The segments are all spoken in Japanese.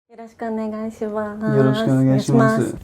よろしくお願いします。よろしくお願いします。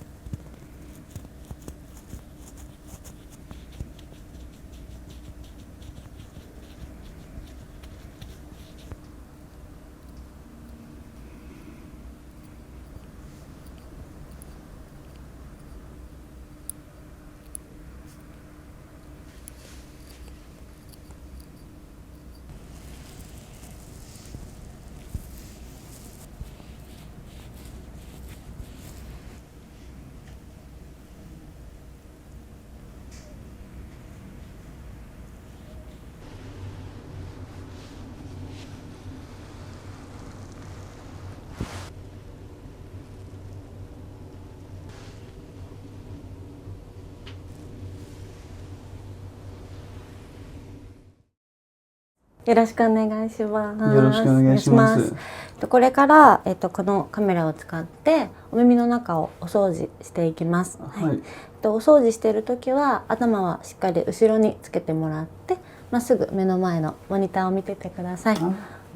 よろしくお願いします。よろしくお願いします。これから、このカメラを使ってお耳の中をお掃除していきます。はい。お掃除している時は頭はしっかり後ろにつけてもらって、まっすぐ目の前のモニターを見ててください。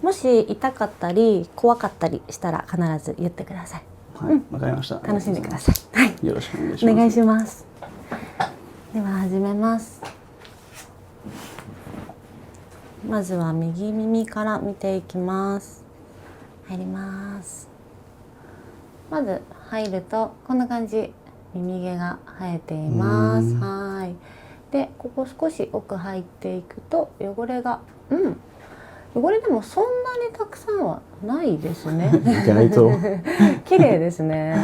もし痛かったり怖かったりしたら必ず言ってください。はい、わかりました。楽しんでください。はい。よろしくお願いします。お願いします。では始めます。まずは右耳から見ていきます。入ります。まず入るとこんな感じ、耳毛が生えています。はい。で、ここ少し奥入っていくと汚れが、汚れでもそんなにたくさんはないですね。意外と綺麗ですね。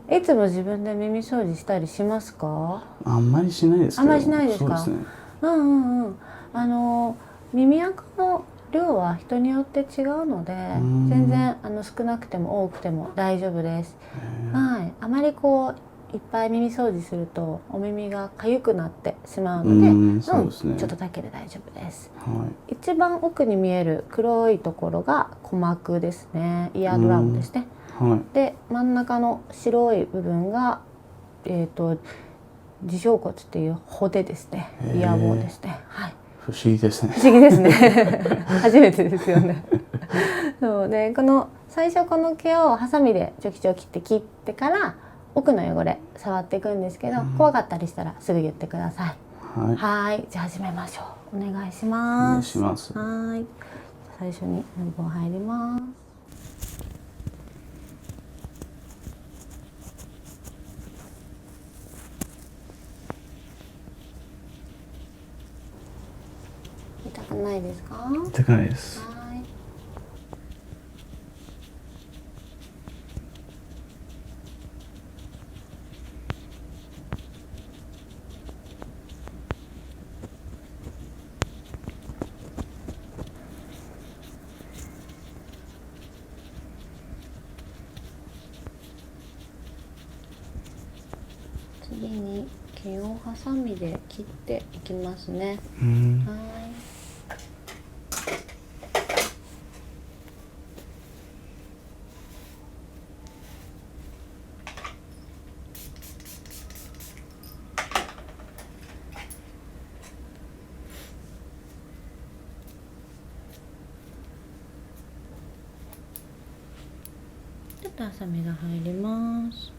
いつも自分で耳掃除したりしますか？あんまりしないですけど。あんまりしないですか？そうですね。耳垢の量は人によって違うので、全然少なくても多くても大丈夫です。はい、あまりこういっぱい耳掃除するとお耳が痒くなってしまうので、そうですね。ちょっとだけで大丈夫です。はい。一番奥に見える黒いところが鼓膜ですね。イヤードラムですね。はい。で、真ん中の白い部分が耳小骨っていう骨ですね。イヤーボーですね。はい。不思議ですね。不思議ですね。初めてですよね。そうで、この最初この毛をハサミでチョキチョキって切ってから奥の汚れ触っていくんですけど、怖かったりしたらすぐ言ってください。はい。じゃあ始めましょう。お願いします。お願いします。はい。最初に何本入ります。痛くないですか？痛くないです。はい。次に毛をハサミで切っていきますね。はい。ちょっとハサミが入ります。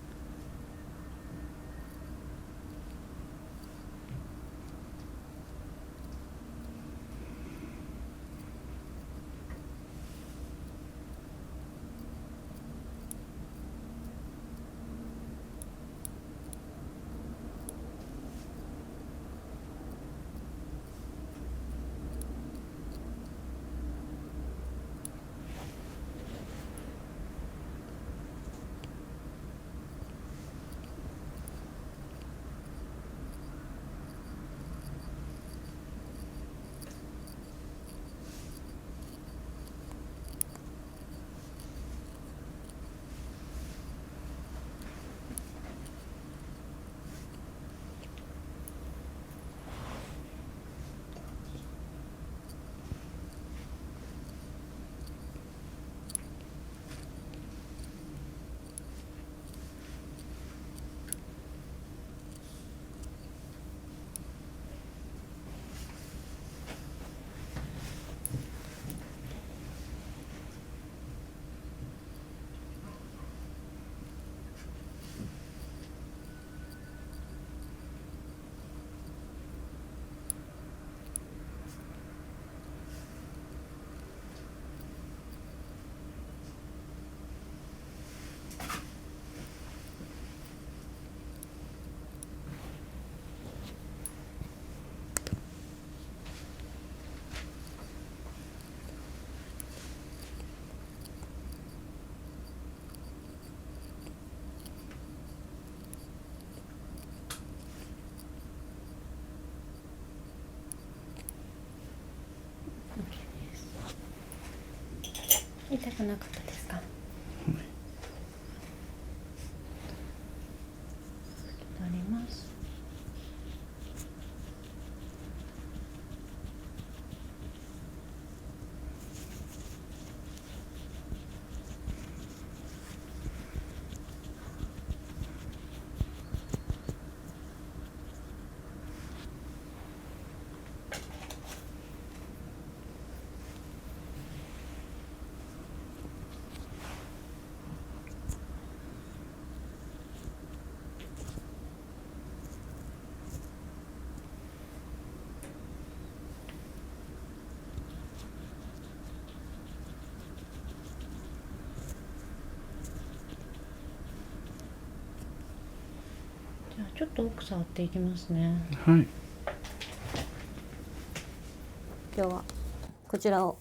痛くなかったですか？あります。じゃあちょっと奥触っていきますね。はい。今日はこちらを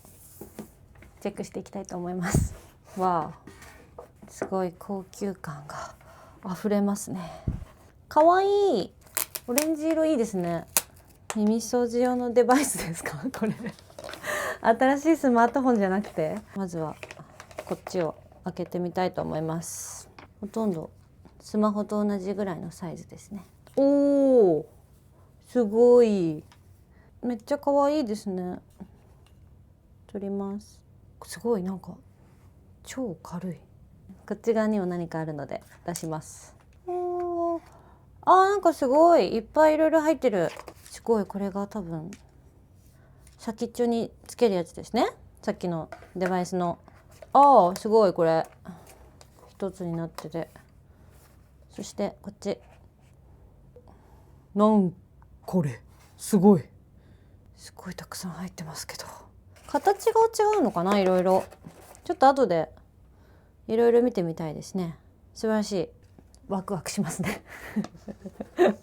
チェックしていきたいと思います。わあ、すごい高級感が溢れますね。かわいい。オレンジ色いいですね。耳掃除用のデバイスですかこれ。新しいスマートフォンじゃなくて、まずはこっちを開けてみたいと思います。ほとんどスマホと同じぐらいのサイズですね。おー、すごい。めっちゃ可愛いですね。取ります。すごいなんか超軽い。こっち側にも何かあるので出します。おー、なんかすごいいっぱいいろいろ入ってる。すごい、これが多分先っちょにつけるやつですね。さっきのデバイスの。すごい、これ一つになってて、そしてこっち、これすごいたくさん入ってますけど、形が違うのかな、いろいろ。ちょっと後でいろいろ見てみたいですね。素晴らしい。ワクワクしますね。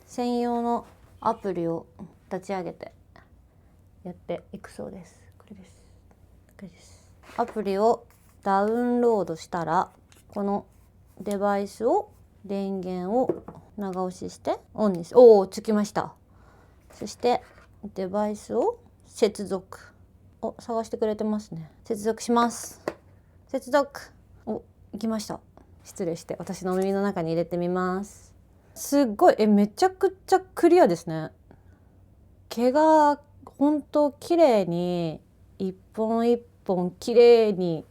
専用のアプリを立ち上げてやっていくそうです。これです。これです。アプリをダウンロードしたら、このデバイスを電源を長押ししてオンにつきました。そしてデバイスを接続。探してくれてますね。接続します。接続。行きました。失礼して私の耳の中に入れてみます。すっごい、めちゃくちゃクリアですね。毛が本当綺麗に一本一本綺麗に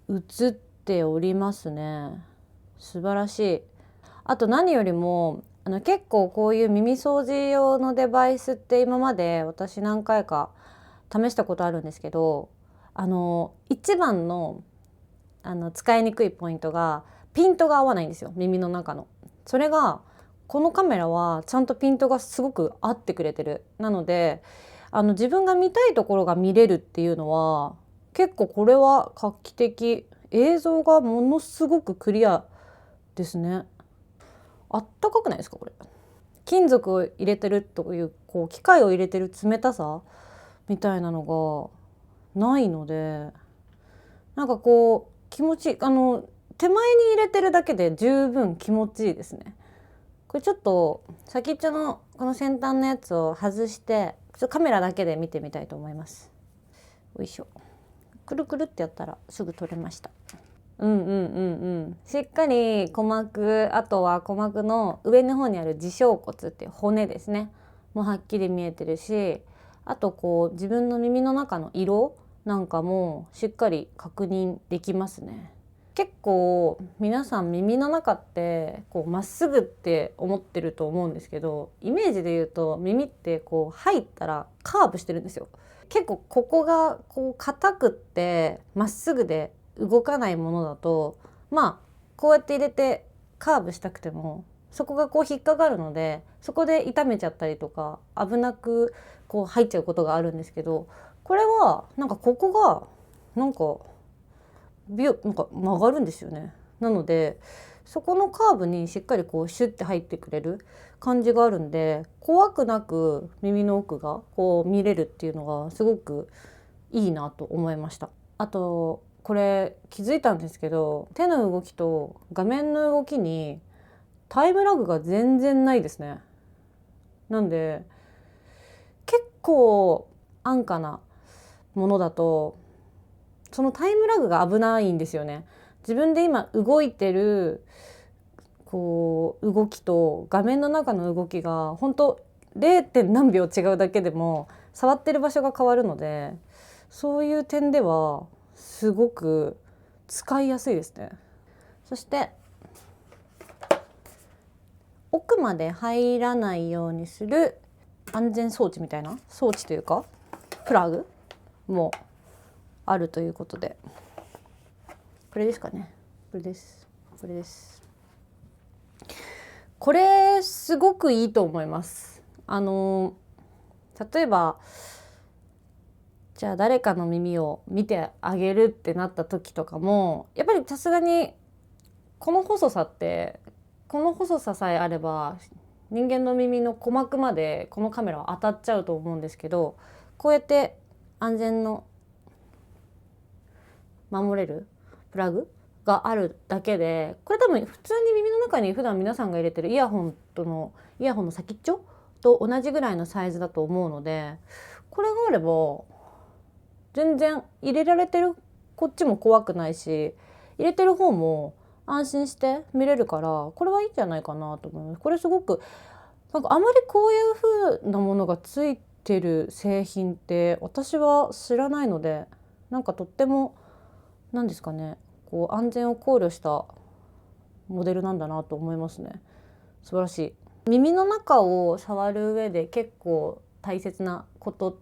映っておりますね。素晴らしい。あと何よりも結構こういう耳掃除用のデバイスって今まで私何回か試したことあるんですけど、一番の使いにくいポイントがピントが合わないんですよ、耳の中の。それがこのカメラはちゃんとピントがすごく合ってくれてる。なので自分が見たいところが見れるっていうのは結構これは画期的。映像がものすごくクリアですね。あったかくないですかこれ。金属を入れてるという、機械を入れてる冷たさみたいなのがないので、なんか気持ちいい。手前に入れてるだけで十分気持ちいいですね。これちょっと先っちょのこの先端のやつを外してちょっとカメラだけで見てみたいと思います。よいしょ。くるくるってやったらすぐ撮れました。しっかり鼓膜、あとは鼓膜の上の方にある耳小骨っていう骨ですね、もうはっきり見えてるし、あと自分の耳の中の色なんかもしっかり確認できますね。結構皆さん耳の中ってまっすぐって思ってると思うんですけど、イメージで言うと耳って入ったらカーブしてるんですよ。結構ここが硬くってまっすぐで動かないものだと、こうやって入れてカーブしたくてもそこが引っかかるので、そこで痛めちゃったりとか危なく入っちゃうことがあるんですけど、これはなんかここがなんか曲がるんですよね。なのでそこのカーブにしっかりシュッて入ってくれる感じがあるんで、怖くなく耳の奥が見れるっていうのがすごくいいなと思いました。あとこれ気づいたんですけど、手の動きと画面の動きにタイムラグが全然ないですね。なんで結構安価なものだとそのタイムラグが危ないんですよね。自分で今動いてるこう動きと画面の中の動きが本当 0. 何秒違うだけでも触ってる場所が変わるので、そういう点ではすごく使いやすいですね。そして奥まで入らないようにする安全装置みたいな装置というかプラグもあるということで、これですかね。これです。これです。これすごくいいと思います。例えばじゃあ誰かの耳を見てあげるってなった時とかも、やっぱりさすがにこの細ささえあれば人間の耳の鼓膜までこのカメラは当たっちゃうと思うんですけど、こうやって安全の守れるプラグがあるだけで、これ多分普通に耳の中に普段皆さんが入れてるイヤホンの先っちょと同じぐらいのサイズだと思うので、これがあれば全然入れられてるこっちも怖くないし、入れてる方も安心して見れるから、これはいいんじゃないかなと思います。これすごくなんかあまりこういう風なものがついてる製品って私は知らないので、なんかとっても何ですかね、こう安全を考慮したモデルなんだなと思いますね。素晴らしい。耳の中を触る上で結構大切なこと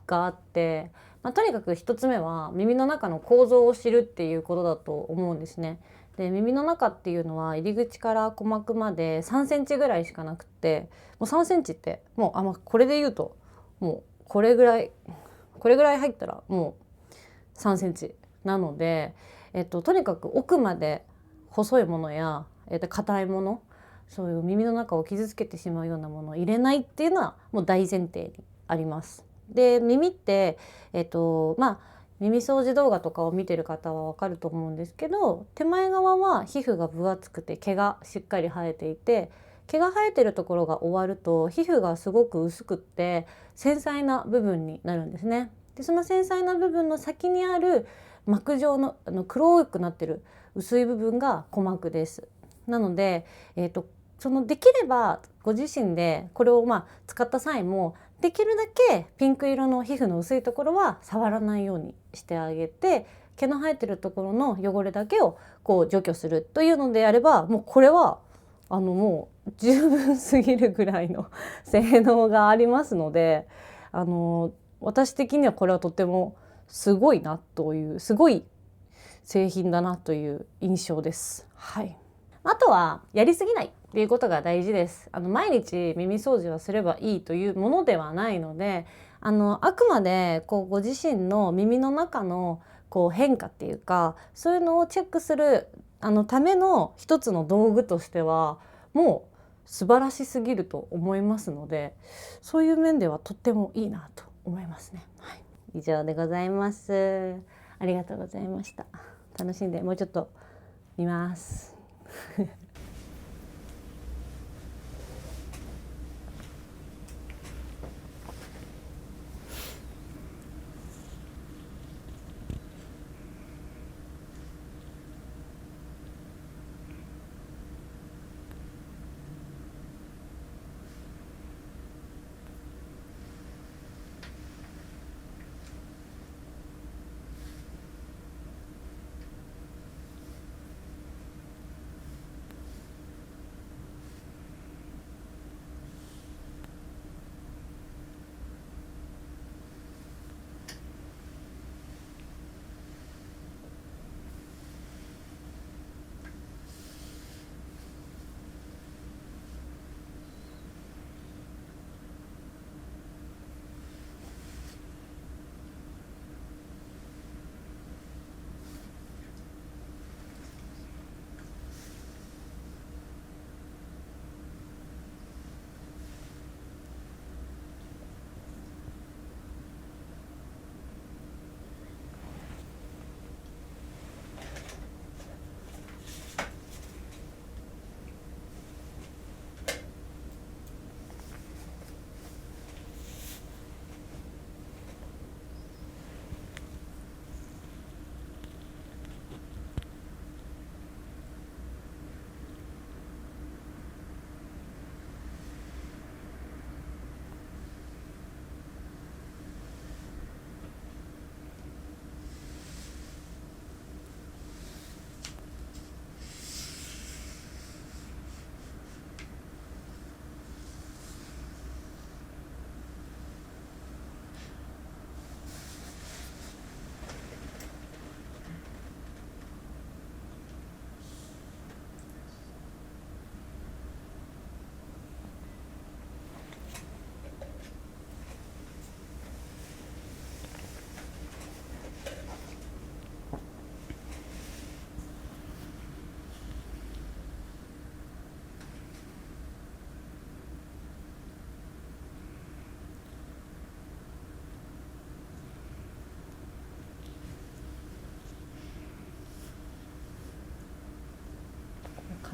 があって、とにかく一つ目は耳の中の構造を知るっていうことだと思うんですね。で、耳の中っていうのは入り口から鼓膜まで3センチぐらいしかなくて、もう3センチってもうこれで言うともうこれぐらい入ったらもう3センチなので、とにかく奥まで細いものや硬いもの、そういう耳の中を傷つけてしまうようなものを入れないっていうのはもう大前提にあります。で、耳って耳掃除動画とかを見てる方はわかると思うんですけど、手前側は皮膚が分厚くて毛がしっかり生えていて、毛が生えてるところが終わると皮膚がすごく薄くって繊細な部分になるんですね。で、その繊細な部分の先にある膜状の黒くなってる薄い部分が鼓膜です。なので、そのできればご自身でこれを使った際もできるだけピンク色の皮膚の薄いところは触らないようにしてあげて、毛の生えてるところの汚れだけをこう除去するというのであれば、もうこれはもう十分すぎるぐらいの性能がありますので、私的にはこれはとてもすごいなという、すごい製品だなという印象です。はい。あとはやりすぎないっていうことが大事です。毎日耳掃除はすればいいというものではないので、あくまでこうご自身の耳の中のこう変化っていうか、そういうのをチェックするための一つの道具としてはもう素晴らしすぎると思いますので、そういう面ではとってもいいなと思いますね。はい、以上でございます。ありがとうございました。楽しんでもうちょっと見ます。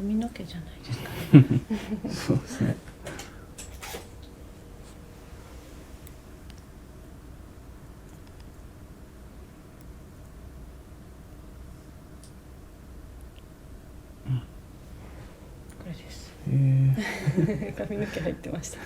髪の毛じゃないですかね。そうですね。これです。え髪の毛入ってました。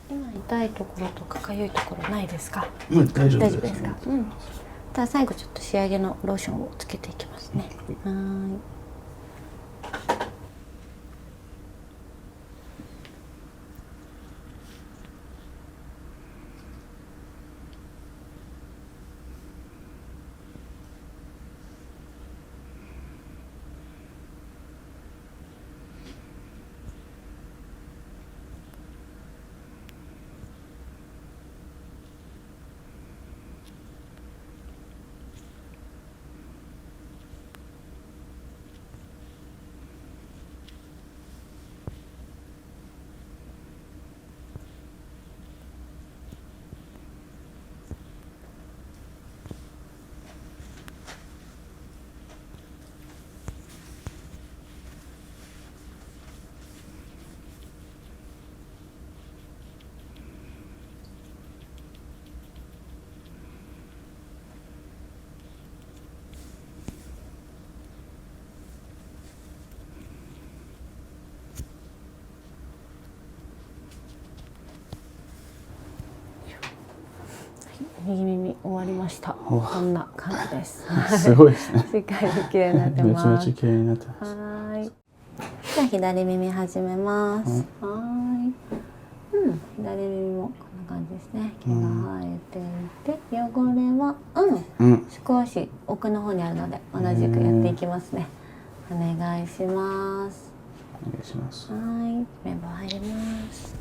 今痛いところとか痒いところないですか？大丈夫大です。丈夫ですか？うん。じゃあ最後ちょっと仕上げのローションをつけていきますね。はい。右耳終わりました。こんな感じです。すごいですね。しっかり綺麗になってめちます。ゃめちゃ綺麗になってます。はい。じゃあ左耳始めます。はい。左耳もこんな感じですね。毛が生えていて、汚れは少し奥の方にあるので同じくやっていきますね。お願いします。お願いします。はい。綿棒入ります。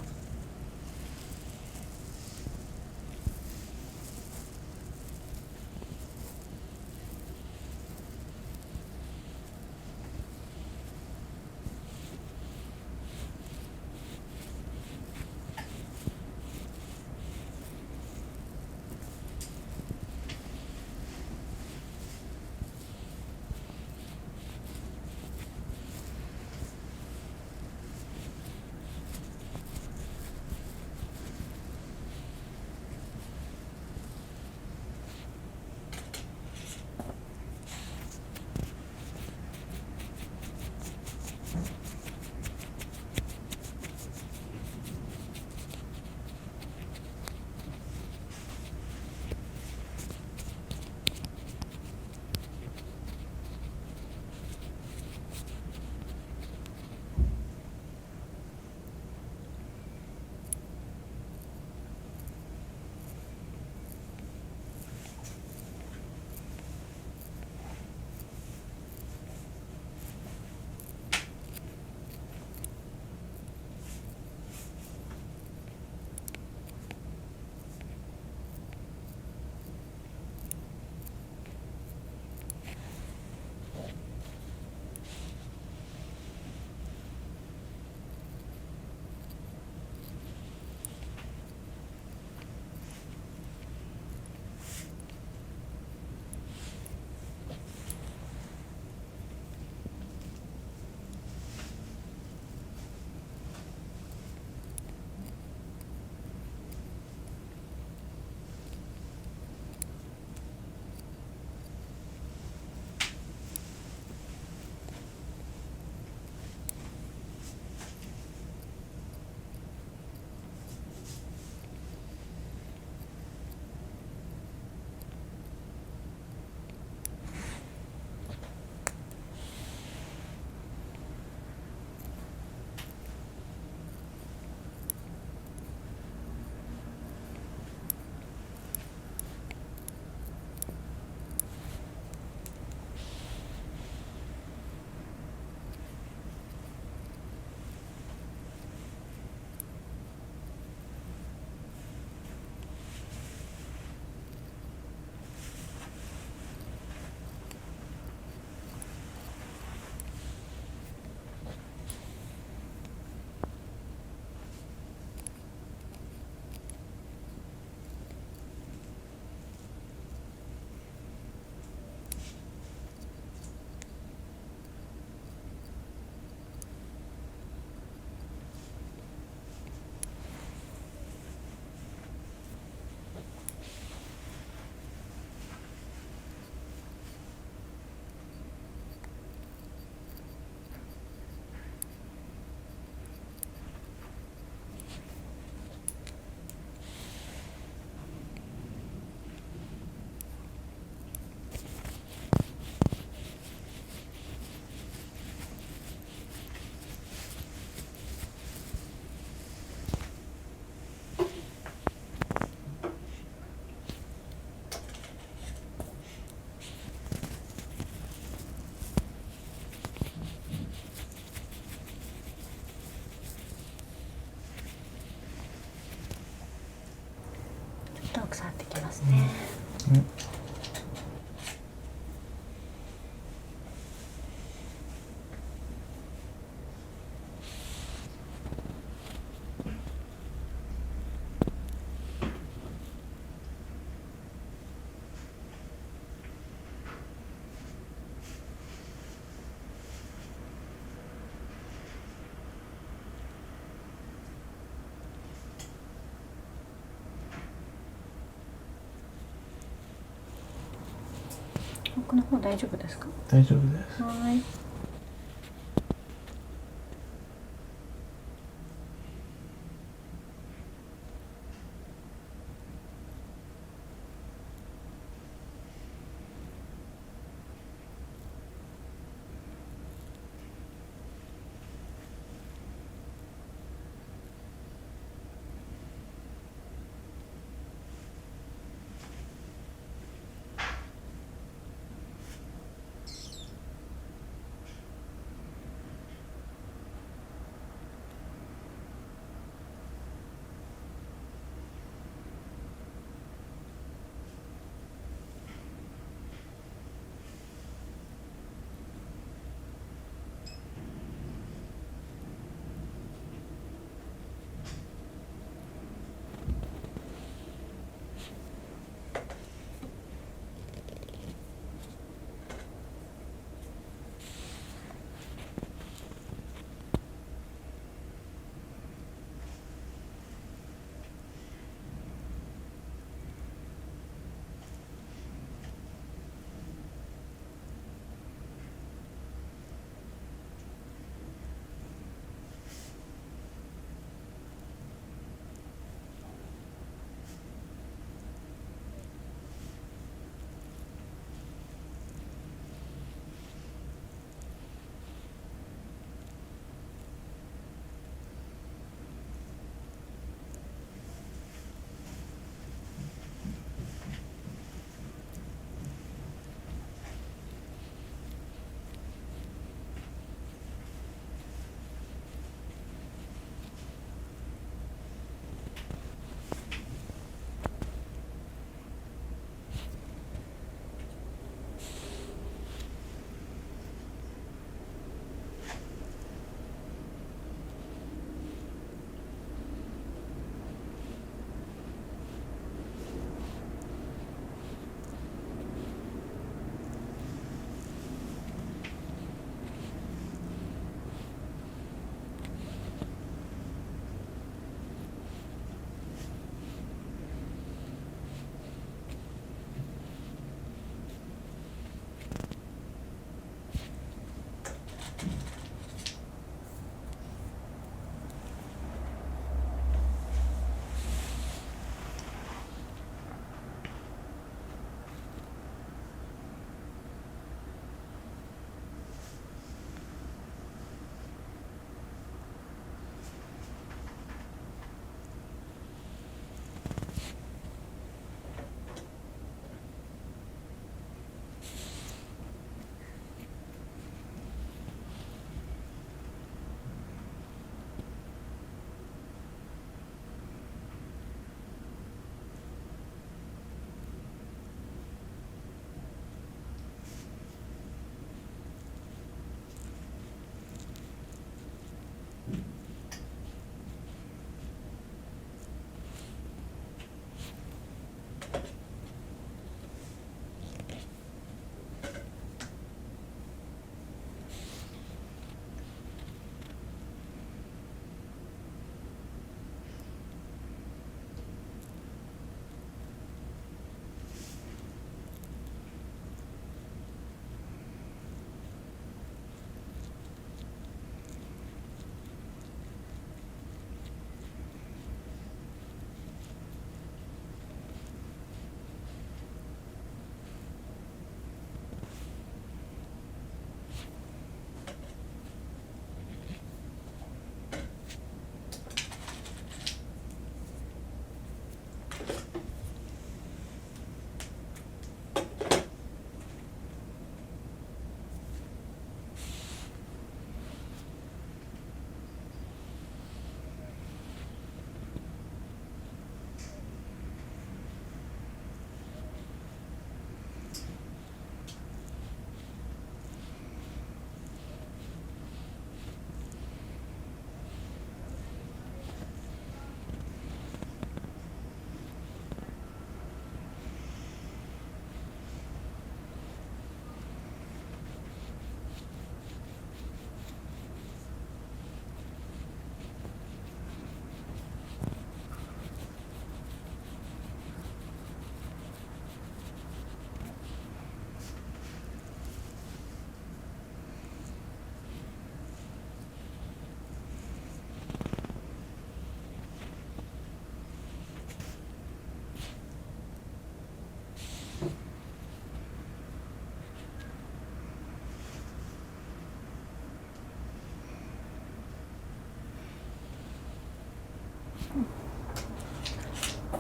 ですね。奥の方大丈夫ですか？大丈夫です。はい。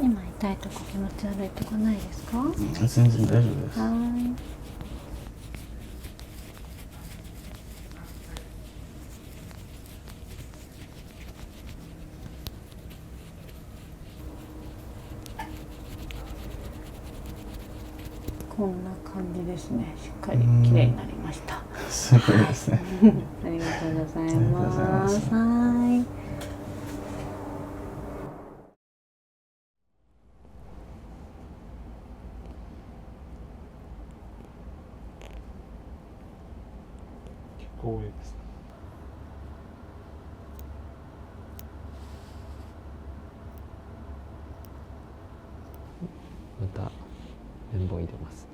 今痛いとこ気持ち悪いとこないですか？全然大丈夫です。はい。こんな感じですね。しっかり綺麗になりました。すごいですね。ありがとうございありがとうございま。ますす。はい。結構多いですね。また綿棒入れます。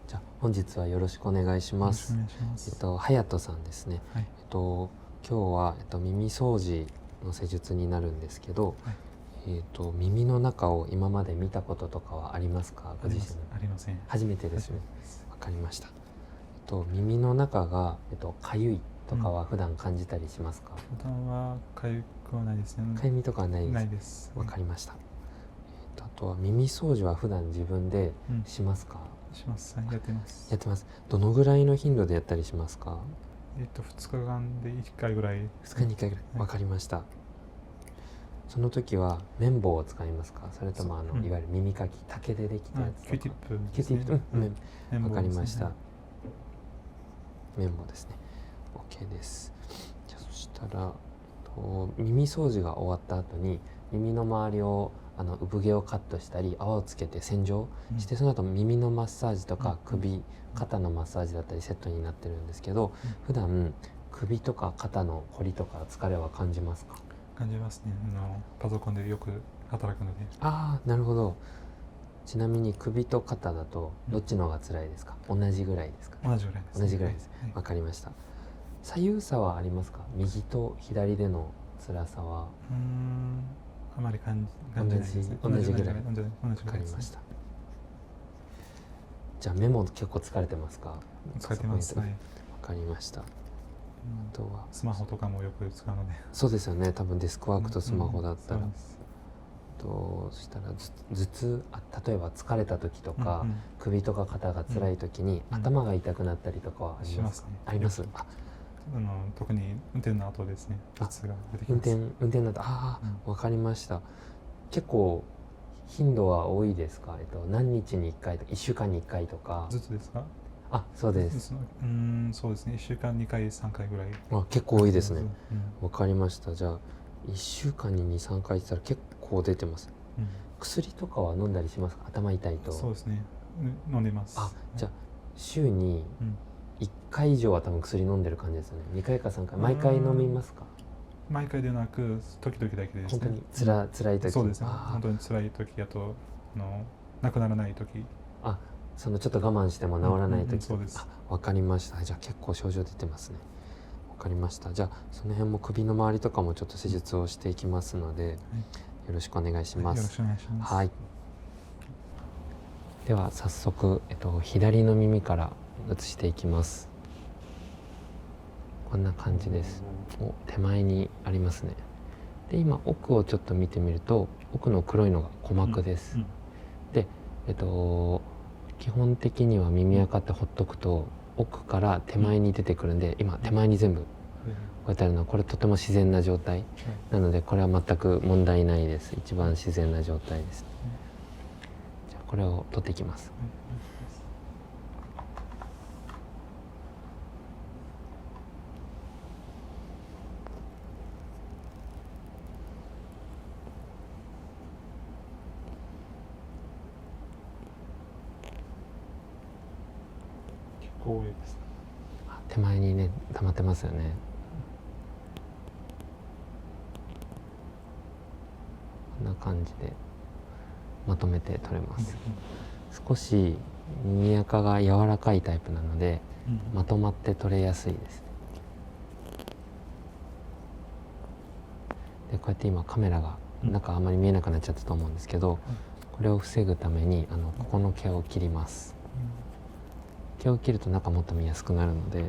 じゃあ本日はよろしくお願いします。よろしくお願いします。隼人さんですね。はい。今日は耳掃除の施術になるんですけど、はい。耳の中を今まで見たこととかはありますか？ご自身の。ありません。初めてですね。初めてです。わかりました。耳の中がかゆいとかは普段感じたりしますか？普段は痒くはないですね。かゆみとかはないです。ないです。わかりました。あとは耳掃除は普段自分でしますか？します。はい、やってます。やってます。どのぐらいの頻度でやったりしますか2日間で1回ぐらい。？2日に1回ぐらい。はいわかりました。その時は綿棒を使いますか？それともうんいわゆる耳かき、竹でできたやつとか。キューティップキューティップ、綿棒わかりましたですね。。綿棒ですね。OK です。じゃあそしたら、耳掃除が終わった後に耳の周りを産毛をカットしたり泡をつけて洗浄して、その後耳のマッサージとか首、肩のマッサージだったりセットになってるんですけど、普段首とか肩の凝りとか疲れは感じますか？感じますね。パソコンでよく働くので。ああ、なるほど。ちなみに首と肩だとどっちの方が辛いですか？同じぐらいですか？同じぐらいです。同じぐらいです。はい。わかりました。左右差はありますか？右と左での辛さは。あまり感じないですね。同じぐらい。同じぐらいわかりました。じゃあ目も結構疲れてますか？使ってます。はい。わかりました。あとはスマホとかもよく使うので。そうですよね。多分デスクワークとスマホだったら。そうです。そしたら頭痛、例えば疲れた時とか、首とか肩が辛い時に頭が痛くなったりとかはありますか？あります。特に運転の後ですね。頭痛が出てきます。運転の後、わかりました。結構頻度は多いですか？何日に1回とか1週間に1回とか。ずつですか？そうです。そうですね。1週間2回3回ぐらい。結構多いですね。わかりました。じゃあ1週間に2、3回って言ったら結構出てます。薬とかは飲んだりしますか？頭痛いと。そうですね。飲んでます。じゃあ週に1回以上は多分薬飲んでる感じですよね。2回か3回。毎回飲みますか？毎回ではなく時々だけですね。本当に辛い時。そうですね。本当に辛い時、あとなくならない時。ちょっと我慢しても治らない時。そうです。わかりました。じゃあ結構症状出てますね。わかりました。じゃあその辺も首の周りとかもちょっと施術をしていきますので、よろしくお願いします。よろしくお願いします。はい。では早速、左の耳から移していきます。こんな感じです。手前にありますね。で今奥をちょっと見てみると、奥の黒いのが鼓膜です。で基本的には耳垢ってほっとくと奥から手前に出てくるんで、今手前に全部こうやってあるのは、これとても自然な状態なので、これは全く問題ないです。一番自然な状態です。じゃあこれを取っていきます。構多いです。手前にね溜まってますよね。こんな感じでまとめて取れます。少し耳垢が柔らかいタイプなので、まとまって取れやすいですね。でこうやって今カメラが中あんまり見えなくなっちゃったと思うんですけど、これを防ぐためにここの毛を切ります。毛を切ると中もっと見やすくなるので、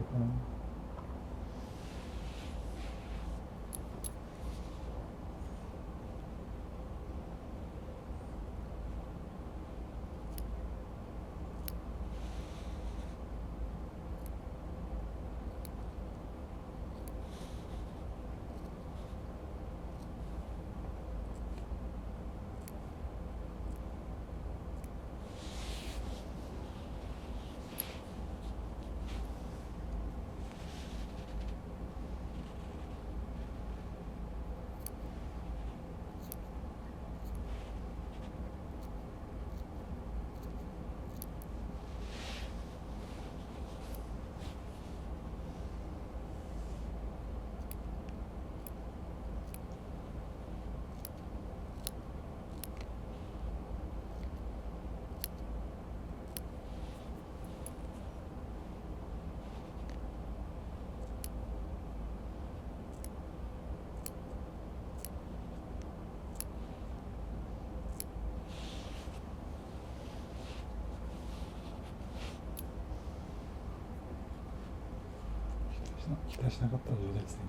期待しなかった状態ですね。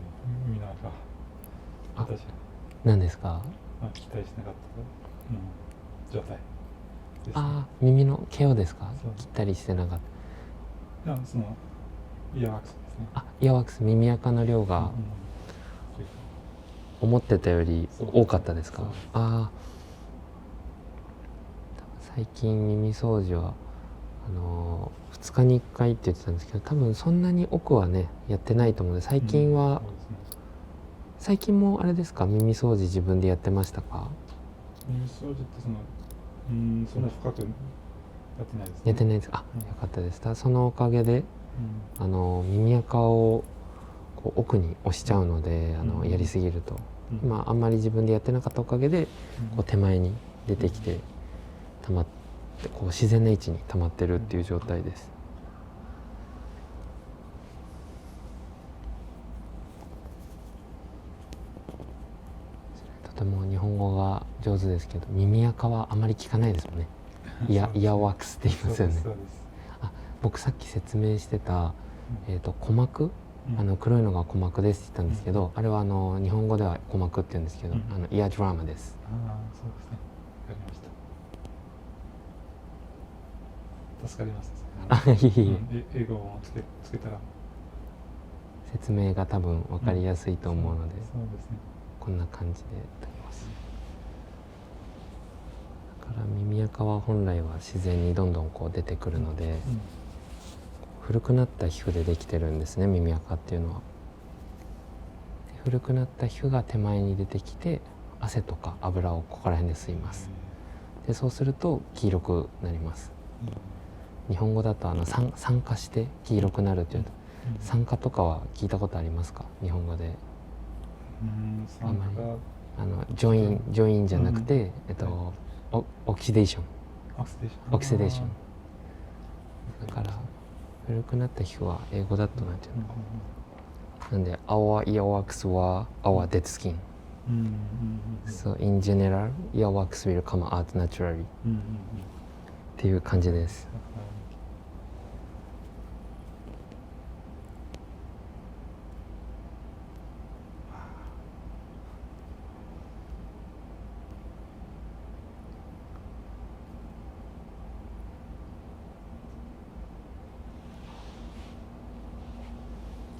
耳の中。私は。何ですか？期待しなかった、状態ですね。ああ、耳の毛をですか？そう切ったりしてなかった。いや、そのイヤーワックスですね。イヤーワックス、耳垢の量が思ってたより多かったですか？ああ、最近耳掃除は2日に1回って言ってたんですけど、多分そんなに奥はねやってないと思うので、最近は、最近もあれですか、耳掃除自分でやってましたか？耳掃除ってそんな深くやってないですね。やってないですか？よかったです。そのおかげで、耳垢をこう奥に押しちゃうので、やりすぎると、今あんまり自分でやってなかったおかげで、こう手前に出てきて溜まって、こう自然な位置に溜まってるっていう状態です。とても日本語が上手ですけど、耳垢はあまり聞かないですもんね。イヤーワックスって言いますよね。僕さっき説明してた、鼓膜、黒いのが鼓膜ですって言ったんですけど、あれは日本語では鼓膜って言うんですけど、イヤードラマです。そうですね。わかりました。助かります。英語をつけたら説明が多分分かりやすいと思うので、そうですね。こんな感じで取ります。だから耳垢は本来は自然にどんどんこう出てくるので、古くなった皮膚でできてるんですね、耳垢っていうのは。古くなった皮膚が手前に出てきて、汗とか油をここら辺で吸います。でそうすると黄色くなります。日本語だと酸化して黄色くなるっていうと、酸化とかは聞いたことありますか？日本語で。あんまりジョインじゃなくて、オキシデーション。オキシデーション。だから古くなった皮膚は英語だとなんていうの？なんで Our earwax は our dead skin. So in general, earwax will come out naturally. っていう感じです。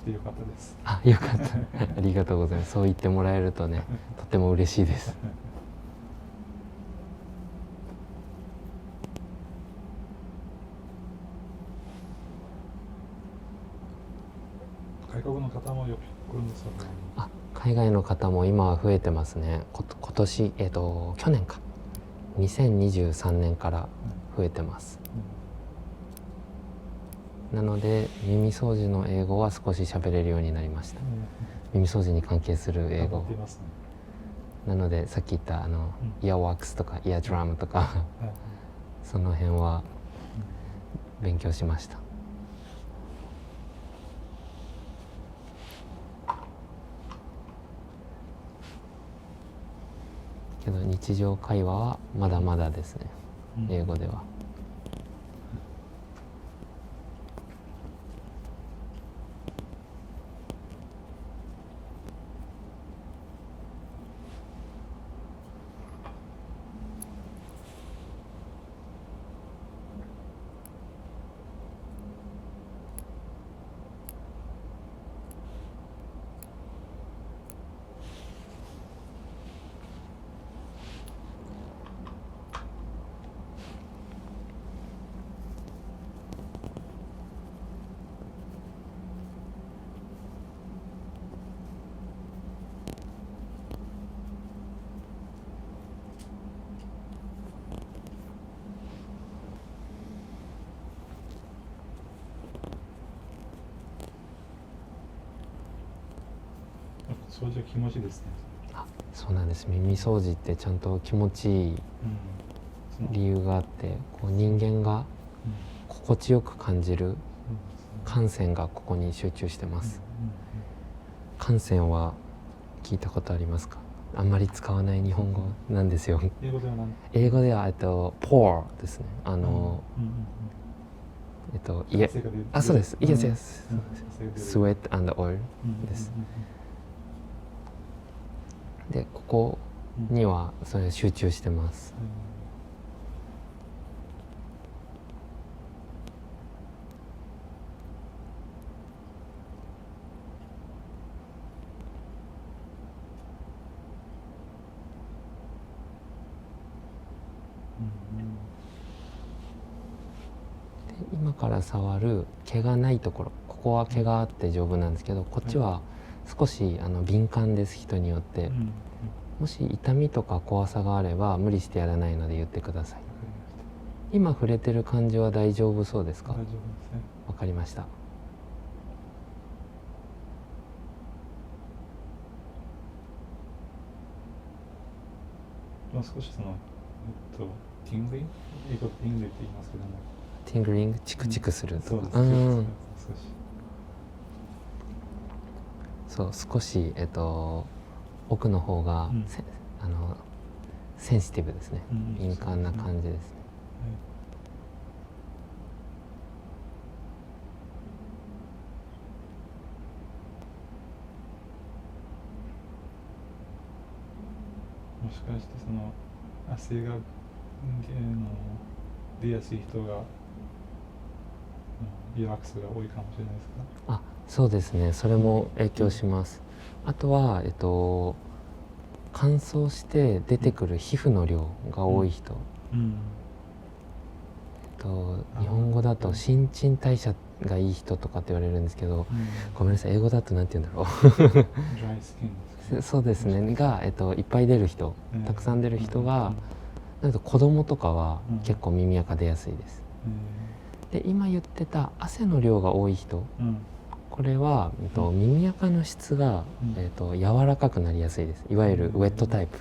よかったです。よかった。ありがとうございます。そう言ってもらえるとね、とても嬉しいです。外国の方もよく来るんですか？海外の方も今は増えてますね。今年、去年か。2023年から増えてます。なので耳掃除の英語は少し喋れるようになりました。耳掃除に関係する英語。なのでさっき言ったイヤーワックスとかイヤードラムとかその辺は勉強しました。けど日常会話はまだまだですね、英語では。掃除は気持ちいいですね。あ、そうなんです。耳掃除ってちゃんと気持ちいい理由があって、こう人間が心地よく感じる感線がここに集中してます。感線は聞いたことありますか？あんまり使わない日本語なんですよ。英語では何？英語ではpour ですね。あ、そうです。Yes, yes. Sweat and oil です。で、ここにはそれ集中してます。今から触る毛がないところ、ここは毛があって丈夫なんですけど、こっちは少し敏感です、人によって。もし痛みとか怖さがあれば無理してやらないので言ってください。今触れてる感じは大丈夫そうですか？大丈夫ですね。わかりました。少しティングリング、英語ティングリって言いますけども。ティングリング、チクチクするとか。そう、少し奥の方が、センシティブですね。敏感な感じですね。もしかして汗が出やすい人がリラックスが多いかもしれないですか？あ、そうですね。それも影響します。あとは乾燥して出てくる皮膚の量が多い人、日本語だと新陳代謝がいい人とかって言われるんですけど、ごめんなさい、英語だとなんて言うんだろうそうですねが、いっぱい出る人、たくさん出る人が、なんと子供とかは結構耳垢出やすいです。で、今言ってた汗の量が多い人、これは、耳垢の質が、柔らかくなりやすいです。いわゆるウェットタイプ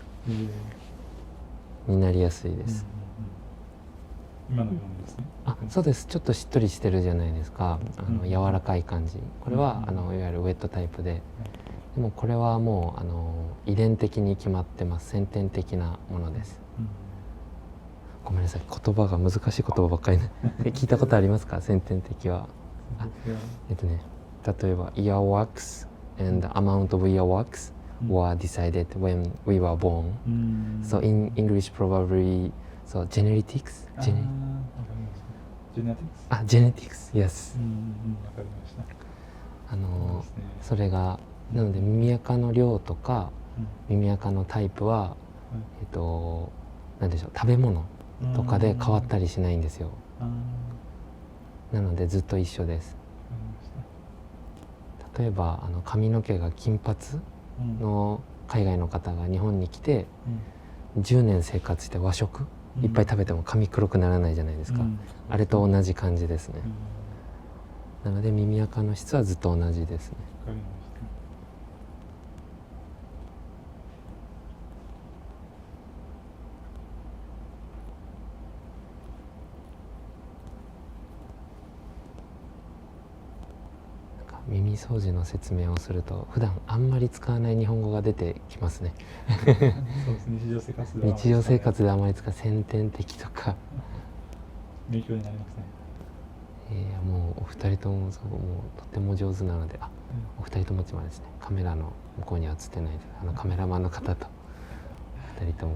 になりやすいです。今のようにですね。あ、そうです。ちょっとしっとりしてるじゃないですか。柔らかい感じ。これはいわゆるウェットタイプで、でもこれはもう遺伝的に決まってます。先天的なものです。ごめんなさい、言葉が難しい言葉ばっかりね聞いたことありますか？先天的は。例えば earwax and the amount of earwax were decided when we were born. So in English probably genetics. Genetics, yes. それがなので耳垢の量とか耳垢のタイプは何でしょう、食べ物とかで変わったりしないんですよ。なのでずっと一緒です。例えば髪の毛が金髪の海外の方が日本に来て10年生活して和食いっぱい食べても髪黒くならないじゃないですか。あれと同じ感じですね。なので耳垢の質はずっと同じですね。わかりました。耳掃除の説明をすると普段あんまり使わない日本語が出てきますね。そうですね、日常生活では日常生活であまり使う先天的とか、勉強になりますね。もうお二人ともそうもうとても上手なので、お二人ともちまですね、カメラの向こうには映ってないカメラマンの方と二人とも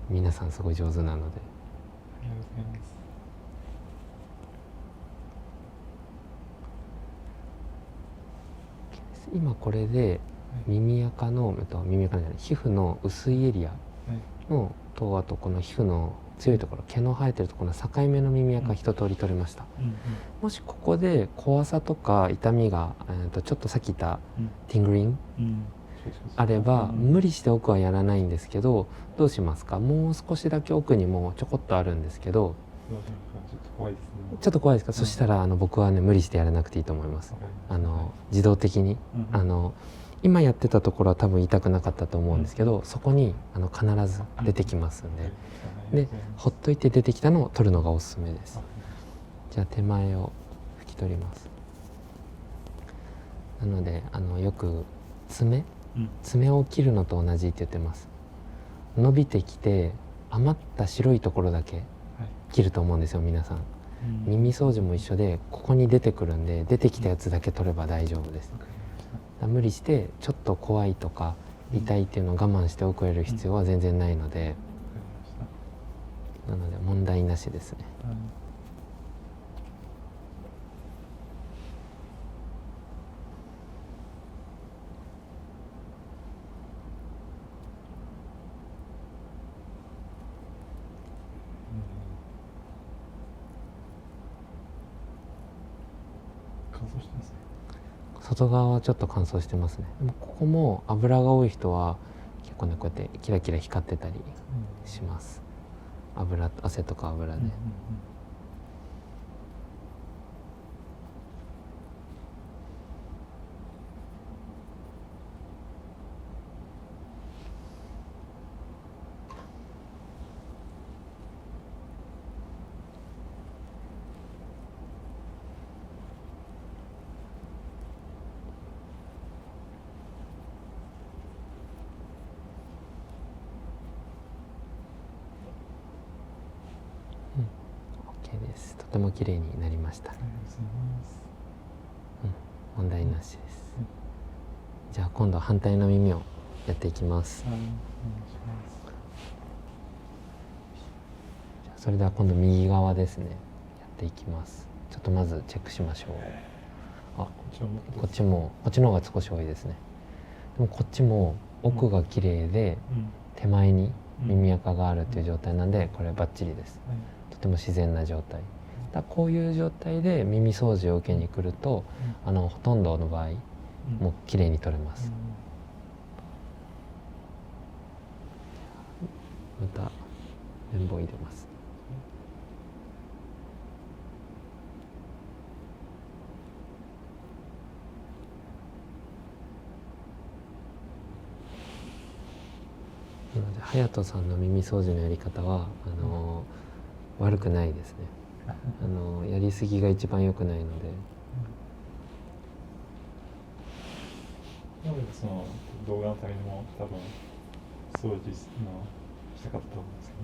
皆さんすごい上手なので、ありがとうございます。今これで耳垢の、耳垢じゃない、皮膚の薄いエリアのと、あとこの皮膚の強いところ、毛の生えてるところの境目の耳垢一通り取れました。もしここで怖さとか痛みが、ちょっとさっき言ったティングリングあれば、無理して奥はやらないんですけど、どうしますか？もう少しだけ奥にもちょこっとあるんですけど、ちょっと怖いですね。ちょっと怖いですか？そしたら僕はね、無理してやらなくていいと思います。自動的に、今やってたところは多分痛くなかったと思うんですけど、そこに必ず出てきますんで、ほっといて出てきたのを取るのがおすすめです。じゃあ手前を拭き取ります。なのでよく爪を切るのと同じって言ってます。伸びてきて余った白いところだけ切ると思うんですよ、皆さん。耳掃除も一緒で、ここに出てくるんで、出てきたやつだけ取れば大丈夫です。無理してちょっと怖いとか痛いっていうのを我慢して奥をやる必要は全然ないので、なので問題なしですね。乾燥してますね。外側はちょっと乾燥してますね。でもここも油が多い人は結構ね、こうやってキラキラ光ってたりします。汗とか油で。OK です。とても綺麗になりました。問題なしです。じゃあ今度は反対の耳をやっていきます。それでは今度右側ですね、やっていきます。ちょっとまずチェックしましょう。こっちの方が少し多いですね。でもこっちも奥が綺麗で、手前に耳垢があるという状態なんで、これバッチリです。とても自然な状態だ。こういう状態で耳掃除を受けに来ると、ほとんどの場合もう綺麗に取れます。また綿棒入れます。なので隼人さんの耳掃除のやり方は悪くないですね。やりすぎが一番良くないので。なのでその動画のためにも多分掃除したかったと思うんですけ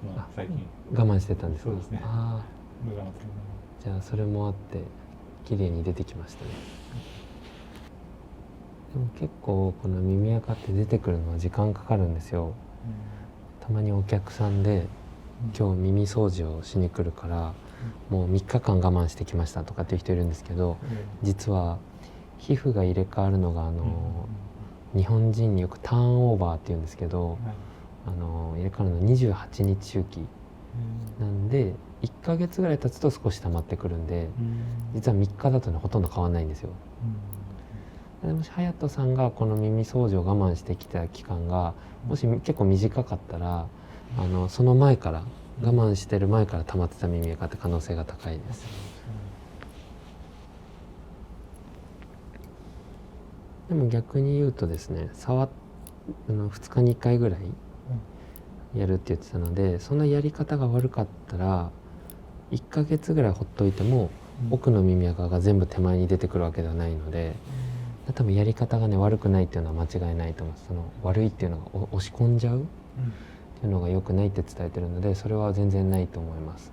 ど最近我慢してたんですか？そうですね。動画のためにも。じゃあそれもあって綺麗に出てきましたね。でも結構この耳垢って出てくるのは時間かかるんですよ。たまにお客さんで今日耳掃除をしに来るからもう3日間我慢してきましたとかっていう人いるんですけど、実は皮膚が入れ替わるのが日本人によくターンオーバーっていうんですけど、入れ替わるの28日周期なんで、1ヶ月ぐらい経つと少し溜まってくるんで、実は3日だとねほとんど変わらないんですよ。でもし隼人さんがこの耳掃除を我慢してきた期間がもし結構短かったら、その前から我慢してる前から溜まってた耳垢って可能性が高いです。でも逆に言うとですね、2日に1回ぐらいやるって言ってたので、そのやり方が悪かったら1ヶ月ぐらいほっといても奥の耳垢が全部手前に出てくるわけではないので、多分やり方がね悪くないっていうのは間違いないと思います。その悪いっていうのが押し込んじゃうっていうのが良くないって伝えてるので、それは全然ないと思います。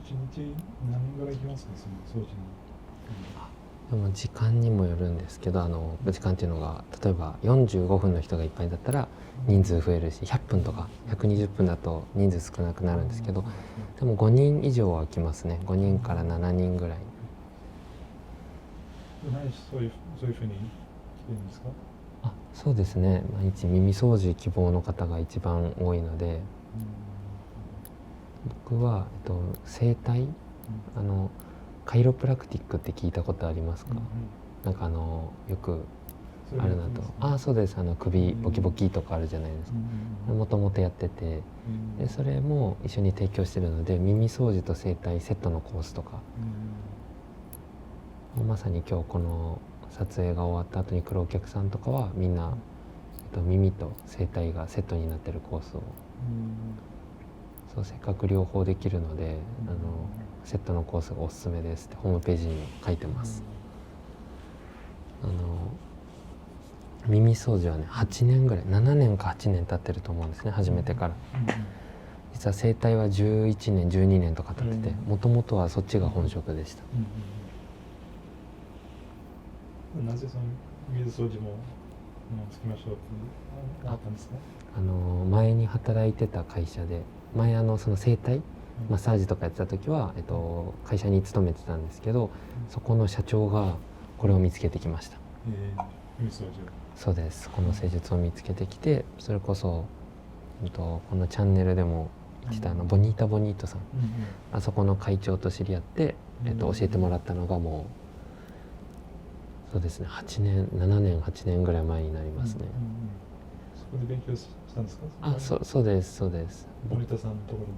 一日何人ぐらい行きますか、その掃除に。でも時間にもよるんですけど、時間っていうのが例えば45分の人がいっぱいだったら人数増えるし、100分とか120分だと人数少なくなるんですけど、でも5人以上は来ますね。5人から7人ぐらい。毎日そういうふうに来てるんですか？そうですね、毎日耳掃除希望の方が一番多いので、僕は、整体、カイロプラクティックって聞いたことありますか？なんかよくあるなと。そうです。首ボキボキとかあるじゃないですか。もともとやってて、でそれも一緒に提供してるので、耳掃除と整体セットのコースとか、まさに今日この撮影が終わった後に来るお客さんとかはみんな、耳と整体がセットになってるコースを、そうせっかく両方できるので、セットのコースがおすすめですってホームページにも書いてます。耳掃除はね8年ぐらい、7年か8年経ってると思うんですね、始めてから。実は整体は11年12年とか経ってて、もともとはそっちが本職でした。なぜその水掃除もつけましょうってあったんですか？前に働いてた会社で、前その整体マッサージとかやってた時は、会社に勤めてたんですけど、そこの社長がこれを見つけてきました。水掃除を。そうです。この施術を見つけてきて、それこそ、このチャンネルでも言ってたボニータ・ボニートさん、あそこの会長と知り合って、教えてもらったのがもうそうですね、7年8年ぐらい前になりますね。そこで勉強したんですか？そうですそうです。ボニータさんのところで。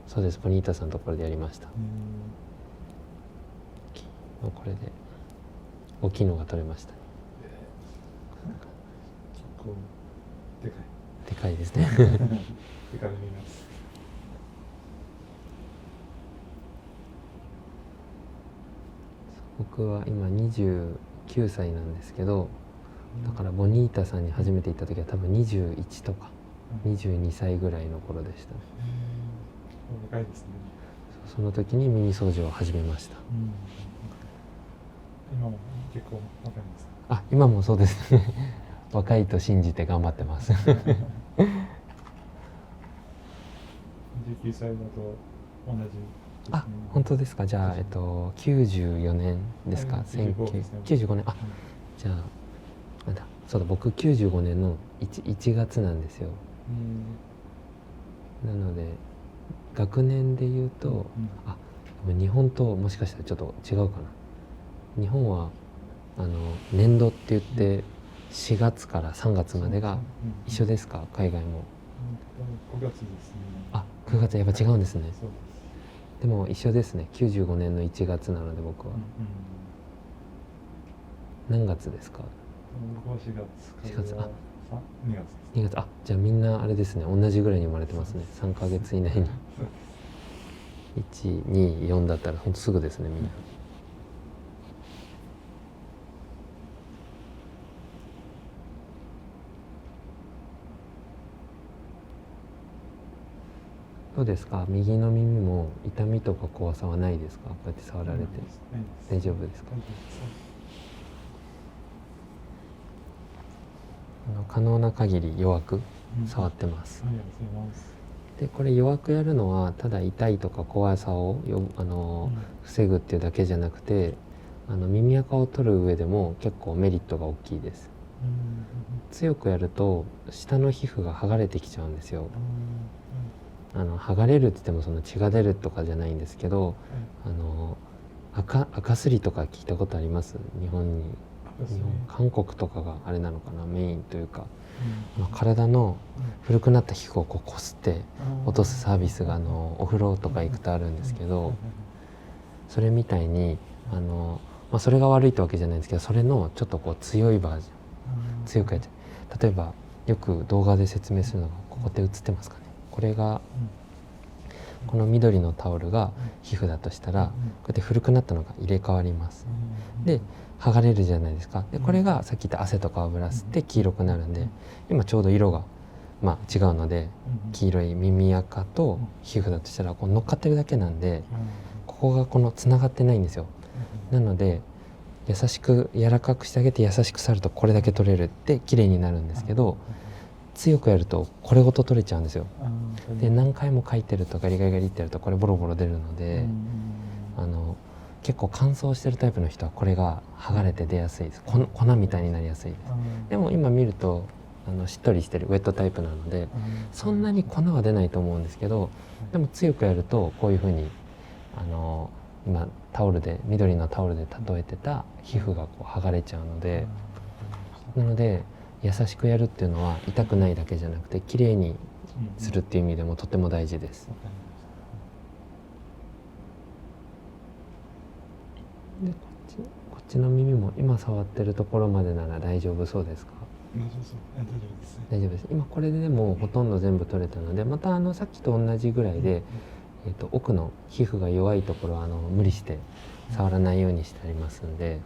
そうです、ボニータさんのところでやりました。これで大きいのが取れましたね。結構でかい。でかいですね。でかい見ます。僕は今29歳なんですけど、だからボニータさんに初めて行った時は多分21とか22歳ぐらいの頃でしたね。若いですね。その時に耳掃除を始めました。今も結構若いんですか？あ、今もそうですね。若いと信じて頑張ってます。19歳だと同じ。あ、本当ですか。じゃあ、94年ですか。95年。あ、じゃあ、そうだ、僕95年の 1月なんですよ。なので、学年で言うと、日本ともしかしたらちょっと違うかな。日本は年度って言って4月から3月までが一緒ですか？海外も。9月ですね。あ、9月やっぱ違うんですね。そうです。でも一緒ですね。95年の1月なので僕は。何月ですか？僕は4月。4月、あ、2月です。2月、あ、じゃあみんなあれですね。同じぐらいに生まれてますね。3ヶ月以内に。1、2、4だったらほんとすぐですね、みんな。どうですか？右の耳も痛みとか怖さはないですか？こうやって触られて。大丈夫ですか？可能な限り弱く触ってます。でこれ弱くやるのはただ痛いとか怖さを防ぐっていうだけじゃなくて、耳垢を取る上でも結構メリットが大きいです。強くやると下の皮膚が剥がれてきちゃうんですよ。剥がれるって言ってもその血が出るとかじゃないんですけど、赤すりとか聞いたことあります？日本韓国とかがあれなのかな、メインというか、体の古くなった皮膚をこすって落とすサービスがお風呂とか行くとあるんですけど、それみたいにそれが悪いってわけじゃないんですけど、それのちょっと強いバージョン、強くやっちゃう。例えばよく動画で説明するのがここって映ってますかね。これがこの緑のタオルが皮膚だとしたら、こうやって古くなったのが入れ替わります。で剥がれるじゃないですか。でこれがさっき言った汗とか油吸って黄色くなるんで、今ちょうど色が違うので、黄色い耳垢と皮膚だとしたら乗っかってるだけなんで、ここがつながってないんですよ。なので優しく柔らかくしてあげて優しく触るとこれだけ取れるって綺麗になるんですけど、強くやるとこれごと取れちゃうんですよ。で何回も書いてるとガリガリガリってやるとこれボロボロ出るので、結構乾燥してるタイプの人はこれが剥がれて出やすいです。粉みたいになりやすいです。でも今見るとしっとりしてるウェットタイプなのでそんなに粉は出ないと思うんですけど、でも強くやるとこういうふうに今緑のタオルで例えてた皮膚が剥がれちゃうので、なので優しくやるっていうのは痛くないだけじゃなくて綺麗にするっていう意味でもとても大事です。でこっちの耳も今触ってるところまでなら大丈夫そうですか？大丈夫です。今これでもほとんど全部取れたので、またさっきと同じぐらいで、奥の皮膚が弱いところは無理して触らないようにしてありますんで。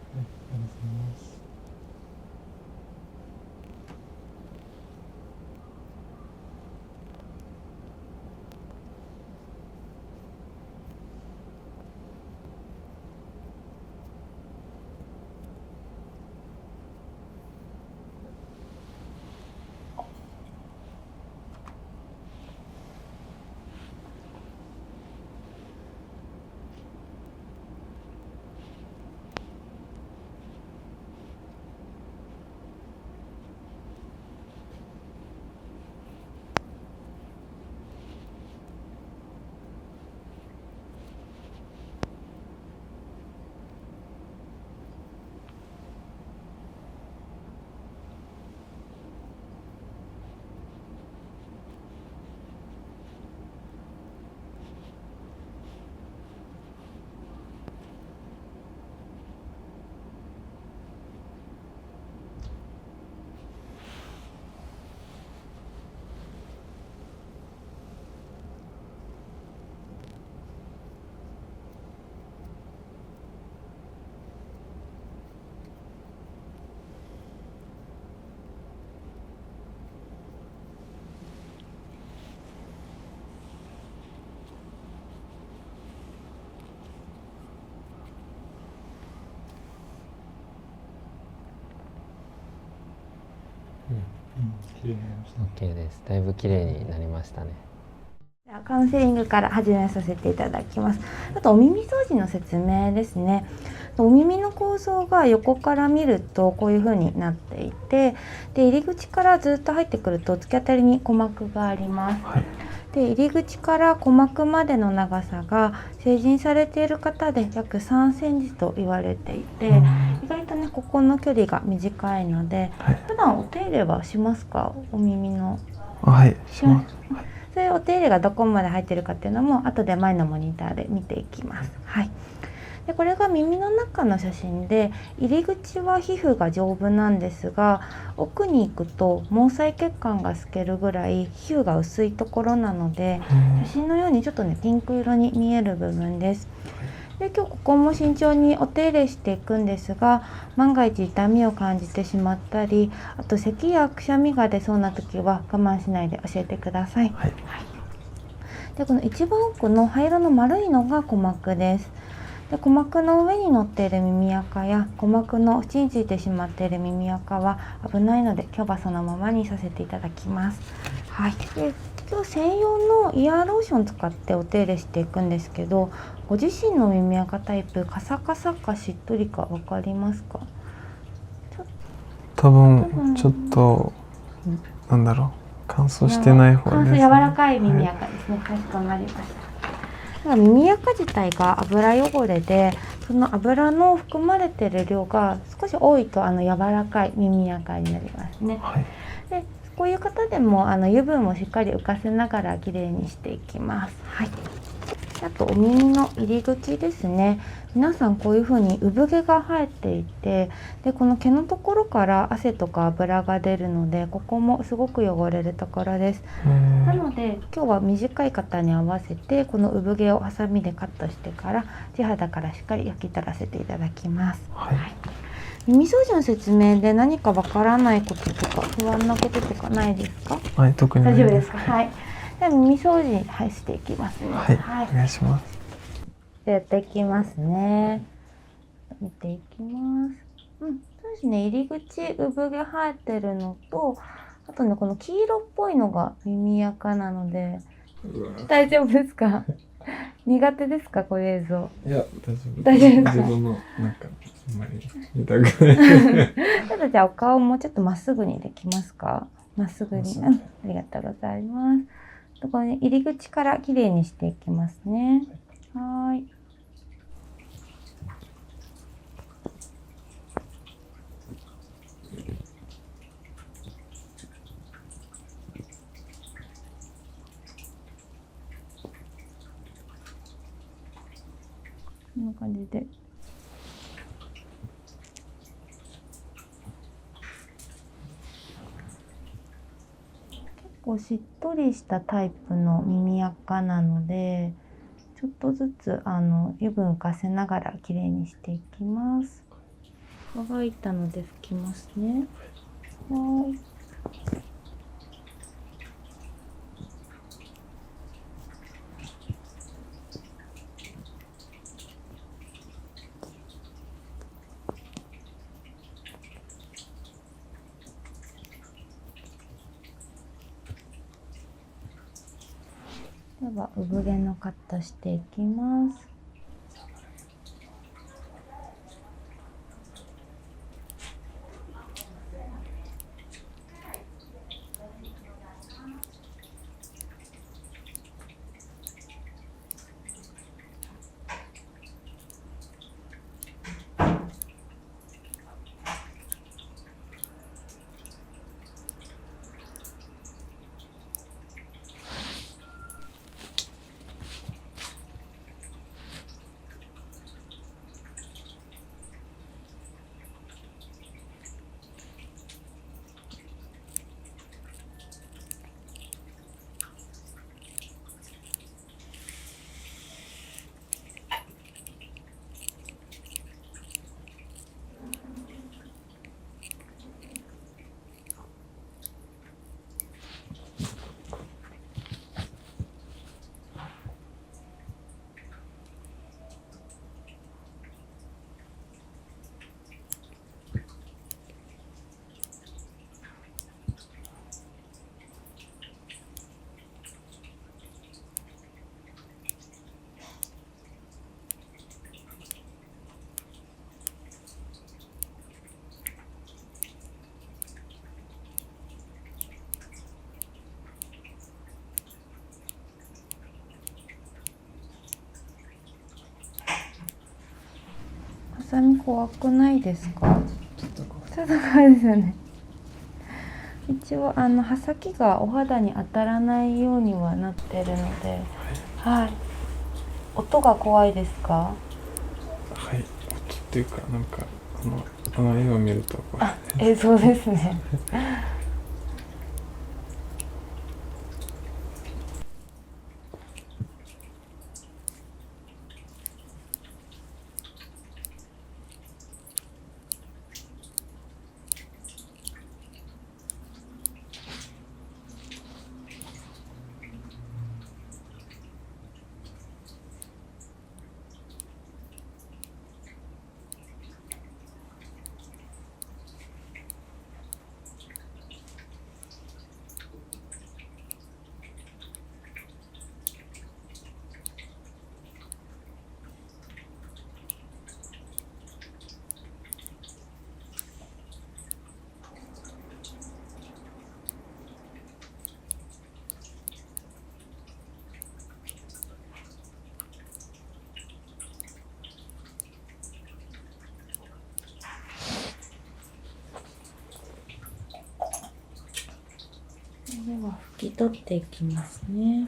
綺麗になりました。OK です。だいぶ綺麗になりましたね。ではカウンセリングから始めさせていただきます。あとお耳掃除の説明ですね。お耳の構造が横から見るとこういう風になっていて、で入り口からずっと入ってくると突き当たりに鼓膜があります。で入り口から鼓膜までの長さが成人されている方で約3センチと言われていて、意外とねここの距離が短いので、普段お手入れはしますか？お耳の。はい、します。そういうお手入れがどこまで入ってるかっていうのも後で前のモニターで見ていきます。はい。でこれが耳の中の写真で、入り口は皮膚が丈夫なんですが、奥に行くと毛細血管が透けるぐらい皮膚が薄いところなので、写真のようにちょっとねピンク色に見える部分です。で今日ここも慎重にお手入れしていくんですが、万が一痛みを感じてしまったり、あと咳やくしゃみが出そうな時は我慢しないで教えてください。はい。でこの一番奥の灰色の丸いのが鼓膜です。で鼓膜の上に乗っている耳垢や鼓膜の縁についてしまっている耳垢は危ないので、今日はそのままにさせていただきます。はい。で今日専用のイヤーローション使ってお手入れしていくんですけど、ご自身の耳垢タイプ、カサカサかしっとりか分かりますか？多分ちょっとなんだろう、乾燥してない方です、ね。柔らかい耳垢ですね。かしこまりました。耳垢自体が油汚れで、その油の含まれている量が少し多いと柔らかい耳垢になりますね。はい。でこういう方でも油分をしっかり浮かせながらきれいにしていきます。はい。あとお耳の入り口ですね。皆さんこういう風に産毛が生えていて、でこの毛のところから汗とか油が出るので、ここもすごく汚れるところです。なので今日は短い方に合わせてこの産毛をハサミでカットしてから地肌からしっかり焼き取らせていただきます。はい。耳掃除の説明で何かわからないこととか不安なこととかないですか？はい、特にない大丈夫ですか？はい。では耳掃除、はい、していきますね。はい、お願いします。やっていきますね。見ていきます。そうですね。入り口産毛生えてるのと、あとねこの黄色っぽいのが耳垢なので、大丈夫ですか？苦手ですかこういう映像？いや、大丈夫。大丈夫ですか？自分のなんかあんまり見たくない。ちょっとじゃあお顔もちょっとまっすぐにできますか？まっすぐに。ありがとうございます。これ、ね、入り口からきれいにしていきますね。はい。こんな感じで。結構しっとりしたタイプの耳垢なので、ちょっとずつ油分浮かせながらきれいにしていきます。乾いたので拭きますね。はい。では産毛のカットしていきます。サミ怖くないですか？ちょっとこちょっと怖いですよね。一応刃先がお肌に当たらないようにはなってるので、はい。音が怖いですか？はい、音っていうかなんかあの絵を見ると怖い。あ、映像ですね。では拭き取っていきますね。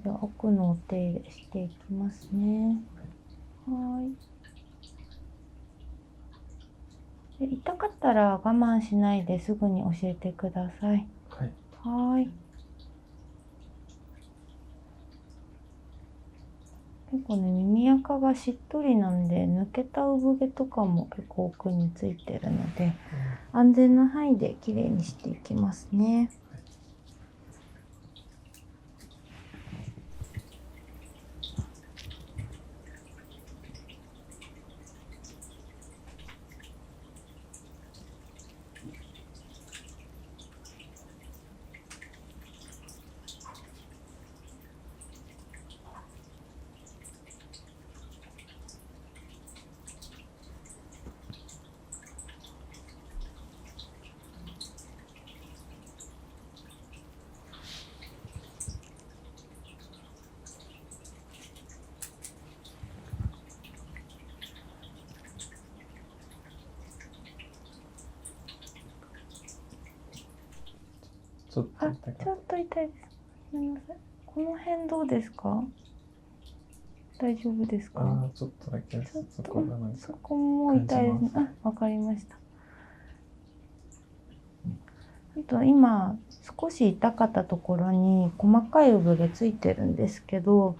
では奥のお手入れしていきますね。はい。で、痛かったら我慢しないですぐに教えてください。はい。はい。結構ね、耳垢がしっとりなんで、抜けた産毛とかも結構奥についてるので、安全な範囲できれいにしていきますね。ちょっとあ、痛かっちょっと痛いです。ごめんなさい。この辺どうですか？大丈夫ですた。か？ああ、ちょっとだけちょっそと、こがなんかそこも痛いですね。感じあ、わかりました。あと今、少し痛かったところに細かい産毛ついてるんですけど、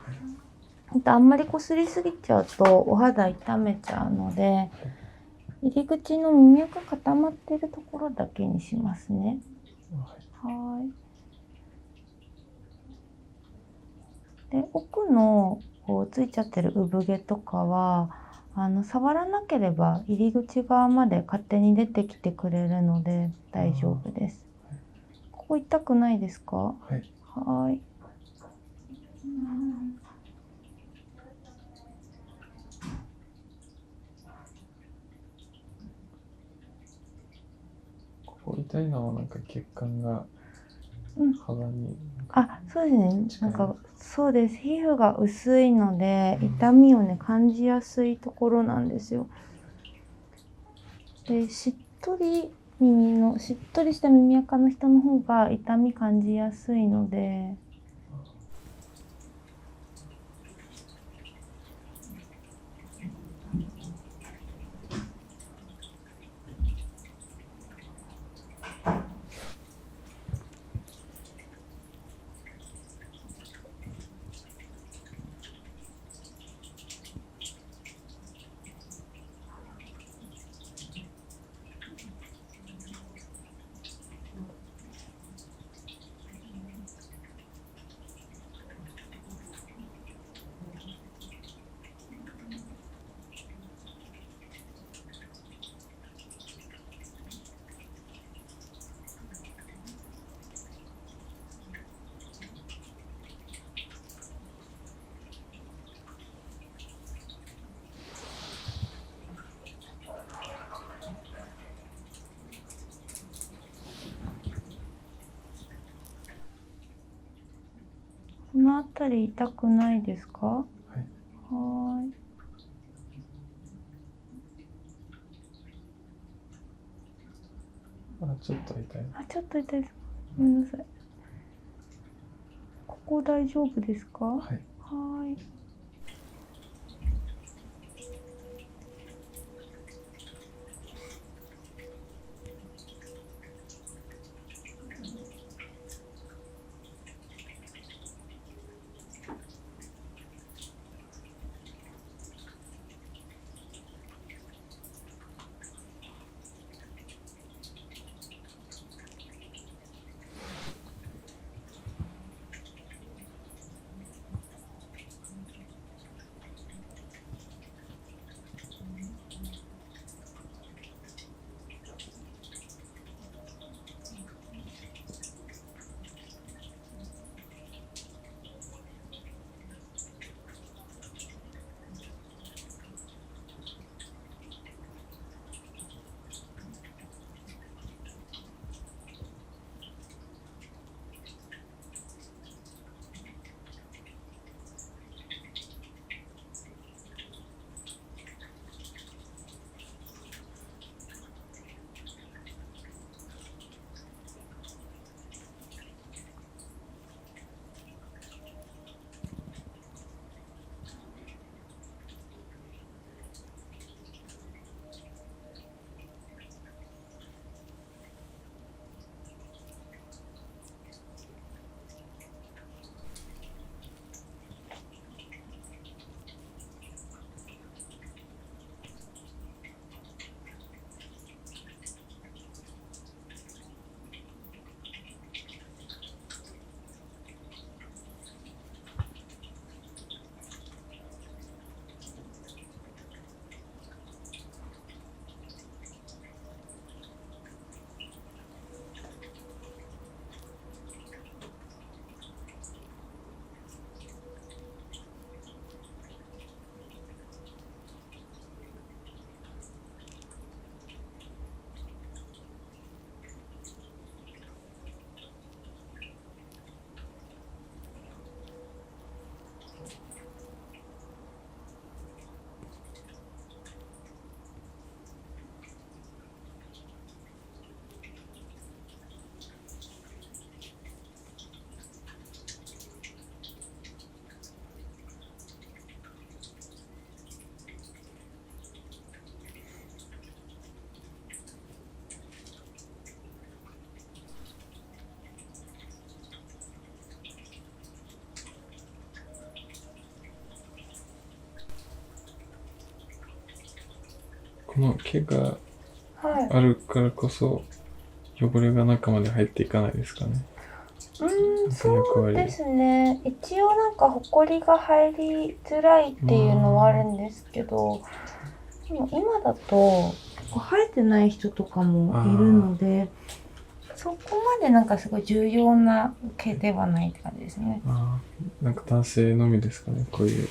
あんまりこすりすぎちゃうとお肌痛めちゃうので、入り口の耳垢固まってるところだけにしますね。はい。で、奥のこうついちゃってる産毛とかは、触らなければ入り口側まで勝手に出てきてくれるので大丈夫です。ここ痛くないですか？はい。はい。ここ痛いのはなんか血管が肌にあ、そうですね。近ないんか、そうです。皮膚が薄いので、痛みをね、感じやすいところなんですよ。で、しっとりした耳垢の人の方が痛み感じやすいので、のあたり痛くないですか？はい。はーい。ちょっと痛い。ちょっと痛いです。ごめんなさい。ここ大丈夫ですか？はい。はーい。この毛がはい。あるからこそ汚れが中まで入っていかないですかね。そうですね。一応なんかホコリが入りづらいっていうのはあるんですけど、でも今だと生えてない人とかもいるので、そこまでなんかすごい重要な毛ではないって感じですね。なんか男性のみですかね、こういう。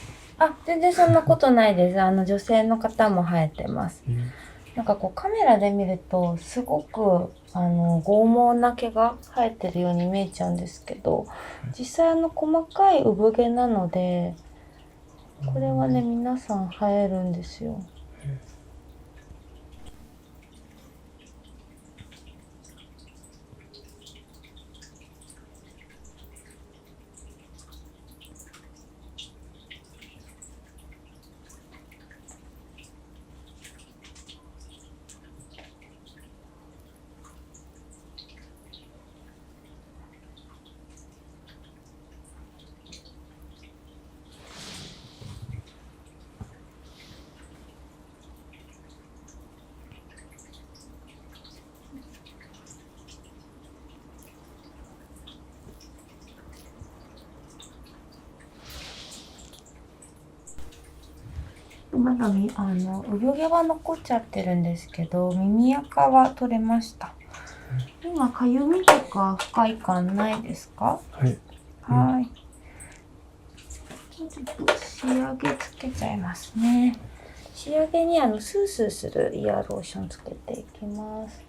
全然そんなことないです。女性の方も生えてます。なんかこうカメラで見るとすごく剛毛な毛が生えてるように見えちゃうんですけど、実際細かい産毛なので、これはね皆さん生えるんですよ。まだ産毛は残っちゃってるんですけど、耳垢は取れました。今かゆみとか不快感ないですか？はい。はい。ちょっと仕上げつけちゃいますね。仕上げにスースーするイヤーローションつけていきます。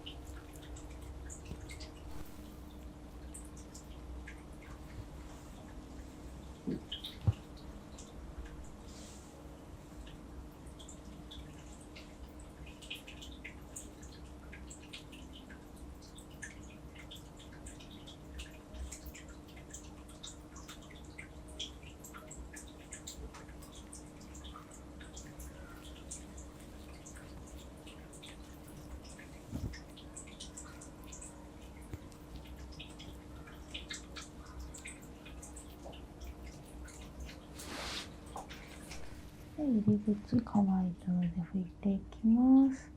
入り口乾いたので拭いていきます。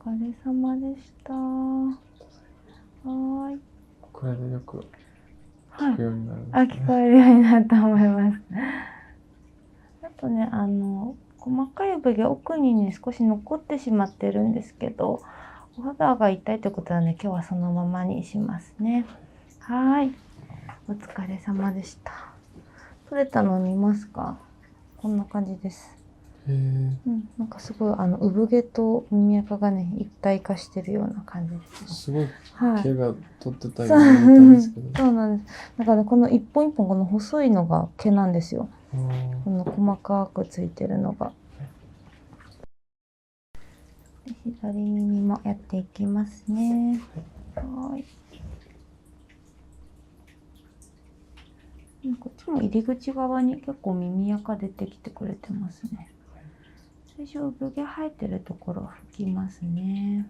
お疲れ様でした。はーい。これでよくはい聞くようになるんですあ、ね。聞こえるようになったと思います。あとね、細かい産毛奥にね、少し残ってしまってるんですけど、お肌が痛いということはね、今日はそのままにしますね。はい。お疲れ様でした。取れたの見ますか？こんな感じです。へえ。なんかすごい、産毛と耳垢がね、一体化してるような感じです。すごいはい。毛が取ってたそうように思ったんですけど。そうなんです。だからね、この一本一本、この細いのが毛なんですよ。あーこの細かくついてるのが。で左耳もやっていきますね。はい。こっちも入り口側に結構耳垢出てきてくれてますね。最初産毛生えてるところ拭きますね。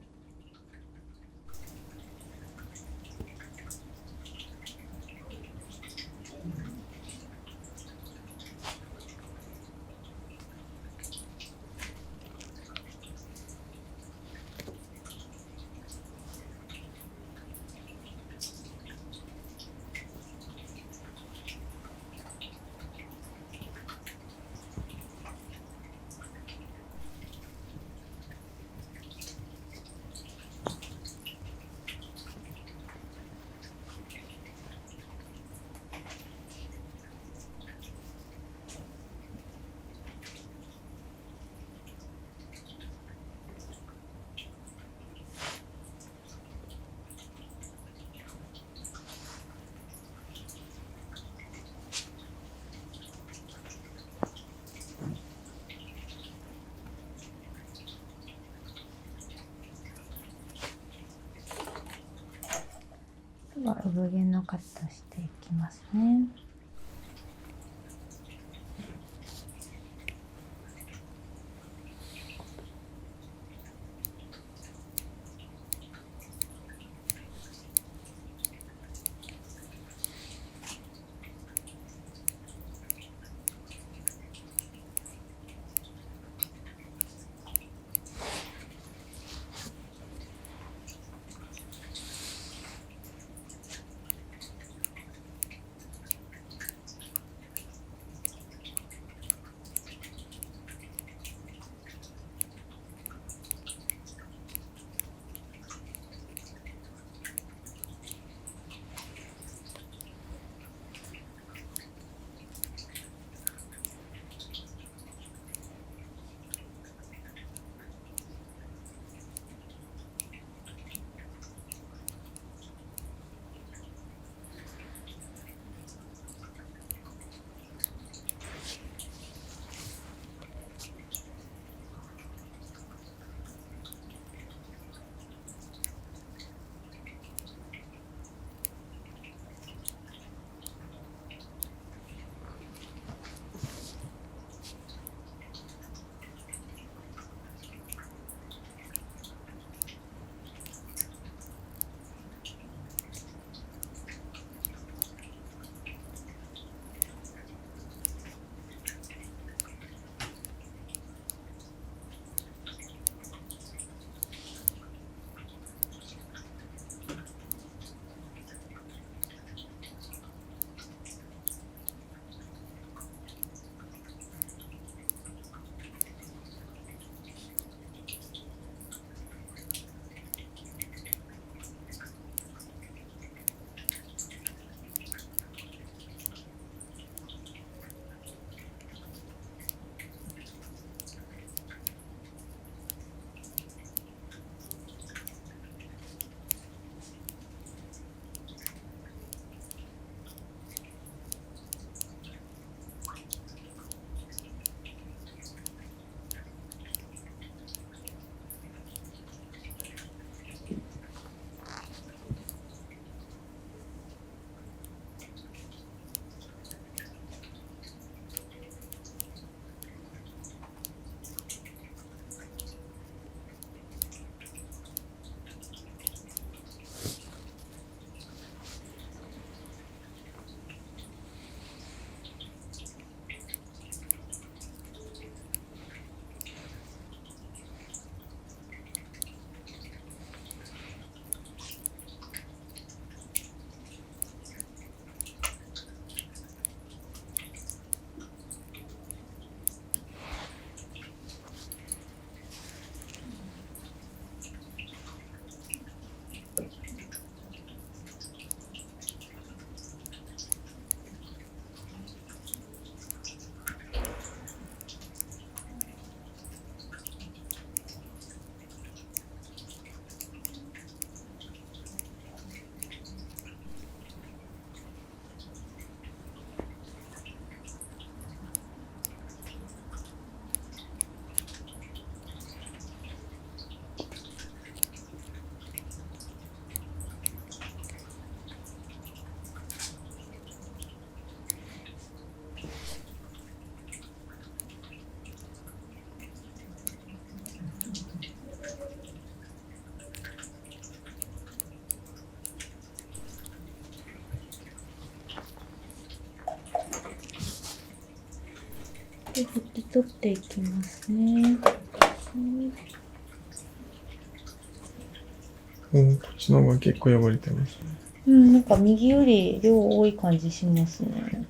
では産毛のカットしていきますね。で拭き取っていきますね。うん、こっちの方が結構汚れてます。うん、なんか右より量多い感じしますね。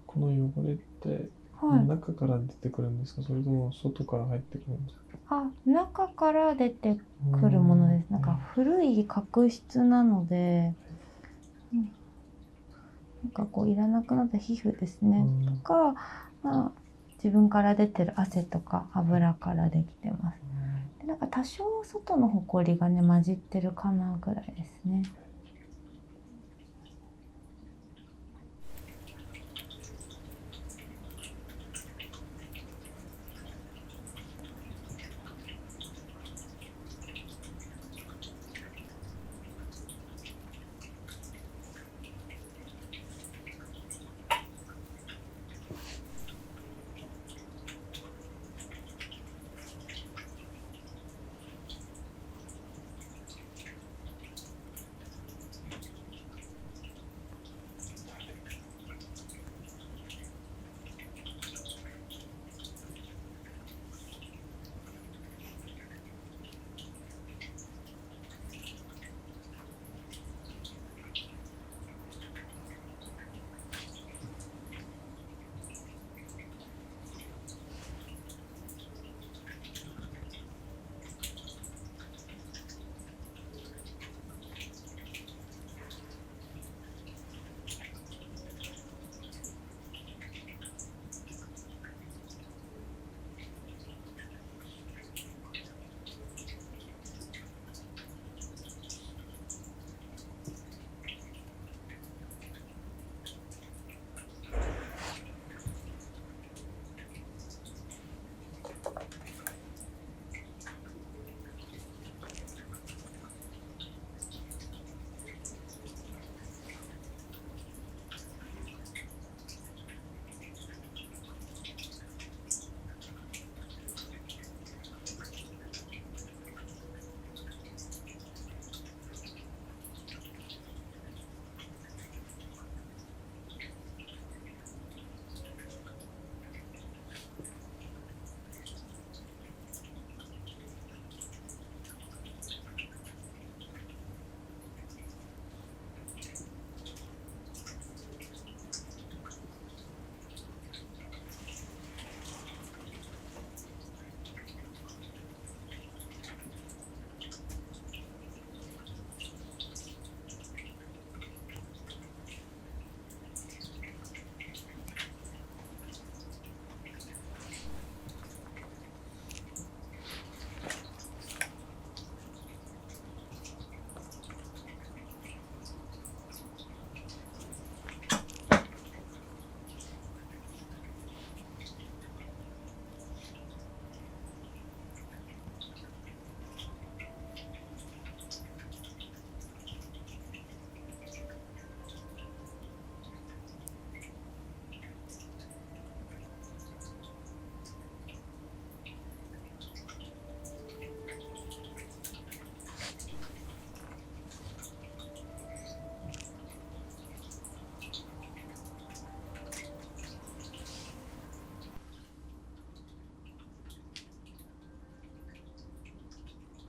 この汚れってはい。中から出てくるんですか、それとも外から入ってくるんですか？あ、中から出てくるものです。なんか古い角質なので、なんかこういらなくなった皮膚ですね。とか、まあ、自分から出てる汗とか油からできてます。で、なんか多少外のほこりがね、混じってるかなぐらいですね。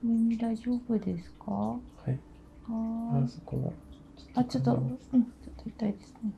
耳大丈夫ですか？ははい。ーい。そこがあ、ちょっと、ちょっと痛いですね。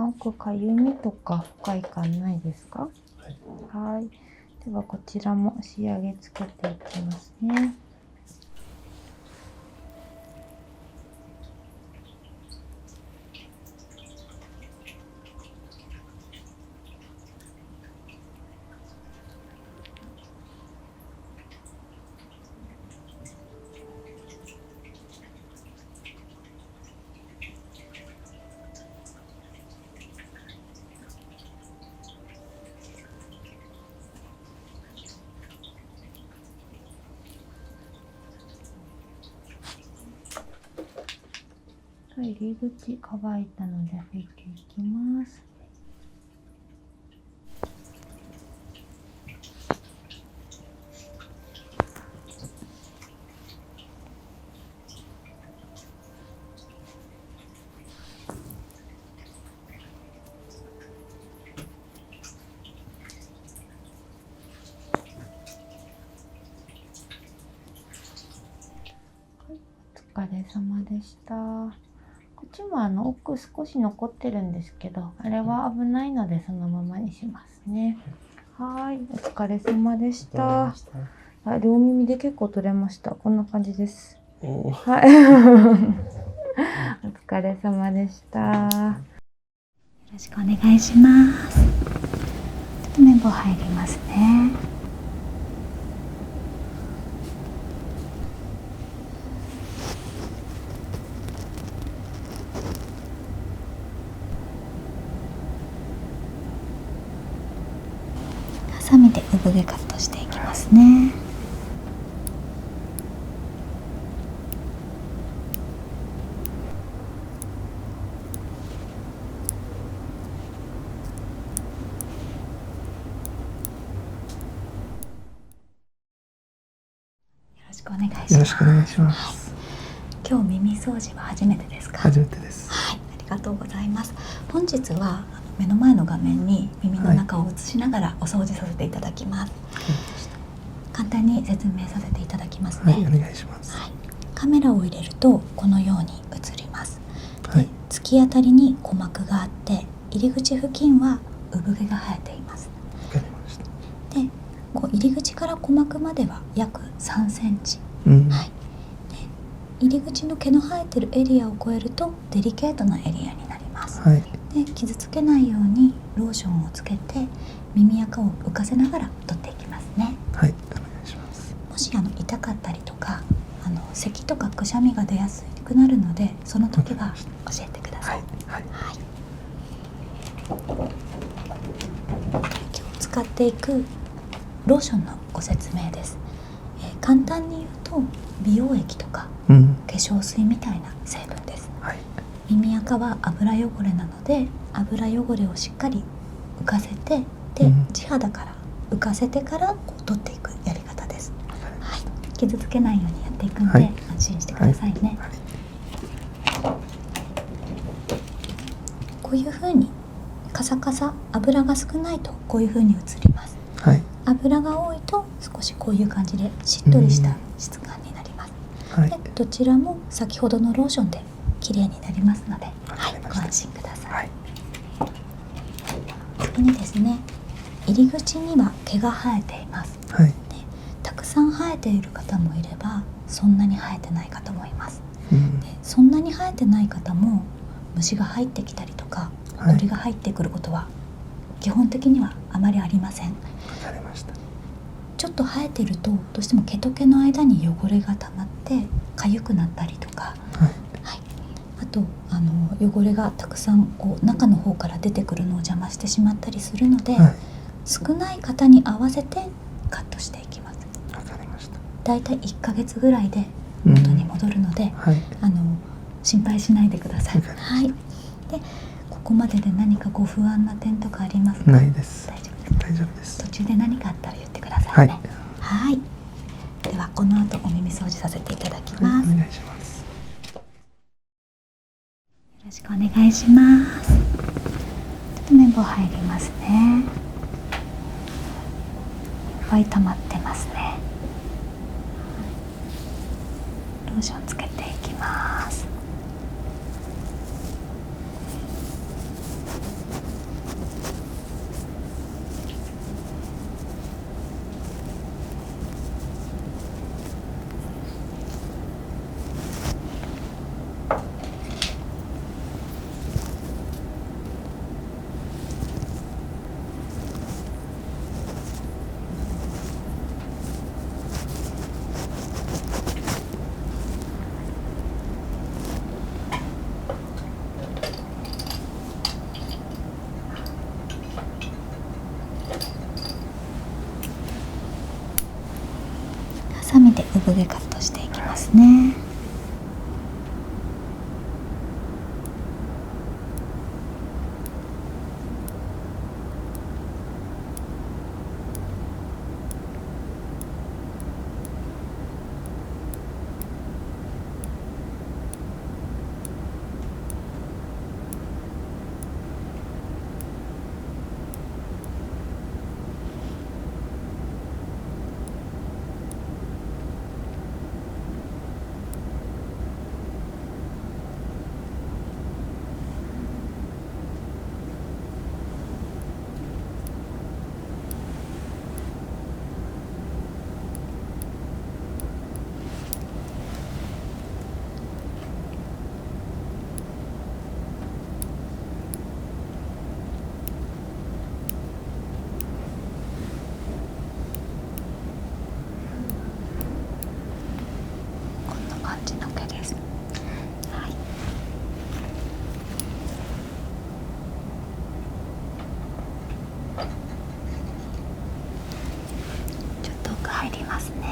奥かゆみとか不快感ないですか？はい。ではこちらも仕上げつけていきますね。入り口乾いたので拭いていきます。お疲れ様でした。こっちも奥少し残ってるんですけど、あれは危ないのでそのままにしますね。はい、お疲れ様でした。両耳で結構取れました。こんな感じです。はい。お疲れ様でした。よろしくお願いします。ちょっと綿棒入りますね。ハサミで産毛カットしていきますね。よろしくお願いします。よろしくお願いします。今日耳掃除は初めてですか？初めてです。はい、ありがとうございます。本日は目の前の画面に耳の中を映しながらお掃除させていただきます。簡単に説明させていただきますね。はい、お願いします。はい、カメラを入れるとこのように映ります。はい、突き当たりに鼓膜があって、入り口付近は産毛が生えています。わかりました。で、こう入り口から鼓膜までは約3センチ。うん、はい。で、入り口の毛の生えてるエリアを超えるとデリケートなエリアになります。はい、で、傷つけないようにローションをつけて耳垢を浮かせながら取っていきますね。はい、お願いします。もし痛かったりとか咳とかくしゃみが出やすくなるので、その時は教えてください。はい、はい。今日使っていくローションのご説明です。簡単に言うと美容液とかうん、化粧水みたいな成分です。はい。耳垢は油汚れなので、油汚れをしっかり浮かせて、で、うん、地肌から浮かせてからこう取っていくやり方です。わかりまはいした。傷つけないようにやっていくので、はい、安心してくださいね。はい、こういう風にカサカサ、油が少ないとこういう風に映ります。はい、油が多いと少しこういう感じでしっとりした質感になります。はい、で、どちらも先ほどのローションで綺麗になりますので、わはい、かりました。ご安心ください。はい、次にですね、入り口には毛が生えています。はい、で、たくさん生えている方もいれば、そんなに生えてない方もいます。うん、で、そんなに生えてない方も虫が入ってきたりとかはい鳥が入ってくることは基本的にはあまりありません。わかりました。ちょっと生えてるとどうしても毛と毛の間に汚れが溜まって痒くなったりとか、はい、はい、あと汚れがたくさんこう中の方から出てくるのを邪魔してしまったりするので、はい、少ない方に合わせてカットしていきます。わかりました。だいたい1ヶ月ぐらいで元に戻るので、はい、心配しないでください。わかりました。はい。で、ここまでで何かご不安な点とかありますか？ないです。大丈夫です。大丈夫です。途中で何かあったら言ってくださはいい、ね。はい。ではこの後お耳掃除させていただきます。お願いします。よろしくお願いします。ちょっと綿棒入りますね。いっぱい溜まってますね。ローションつけていきます。こでカットしていきますね。感じの毛です。はい。ちょっと奥入りますね。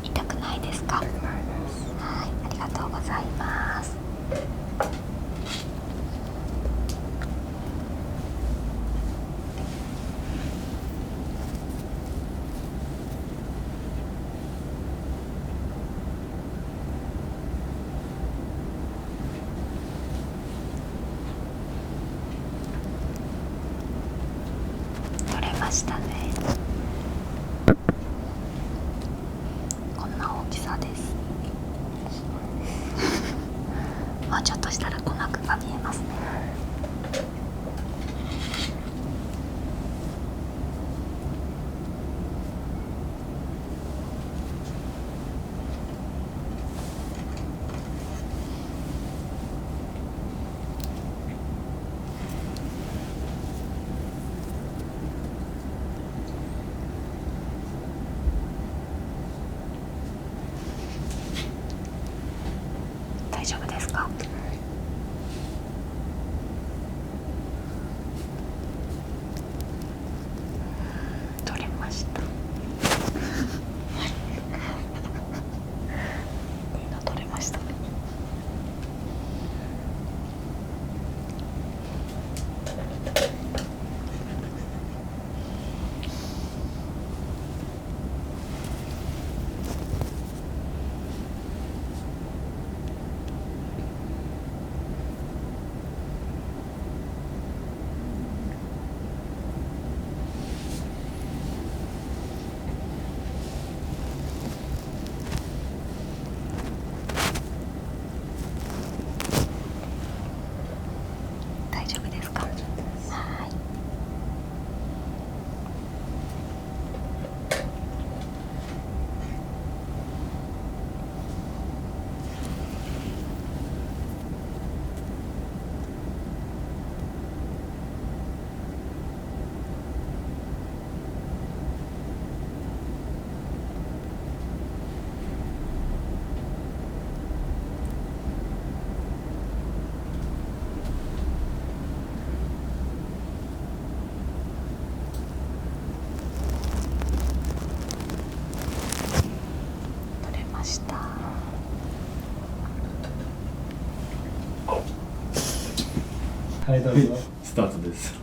痛くないですか？はい、ありがとうございます。取れましたね。こんな大きさです。もうちょっとしたら鼓膜が見えますね。大丈夫ですか？取れました。いいの取れましたね。大丈夫ですか？はい。取れました。はい、どうぞ。スタートです。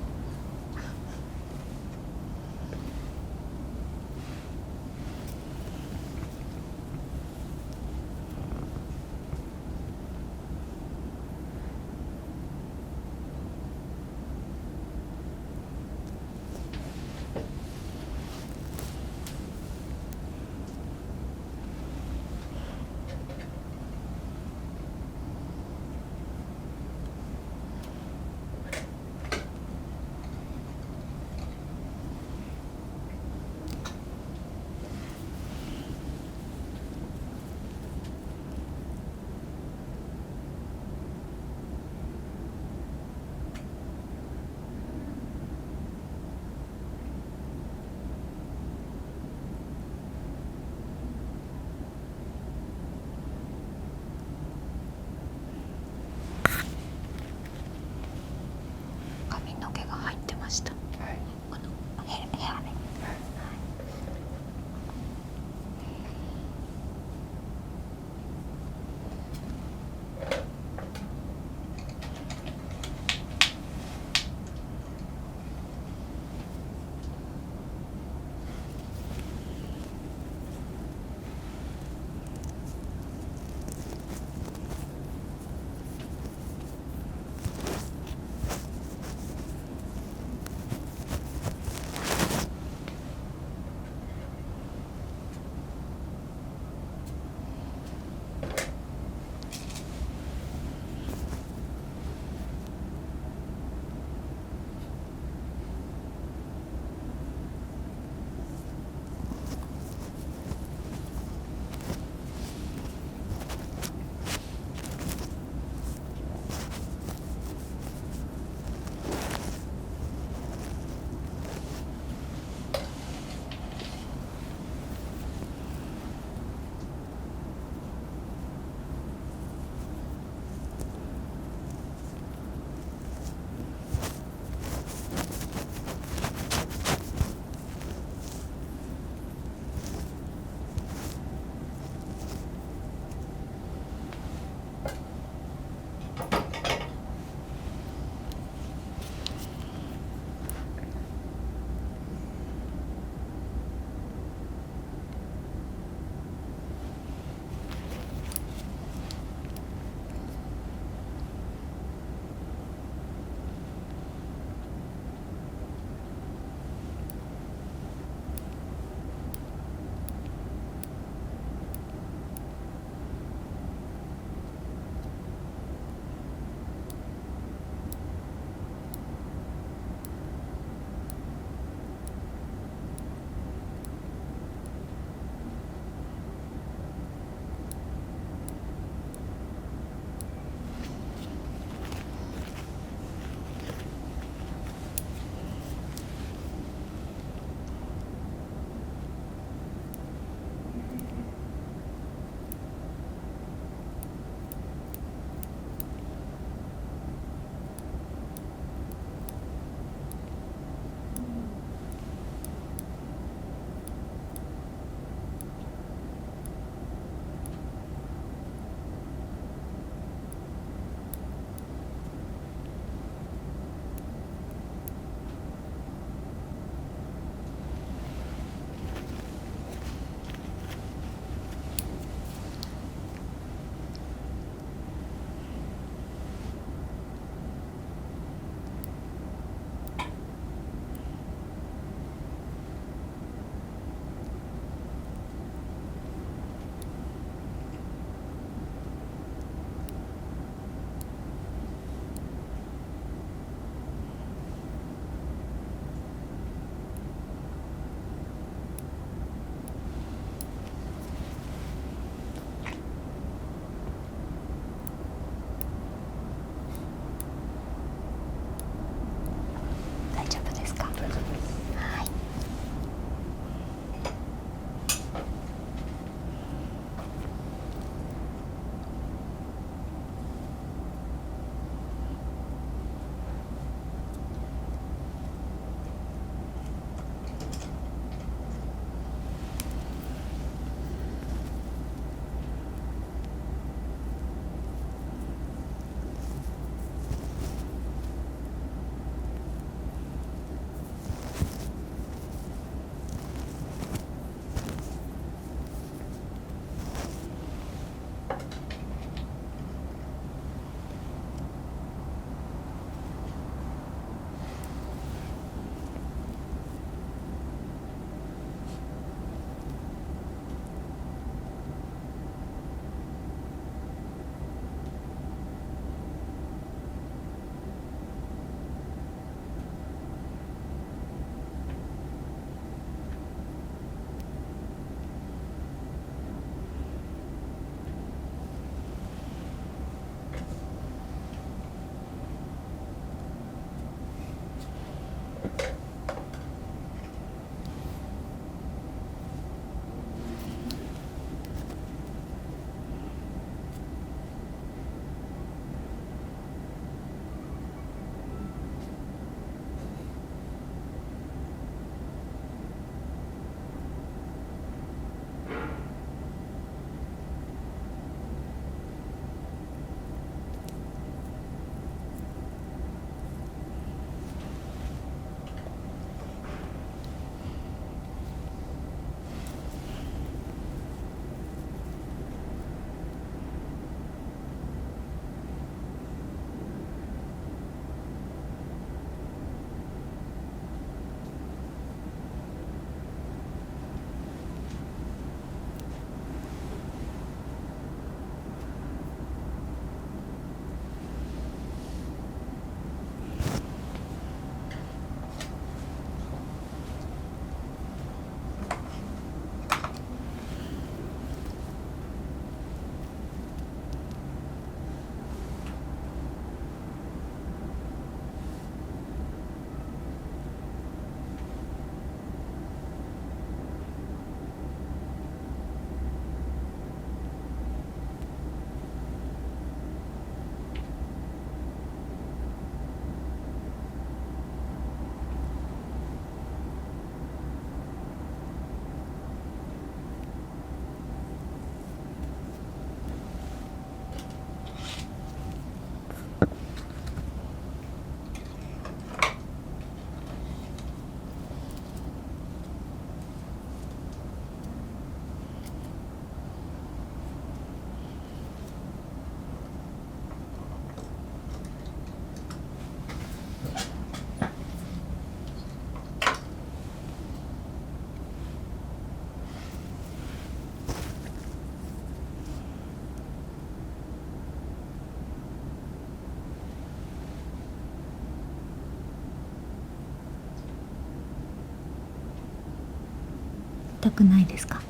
痛くないですか？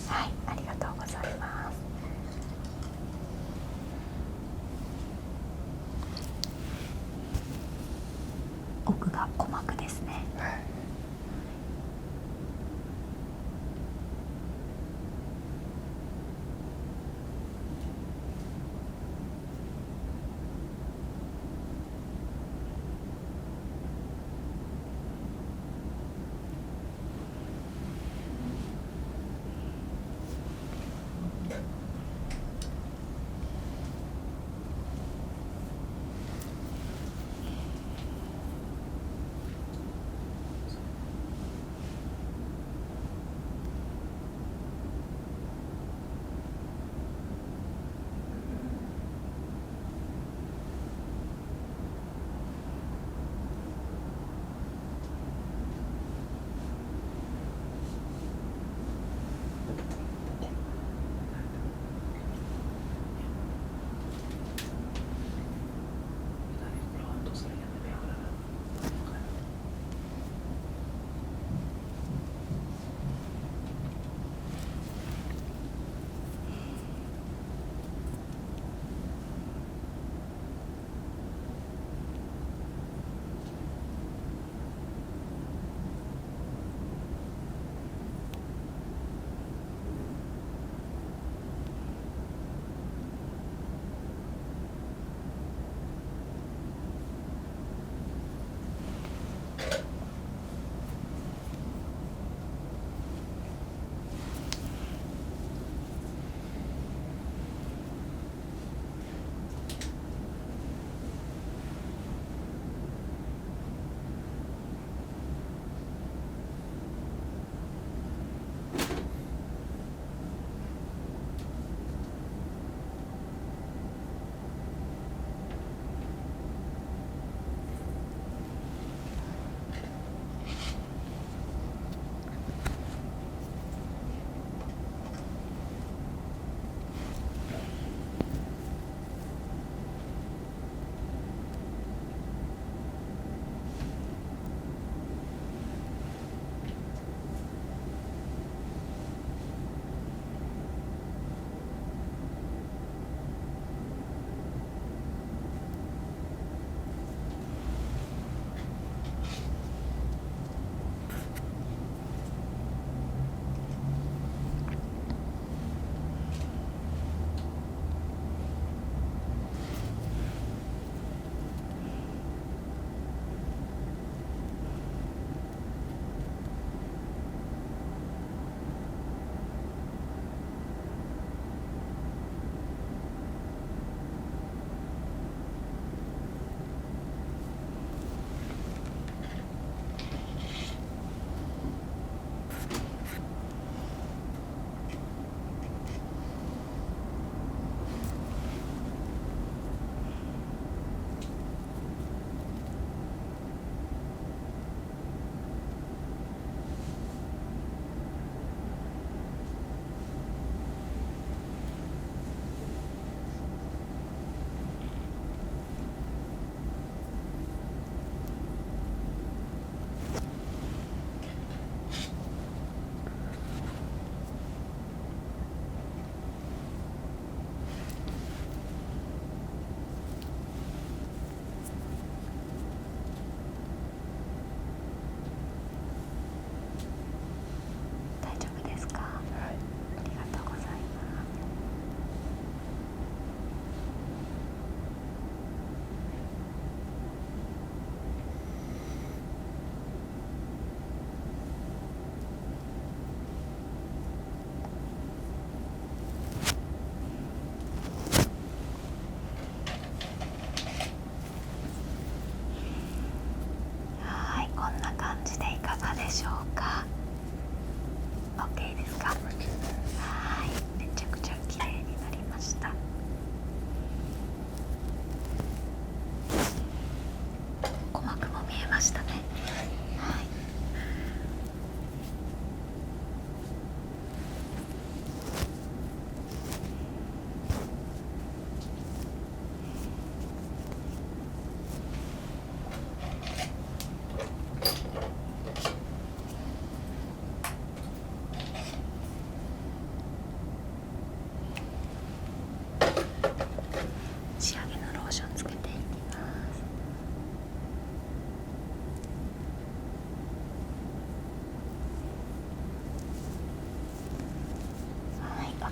はい、ありがとうございます。奥が鼓膜ですね。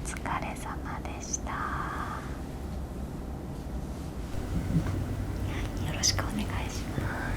疲れ様でした。よろしくお願いします。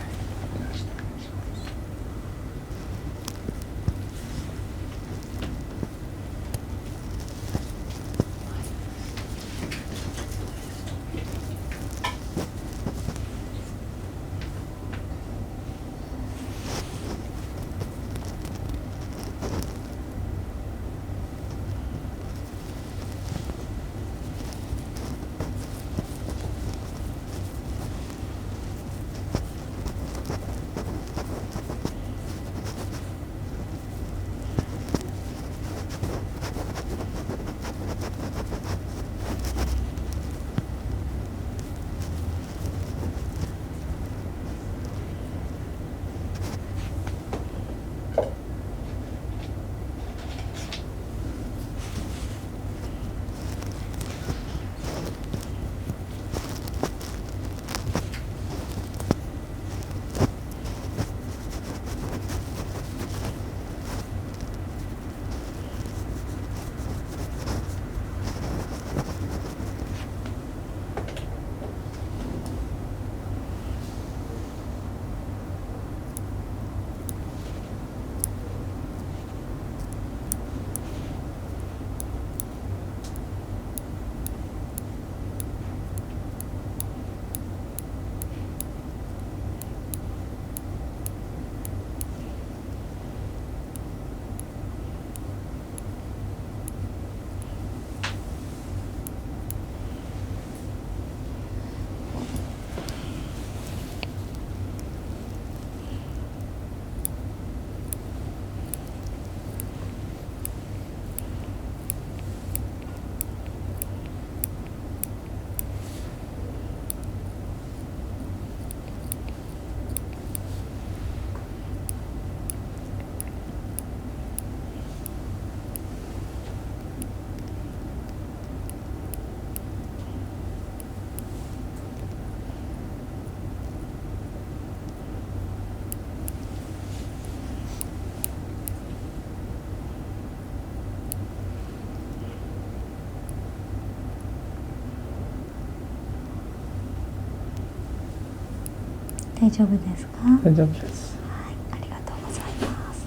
大丈夫ですか？大丈夫です。はい、ありがとうございます。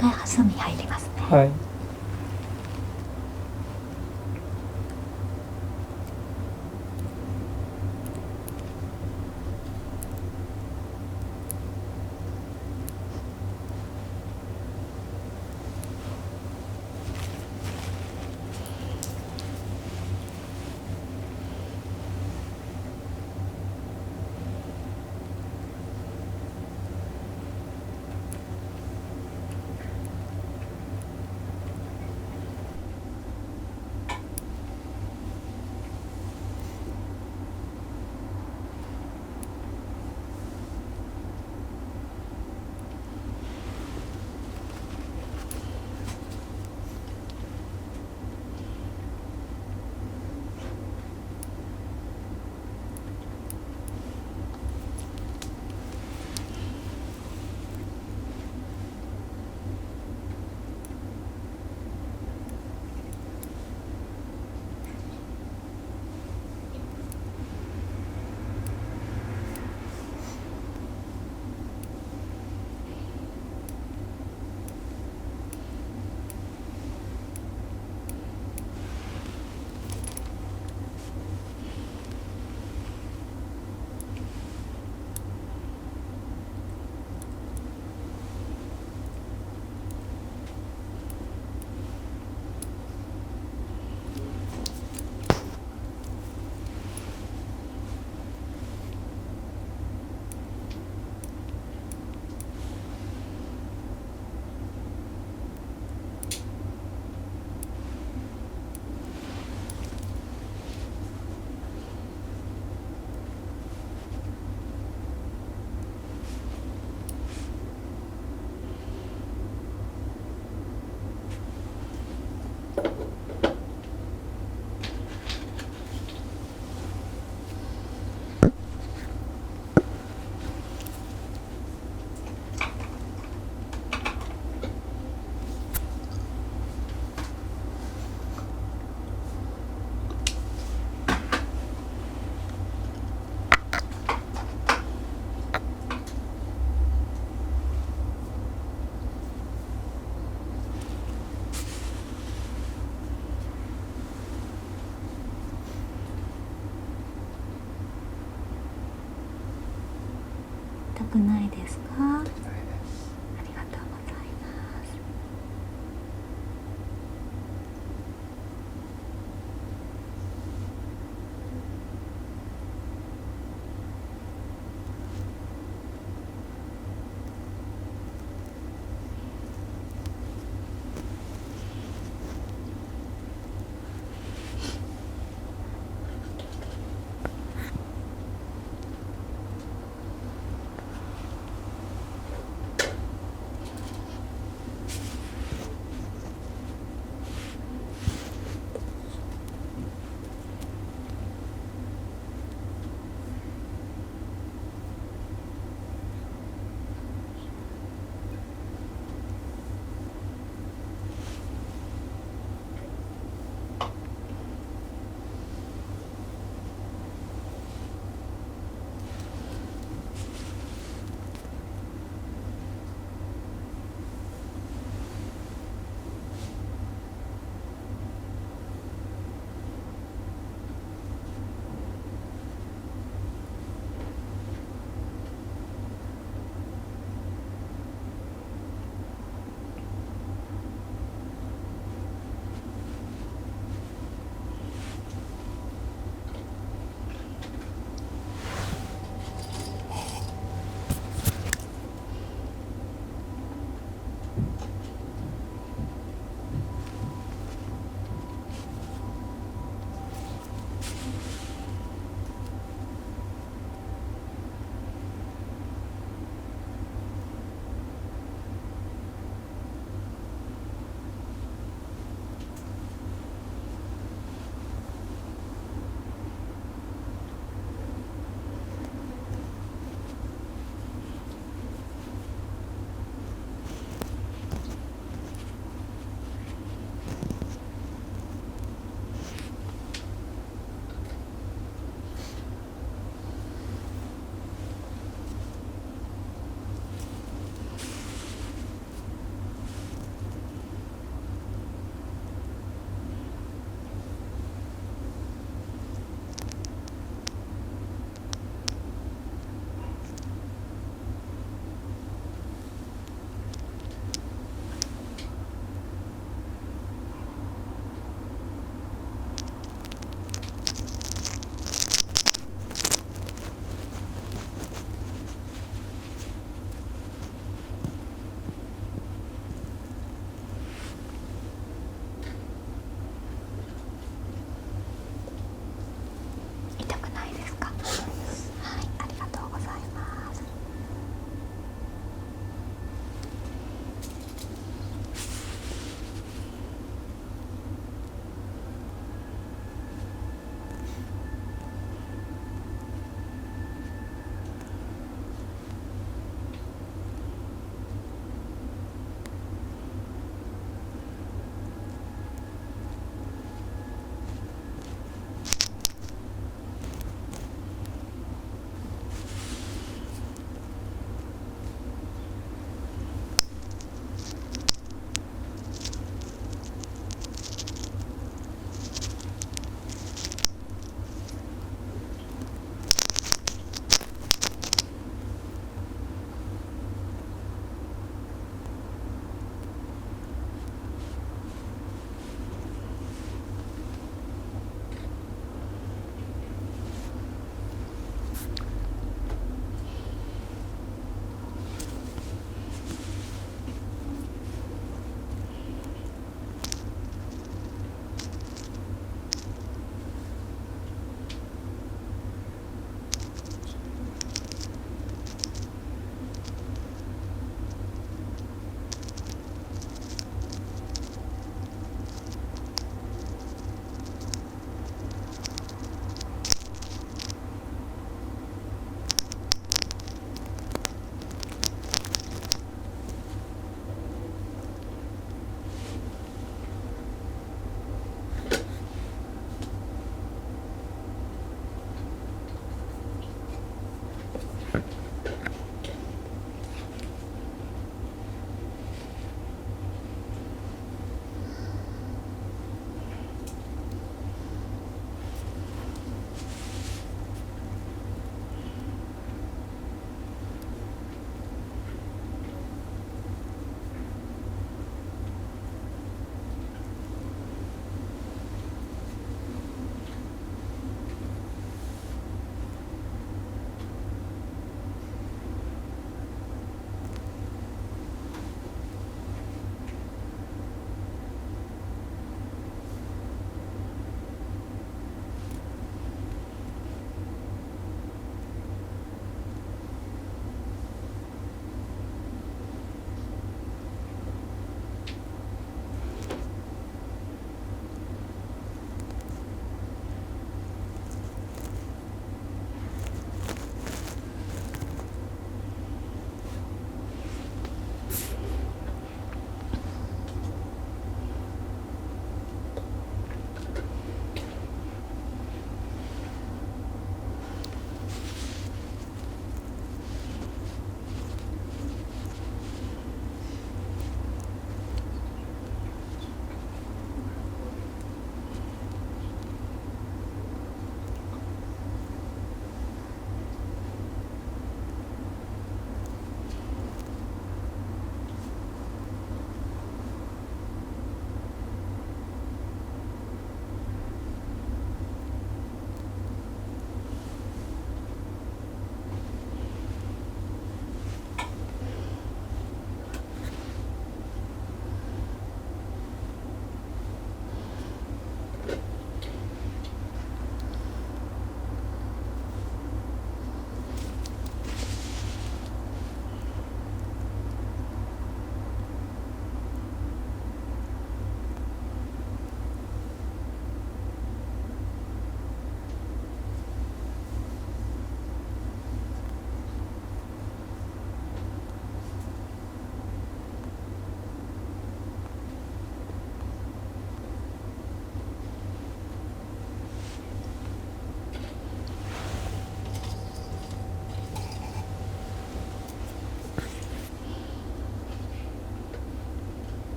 回ハサミ入りますね。はい。痛くないですか？ありがとうございます。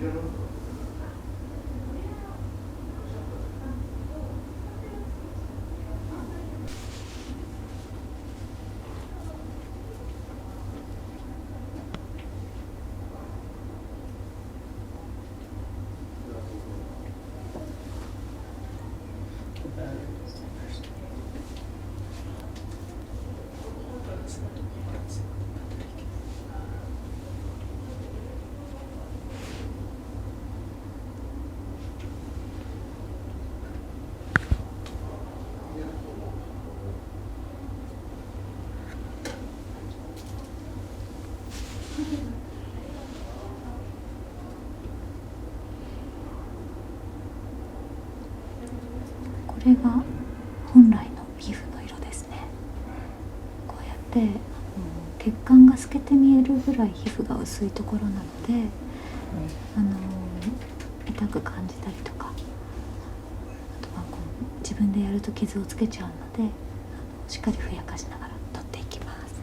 これが本来の皮膚の色ですね。こうやって血管が透けて見えるぐらい皮膚が薄いところなので、痛く感じたりとか、あとはこう自分でやると傷をつけちゃうので、しっかりふやかしながら取っていきます。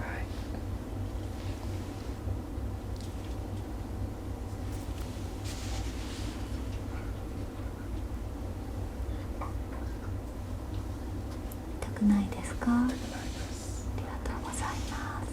痛くないですか？ありがとうございます。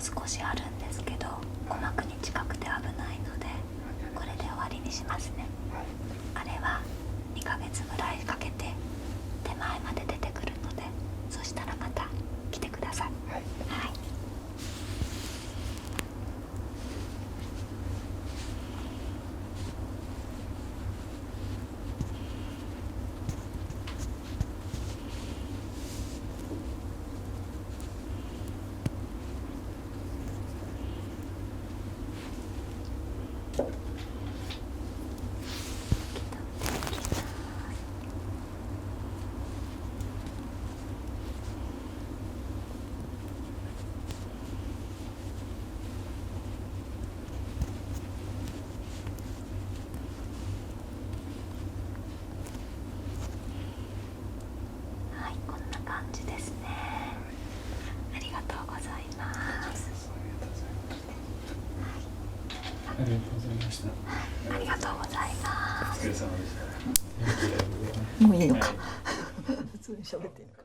少しあるんですけど、鼓膜に近くて危ないのでこれで終わりにしますね。あれは2ヶ月ぐらいかけてりがとうございました。ありがとうございまお疲れ様でしたす。もういいのか。普通に喋っていいのか。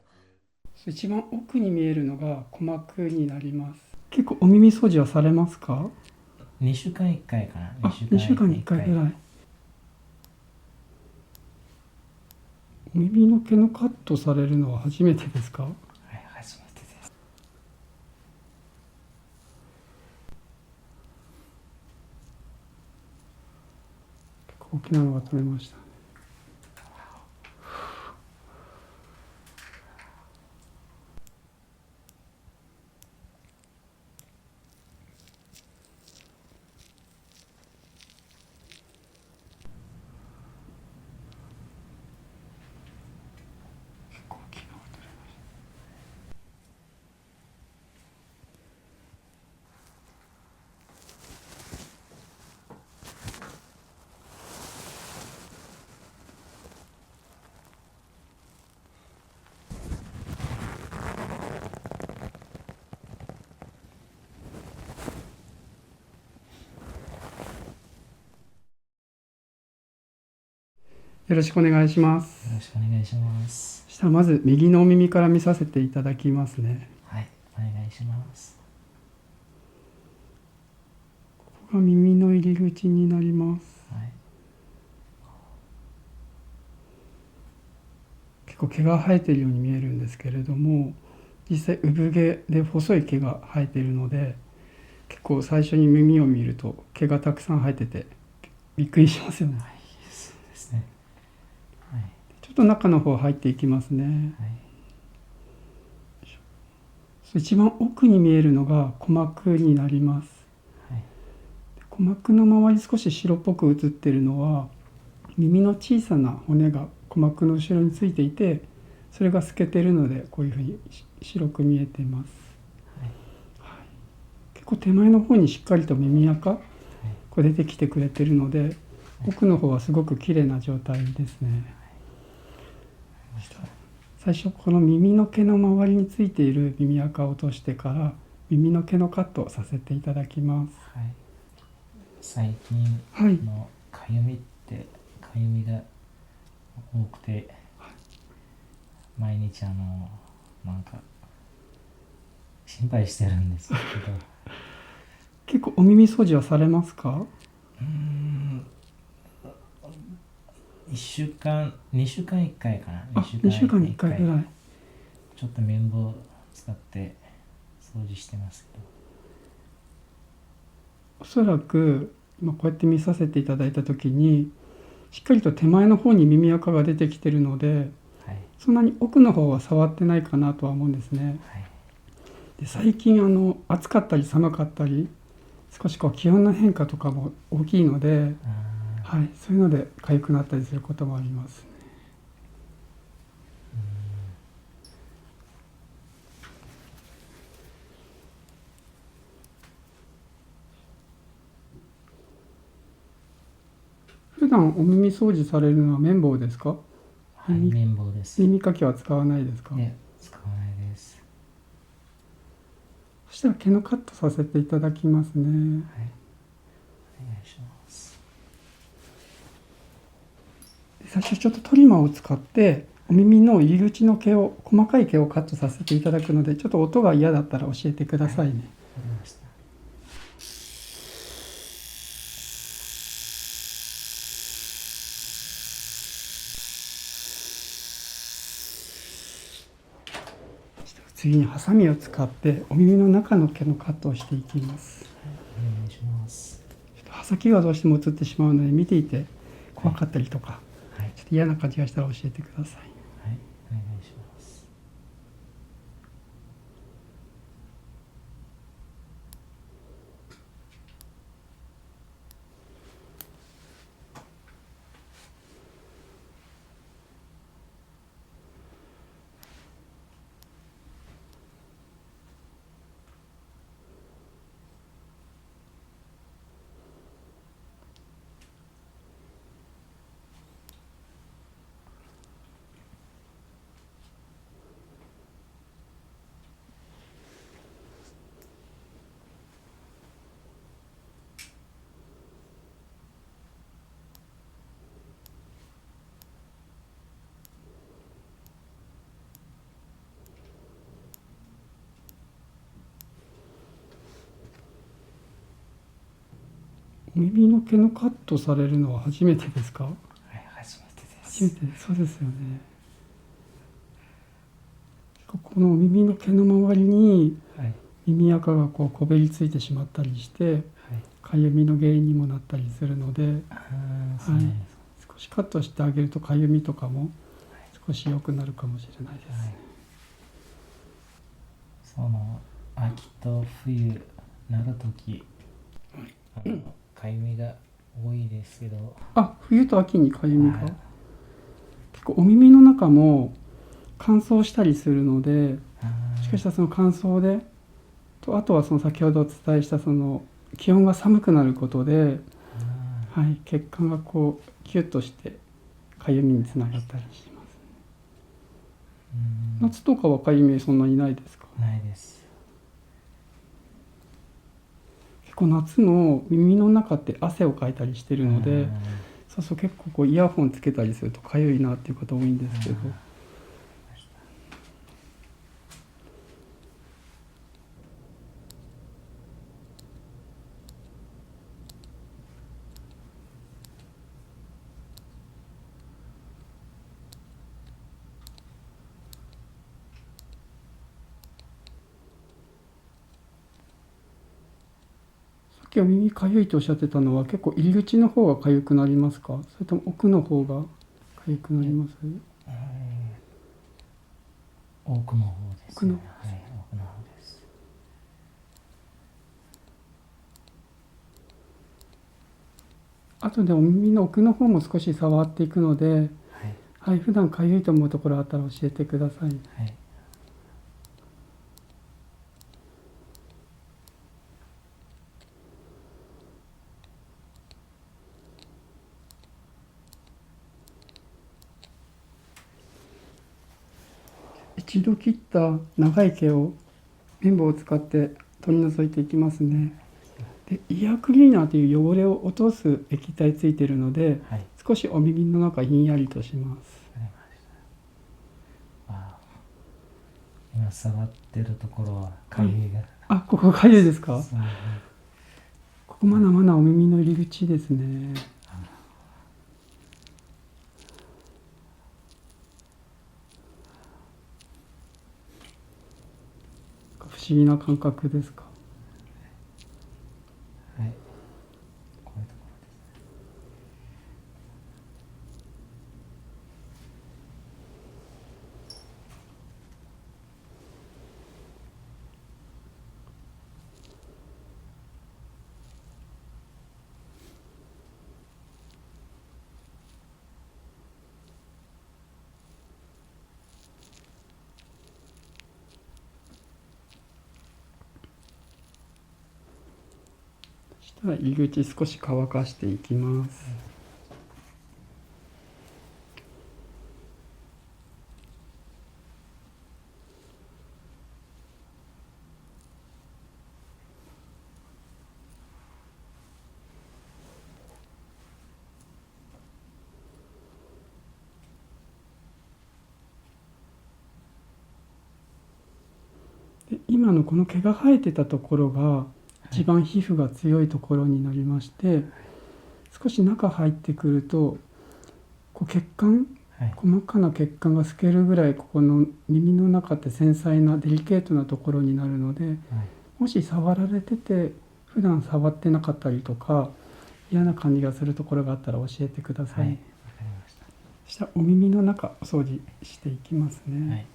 一番奥に見えるのが鼓膜になります。結構お耳掃除はされますか2週間に1回かな。あ、2週間に1回ぐらい。お耳の毛のカットされるのは初めてですか？はい、初めてです。結構大きなのが取れました。結構大きいのが取れました。よろしくお願いします。よろしくお願いします。そしたらまず右のお耳から見させていただきますね。はい、お願いします。ここが耳の入り口になります。はい。結構毛が生えているように見えるんですけれども、実際産毛で細い毛が生えているので、結構最初に耳を見ると毛がたくさん生えててびっくりしますよね。はい、そうですね。はい。ちょっと中の方入っていきますね。はい。一番奥に見えるのが鼓膜になります。はい。鼓膜の周り少し白っぽく映っているのは耳の小さな骨が鼓膜の後ろについていて、それが透けているのでこういうふうに白く見えています。はい。はい、結構手前の方にしっかりと耳垢こう出てきてくれているので、奥の方はすごく綺麗な状態ですね。最初この耳の毛の周りについている耳垢を落としてから耳の毛のカットをさせていただきます。はい。最近のかゆみってかゆみが多くて、毎日なんか心配してるんですけど。結構お耳掃除はされますか？2週間に1回かな。あ、2週間に1回ぐらい。ちょっと綿棒使って掃除してますけど。おそらく今こうやって見させていただいた時にしっかりと手前の方に耳垢が出てきているので、はい。そんなに奥の方は触ってないかなとは思うんですね。はい。で最近暑かったり寒かったり少しこう気温の変化とかも大きいので、はい、そういうので痒くなったりすることもありますね。普段お耳掃除されるのは綿棒ですか？はい、綿棒です。耳かきは使わないですか？使わないです。そしたら毛のカットさせていただきますね。はい。お願いします。最初ちょっとトリマーを使ってお耳の入り口の毛を細かい毛をカットさせていただくので、ちょっと音が嫌だったら教えてくださいね。わかりました。次にハサミを使ってお耳の中の毛のカットをしていきます。お願いします。ちょっと刃先がどうしても映ってしまうので見ていて怖かったりとか、はい。ちょっと嫌な感じがしたら教えてください。はい、お願いします。お耳の毛のカットされるのは初めてですか？はい、初めてです。初めて、そうですよね。このお耳の毛の周りにはい、耳垢がこうこべりついてしまったりして、はい、かゆみの原因にもなったりするので、ああ、そうなんです。少しカットしてあげるとかゆみとかも少し良くなるかもしれないです。はい、その秋と冬なるとき、かゆみが多いですけど、あ、冬と秋にかゆみが、はい、結構お耳の中も乾燥したりするので、あもしかしたらその乾燥でと、あとはその先ほどお伝えしたその気温が寒くなることで、あ、はい、血管がこうキュッとしてかゆみにつながったりします。夏とかはかゆみそんなにないですか？ないです。結構夏の耳の中って汗をかいたりしてるので、そうそう、結構こうイヤホンつけたりするとかゆいなっていう方多いんですけど、さっきお耳かゆいとおっしゃってたのは結構入り口の方がかゆくなりますか？それとも奥の方がかゆくなります？奥の方です奥のね。はい、奥の方です。あとでお耳の奥の方も少し触っていくので、はい、はい、普段かゆいと思うところあったら教えてください。はい。一度切った長い毛を綿棒を使って取り除いていきますね。で、イヤークリーナーという汚れを落とす液体ついているので、はい、少しお耳の中ひんやりとします。わかりました。あー、今触ってるところはかゆいが、あ、ここかゆいですか？そうね。ここまだまだお耳の入り口ですね。不思議な感覚ですか？はい。こういうところですね。そしたら入り口少し乾かしていきます。で、今のこの毛が生えてたところが一番皮膚が強いところになりまして、少し中入ってくるとこう血管、はい、細かな血管が透けるぐらいここの耳の中って繊細なデリケートなところになるので、はい、もし触られてて普段触ってなかったりとか嫌な感じがするところがあったら教えてください。はい、わかりました。そしたらお耳の中お掃除していきますね。はい。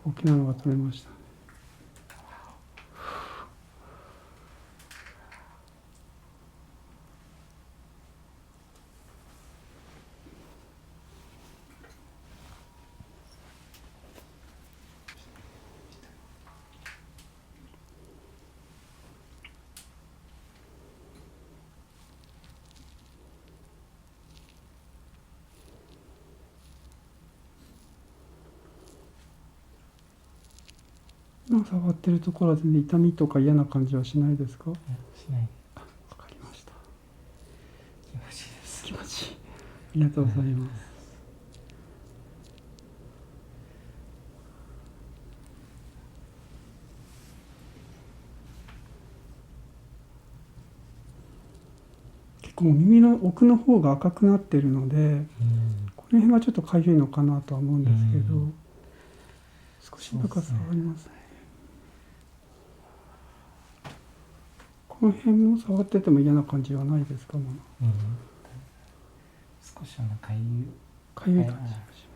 大きなのが取れました。今触ってるところは全然痛みとか嫌な感じはしないですか？しない。わかりました。気持ちいいです。気持ちいい。ありがとうございます。結構耳の奥の方が赤くなってるので、この辺がちょっとかゆいのかなとは思うんですけど、少し中触りますね。この辺も触ってても嫌な感じはないですか？少しかゆい感じがします。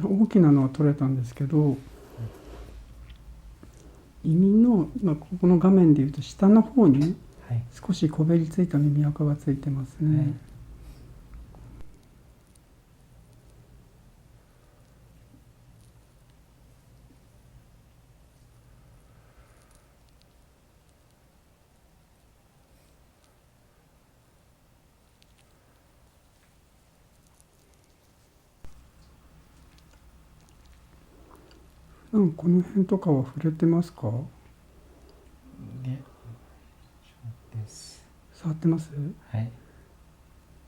大きなのは取れたんですけど、耳の、ここの画面でいうと下の方に少しこべりついた耳垢がついてますね。この辺とかは触れてますか？触ってます？はい。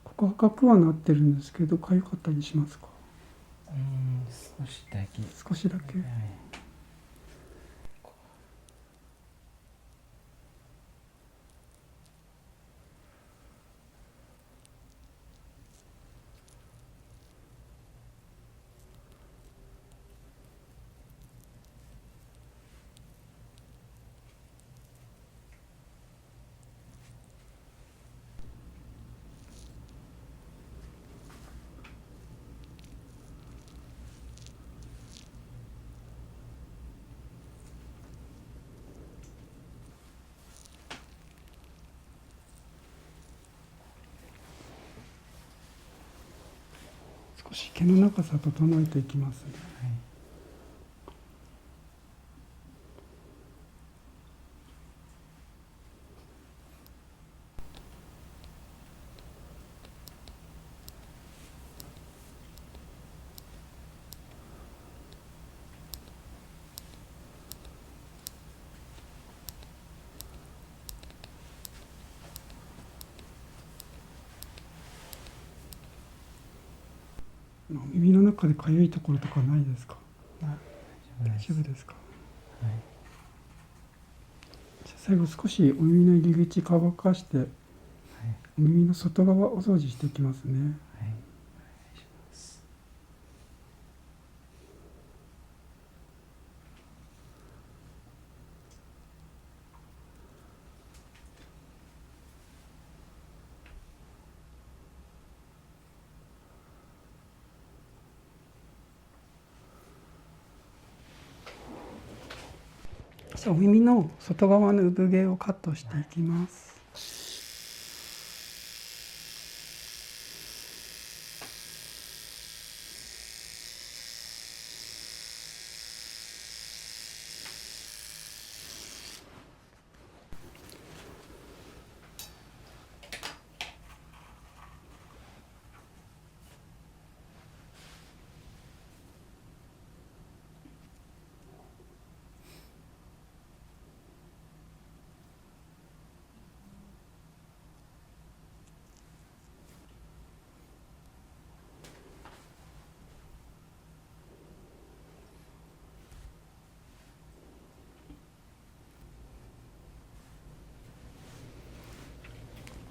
ここ赤くはなってるんですけど、痒かったりしますか？少しだけ。少しだけ。はい。少し毛の長さ整えていきますね。耳の中で痒いところとかないですか？大丈夫ですか？はい。じゃあ最後少しお耳の入り口乾かして、お耳の外側お掃除していきますね。はい。お願いします。じゃあお耳の外側の産毛をカットしていきます。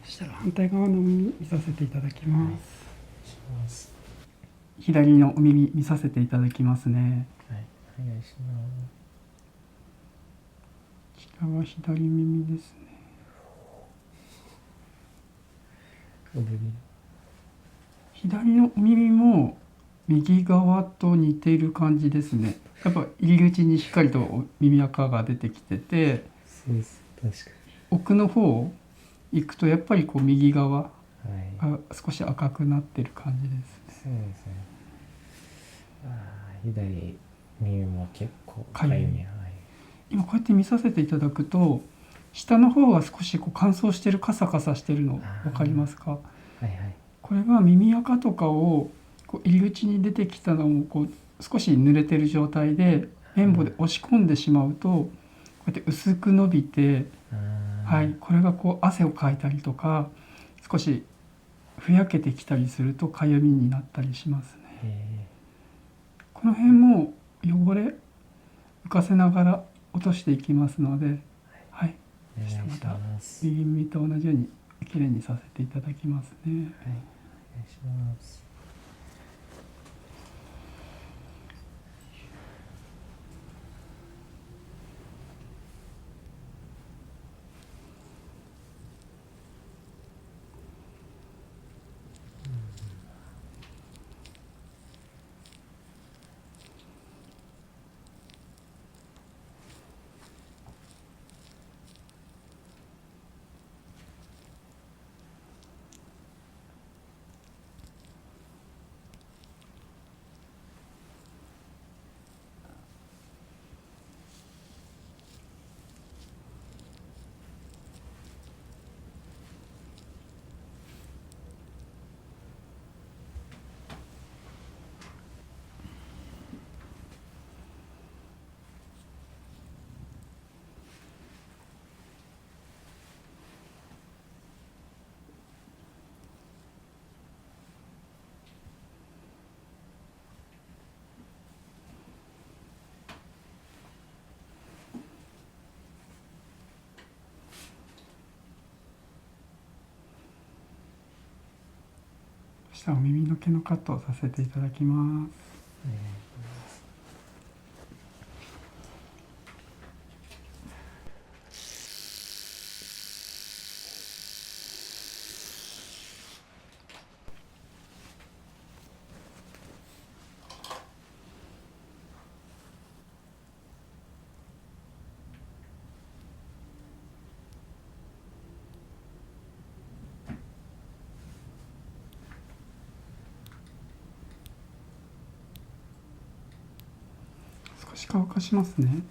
そしたら反対側のお耳見させていただきます。左のお耳見させていただきますね。はい、お願いします。ちらは左耳ですね。左の耳も右側と似ている感じですね。やっぱ入り口にしっかりと耳垢が出てきてて、そうです。確か奥の方行くとやっぱりこう右側に。はい。が少し赤くなってる感じですね。そうですね。左耳も結構かゆいはい。今こうやって見させていただくと、下の方が少しこう乾燥してる、カサカサしてるの分かりますか？はいはい。これが耳垢とかをこう入り口に出てきたのをこう少し濡れてる状態で綿棒で押し込んでしまうと、こうやって薄く伸びて、はい、これがこう汗をかいたりとか少しふやけてきたりするとかゆみになったりしますね。この辺も汚れ浮かせながら落としていきますので、はい、お願いしまたます。右耳と同じようにきれいにさせていただきますね。はい。お願いします。そしたらお耳の毛のカットをさせていただきます。少し乾かしますね。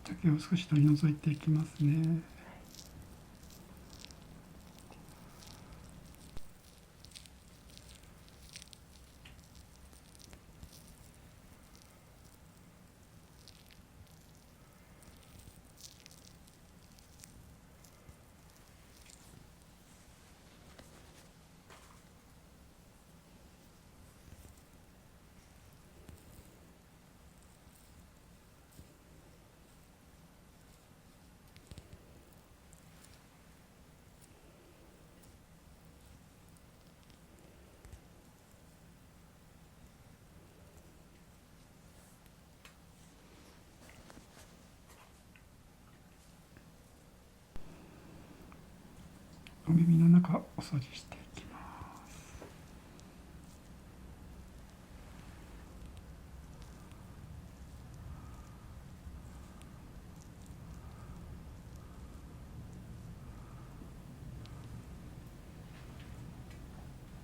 茶毛を少し取り除いていきますね。お耳の中お掃除していきます。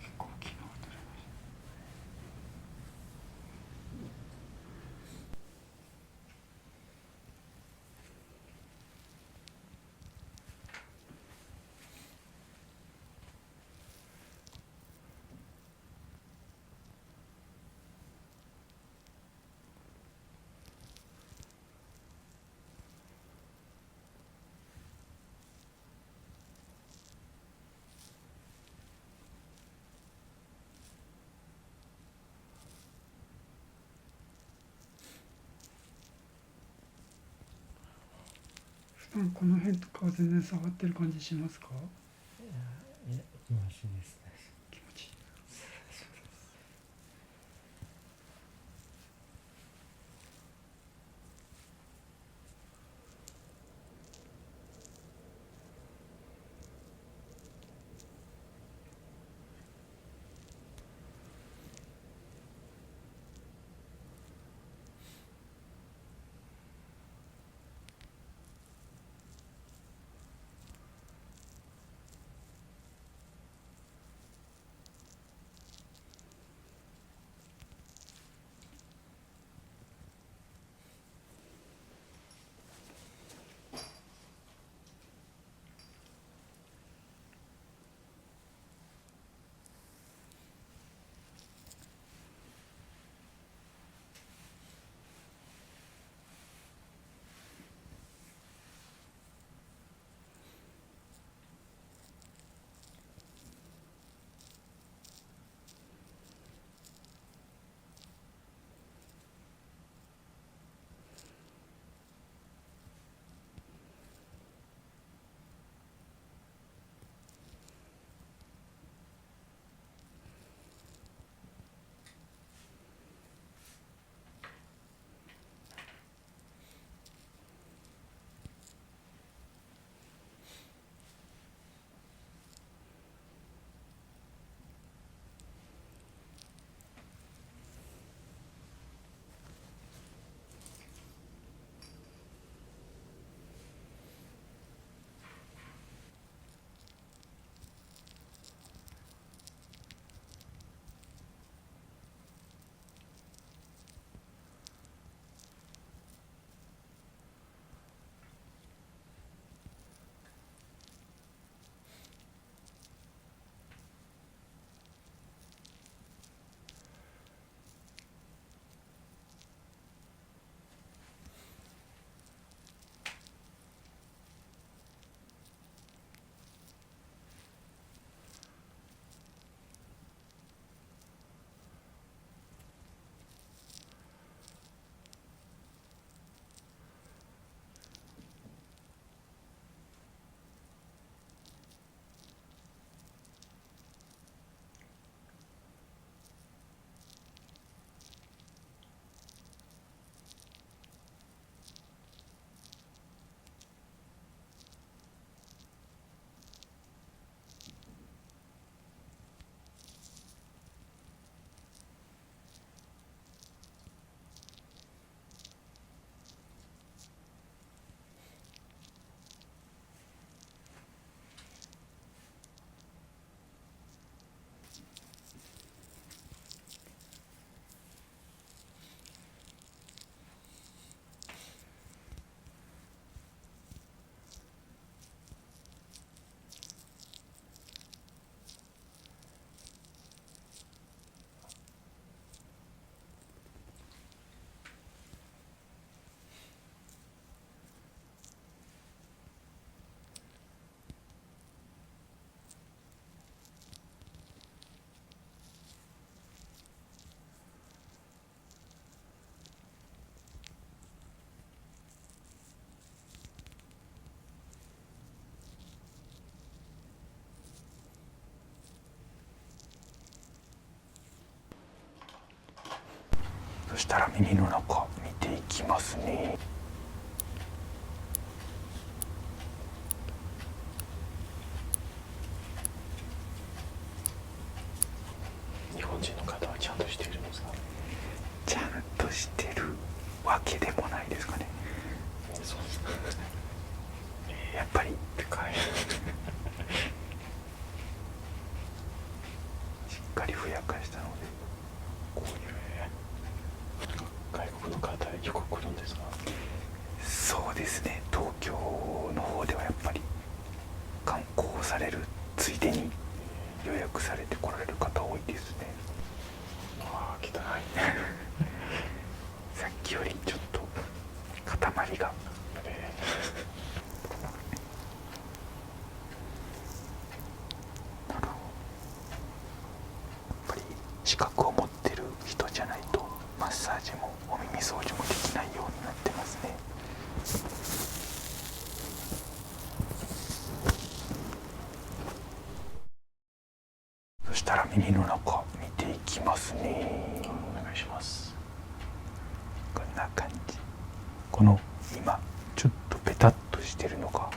結構大きいのが取れました。普段この辺とかは全然下がってる感じしますか？いや、気持ちいいですね。気持ちいい。したら耳の中見ていきますね。日本人の方はちゃんとしているんですか？ちゃんとしてるわけでもないですかね。そうですか。やっぱりでかいしっかりふやかしたので、こういう外国の方よく来るんですか？そうですね、東京の方ではやっぱり観光されるついでに予約されて来られる方多いですね。ああ、汚いさっきよりちょっと塊がやっぱり資格を持ってる人じゃないとマッサージもお耳掃除もできないようになってますね。そしたら耳の中見ていきますね。お願いします。こんな感じ。この今ちょっとペタッとしてるのが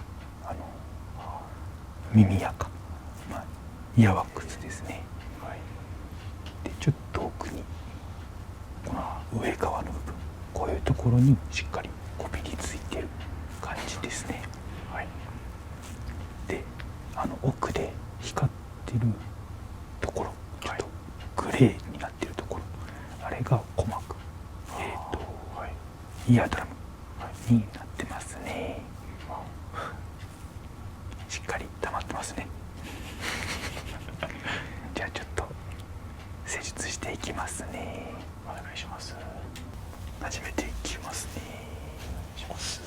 耳やか、イヤワックスですね。はい。でちょっと奥にこの上側の部分、こういうところにしっかりこびりついてる感じですね。はい。で奥で光ってるところ、ちょっとグレーになってるところ、あれが鼓膜、はい。イヤードラムになってますね。しっかり溜まってますね。じゃあちょっと施術していきますね。お願いします。始めていきますね。お願いします。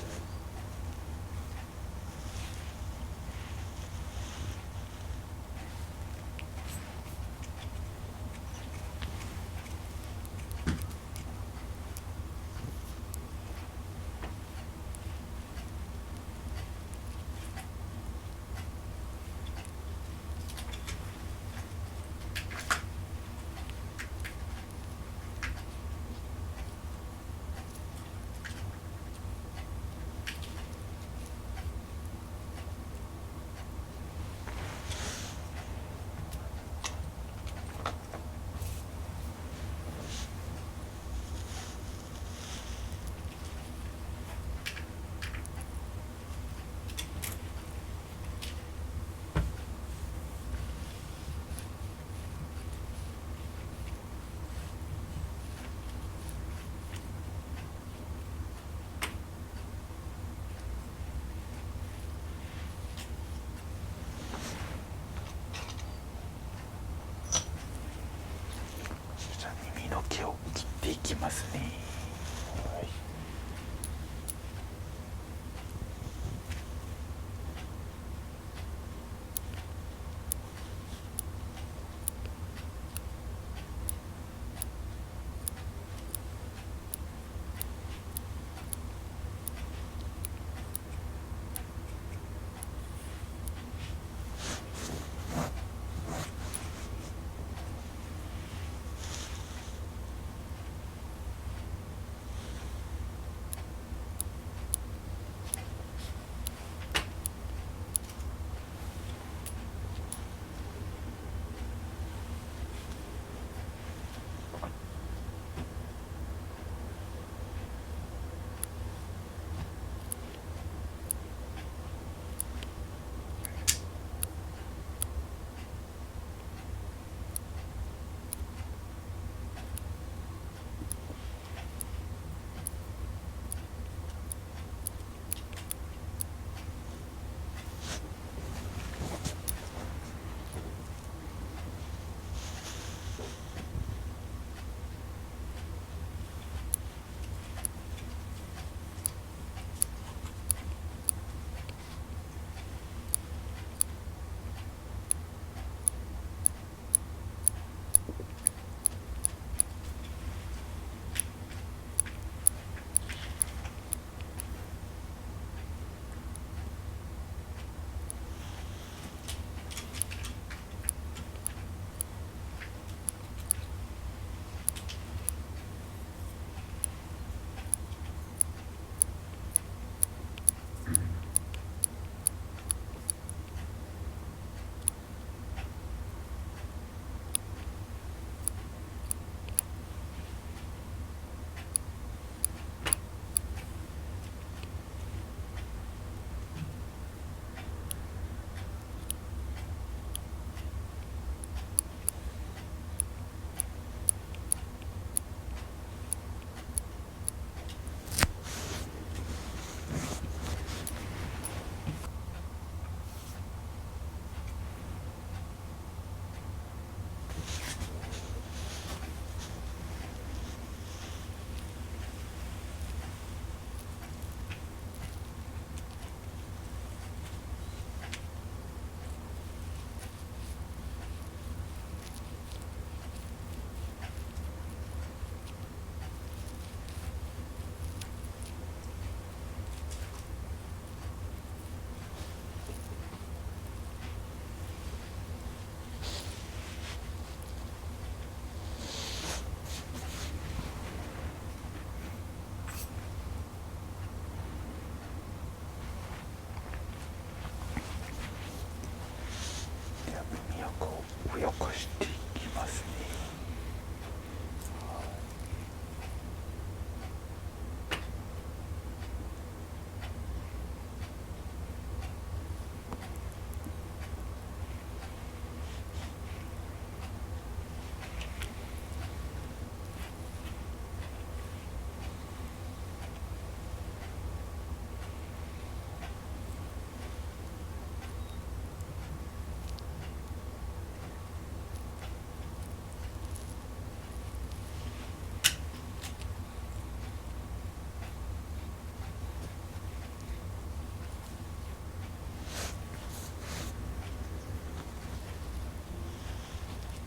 かしていきますね。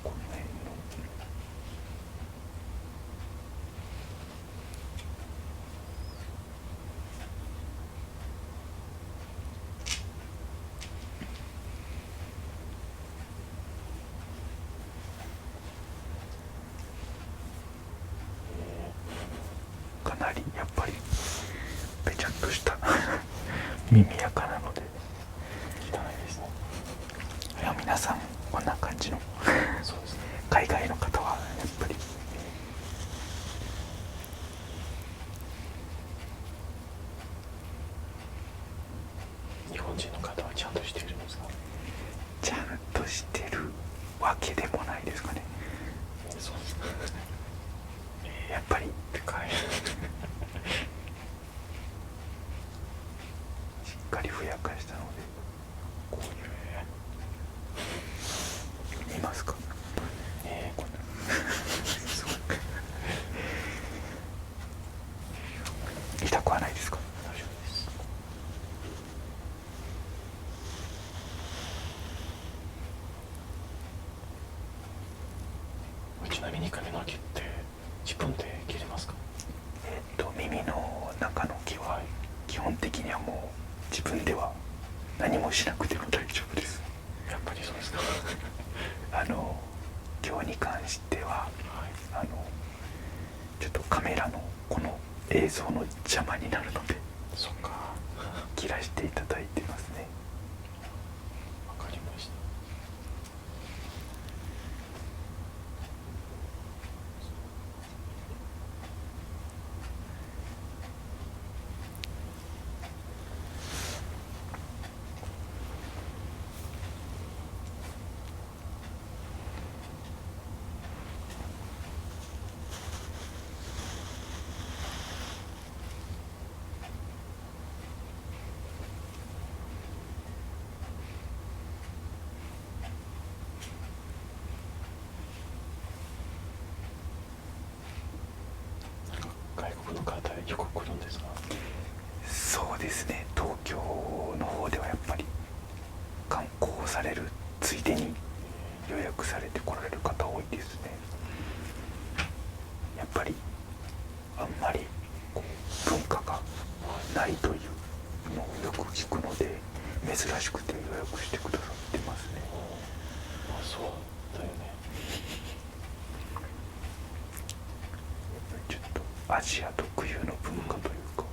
この辺のかなりやっぱりべちゃっとした耳垢なので汚いですね。いや皆さんこんな感じのそうですね。海外の方はやっぱり日本人の方はちゃんとしているんですか？ちゃんとしてるわけでもないですかね。そうですね。やっぱりでかい。しっかりふやかしたのでこういう見ますか？こんなすごい痛くはないですか？大丈夫です。ちなみに髪の毛って自分で切れますか？耳の中の毛は基本的にはもう自分では何もしなくても大丈夫です。やっぱりそうですか。今日に関しては、ちょっとカメラのこの映像の邪魔になるのでそっか。切らしていただいてますね。わかりました。外国の方よく来るんですか？そうですね。東京の方ではやっぱり観光されるついでに予約されて来られる方多いですね。やっぱりあんまりこう文化がないというのをよく聞くので珍しくて予約してくださってますね。あ、そうだよね。ちょっとアジア特有の文化というか、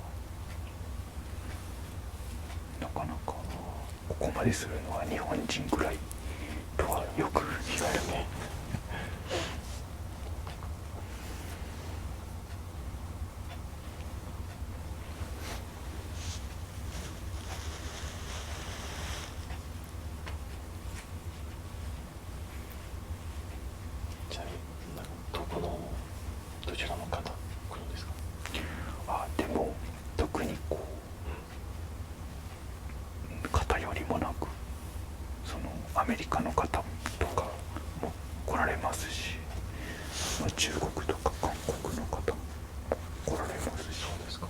なかなかここまでするのは日本人ぐらいとはよく言われますね。ちなみにどちらの方来るんですか？でも特にこう偏りもなくそのアメリカの方とかも来られますし、中国とか韓国の方も来られますし。そうですか。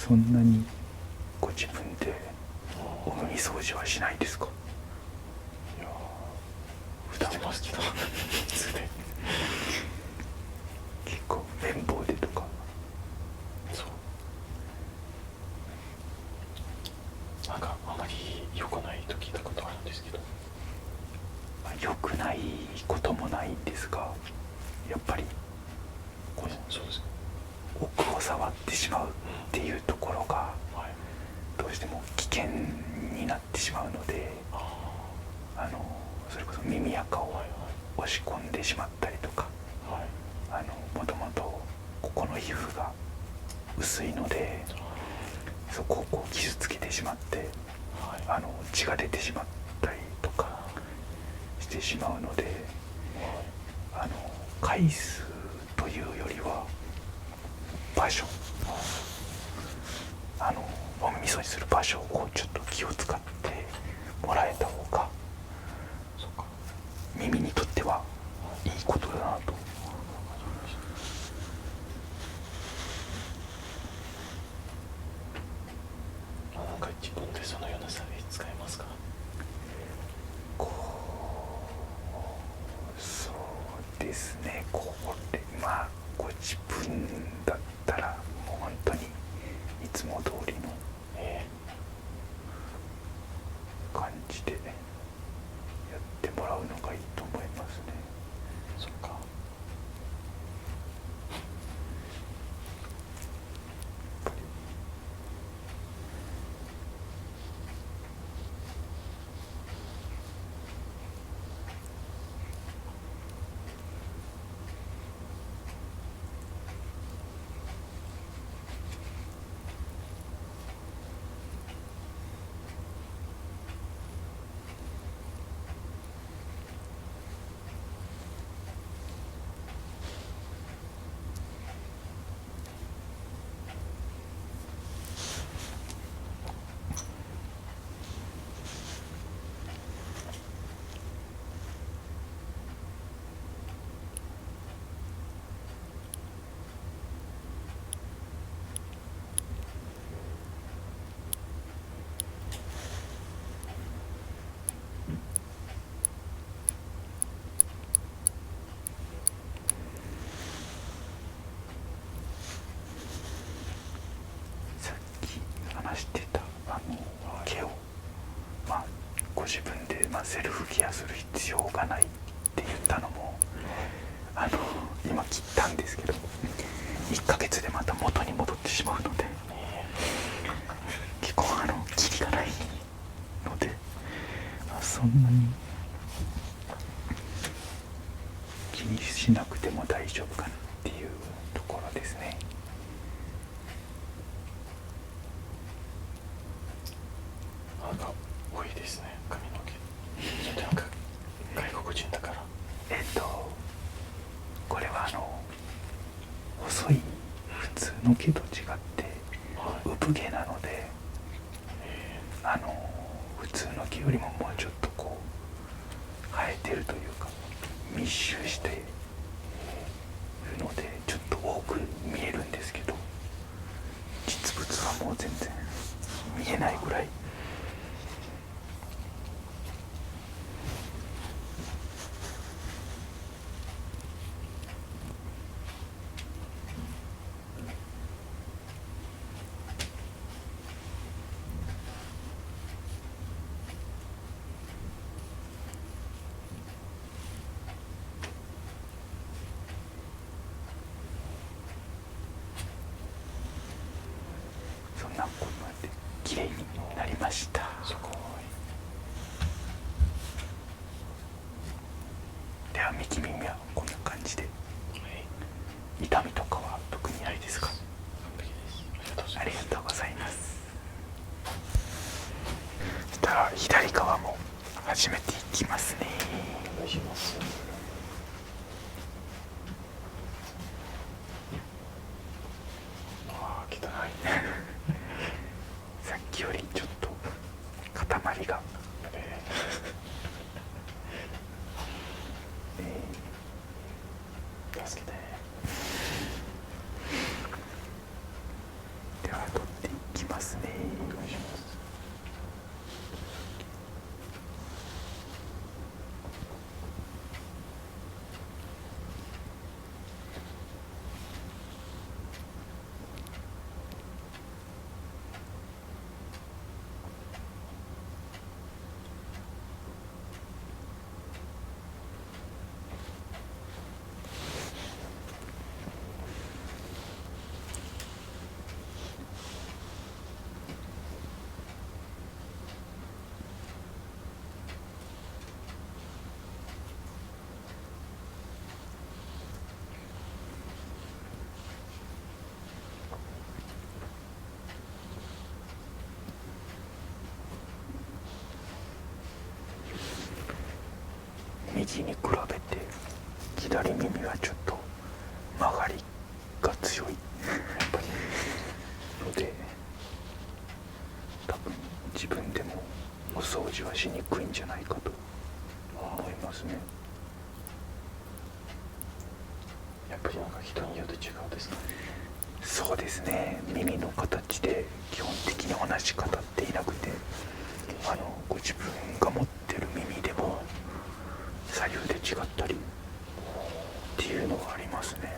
そんなにご自分でお耳掃除はしないですか？いや普段はしてますけど結構綿棒でとか。そうなんかあまり良くないと聞いたことあるんですけど。良くないこともないんですが、やっぱりこのそうですね、奥を触ってしまうっていうところがどうしても危険になってしまうので、それこそ耳垢を押し込んでしまったりとか、もともとここの皮膚が薄いのでそこをこう傷つけてしまって、血が出てしまったりとかしてしまうので、回数というよりは場所、お耳掃除する場所をちょっと気を使ってもらえた方が耳にとってはいいことだなと。なんか自分でそのようなサービス使えますか？そうですね、これご自分だったらもう本当にいつも通りの感じでやってもらうのがいいと思いますね。そっか。さっき話してた毛をご自分でセルフケアする必要がないって言ったのも今切ったんですけど1ヶ月でまた元に戻ってしまうので結構キリがないのでそんなに気にしなくても大丈夫かなっていうところですね。なんか多いですね、髪の毛。それなんか外国人だから。これは細い普通の毛と違って産毛なので、普通の毛よりももうちょっとこう生えてるというか密集しているのでちょっと多く見えるんですけど実物はもう全然見えないぐらい。そんなこんなで綺麗になりました。すごい。では右耳はこんな感じで、痛みとかは特にないですか？完璧です。ありがとうございます。そしたら左側も始めていきますね。お願いします。汚いさっきよりちょっと塊が助けて。では取ってい右に比べて左耳はちょっと曲がりが強いやっぱりので、多分自分でもお掃除はしにくいんじゃないかと思いますね。やっぱりなんか人によって違うんですか？そうですね、耳の形で基本的に同じ方っていなくて、ご自分が持ってる耳でも左右で違ったりっていうのがありますね。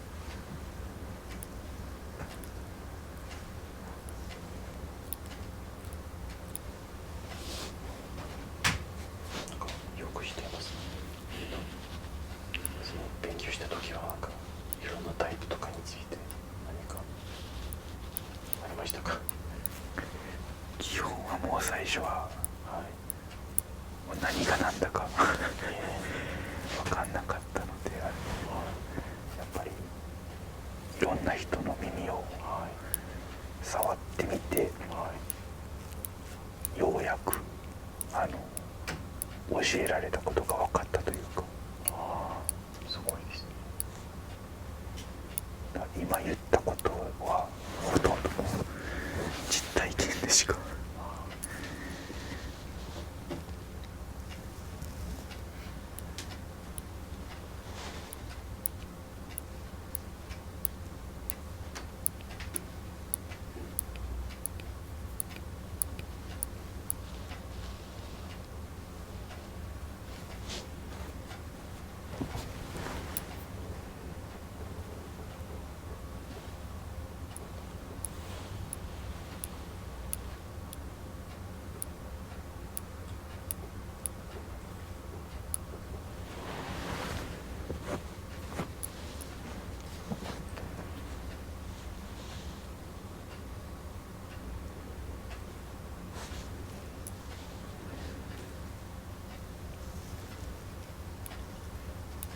なんかよくしていますね。その勉強した時はなんかいろんなタイプとかについて何かありましたか？基本はもう最初ははい。もう何が何だか分かんなかったので、やっぱりいろんな人の耳を触ってみて、ようやく教えられたことが分かったというか。すごいですね。今言ったことはほとんどもう実体験でしか。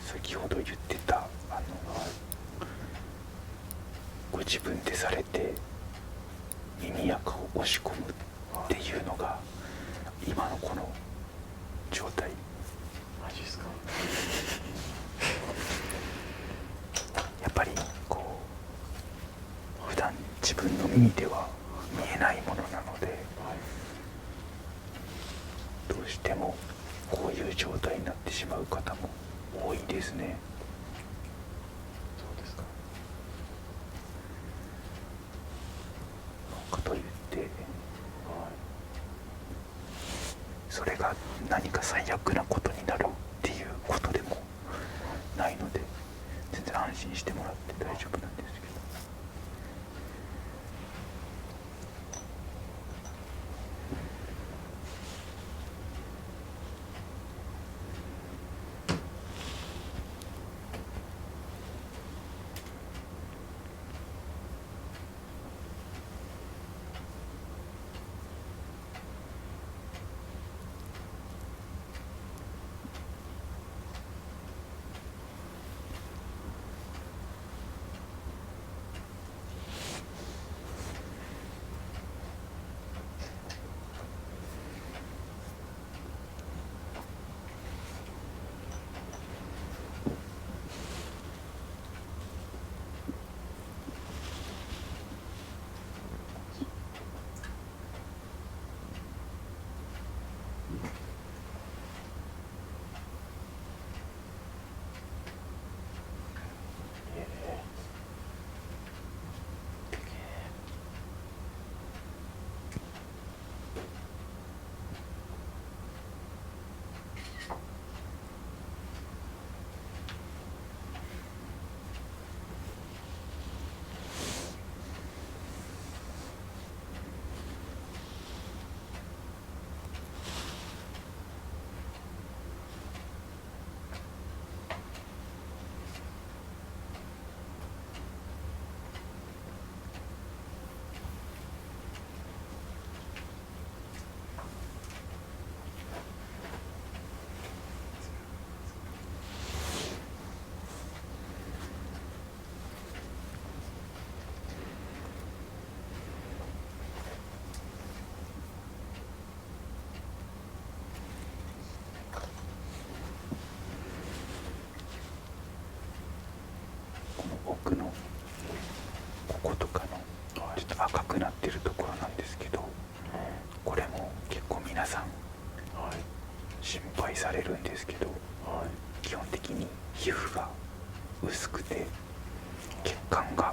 先ほど言ってたご自分でされて耳垢を押し込むっていうのが今のこの状態。マジですか？やっぱりこう普段自分の耳では見えないものなので、どうしてもこういう状態になってしまう方も多いですね。そうですか。かといってそれが何か最悪なことになるっていうことでもないので、全然安心してもらって大丈夫なんですけど。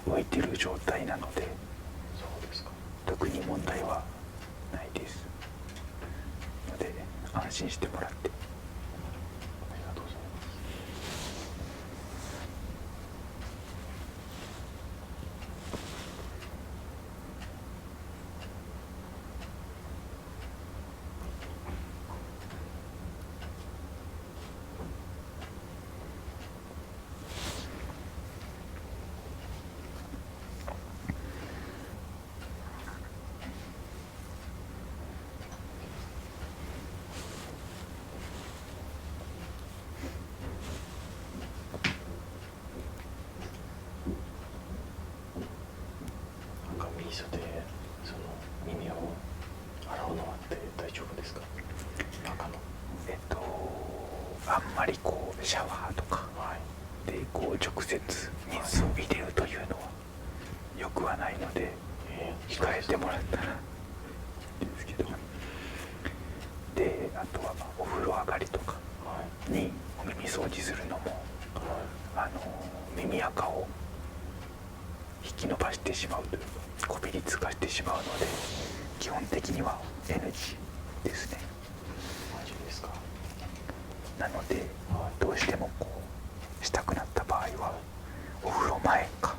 浮いてる状態なので、そうですか。特に問題はないですので安心してもらって。ありがとうございます。なんか水でその耳を洗うのはって大丈夫ですか？中の。あんまりこうシャワーとかでこう直接水を入れるというのはよくはないので、控えてもらったらいいんですけど、であとはお風呂上がりとかにお耳掃除するのも、耳垢を引き伸ばしてしまうというかこびりつかしてしまうので、基本的には NG ですね。マジですか？なので、どうしてもこうしたくなった場合はお風呂前か、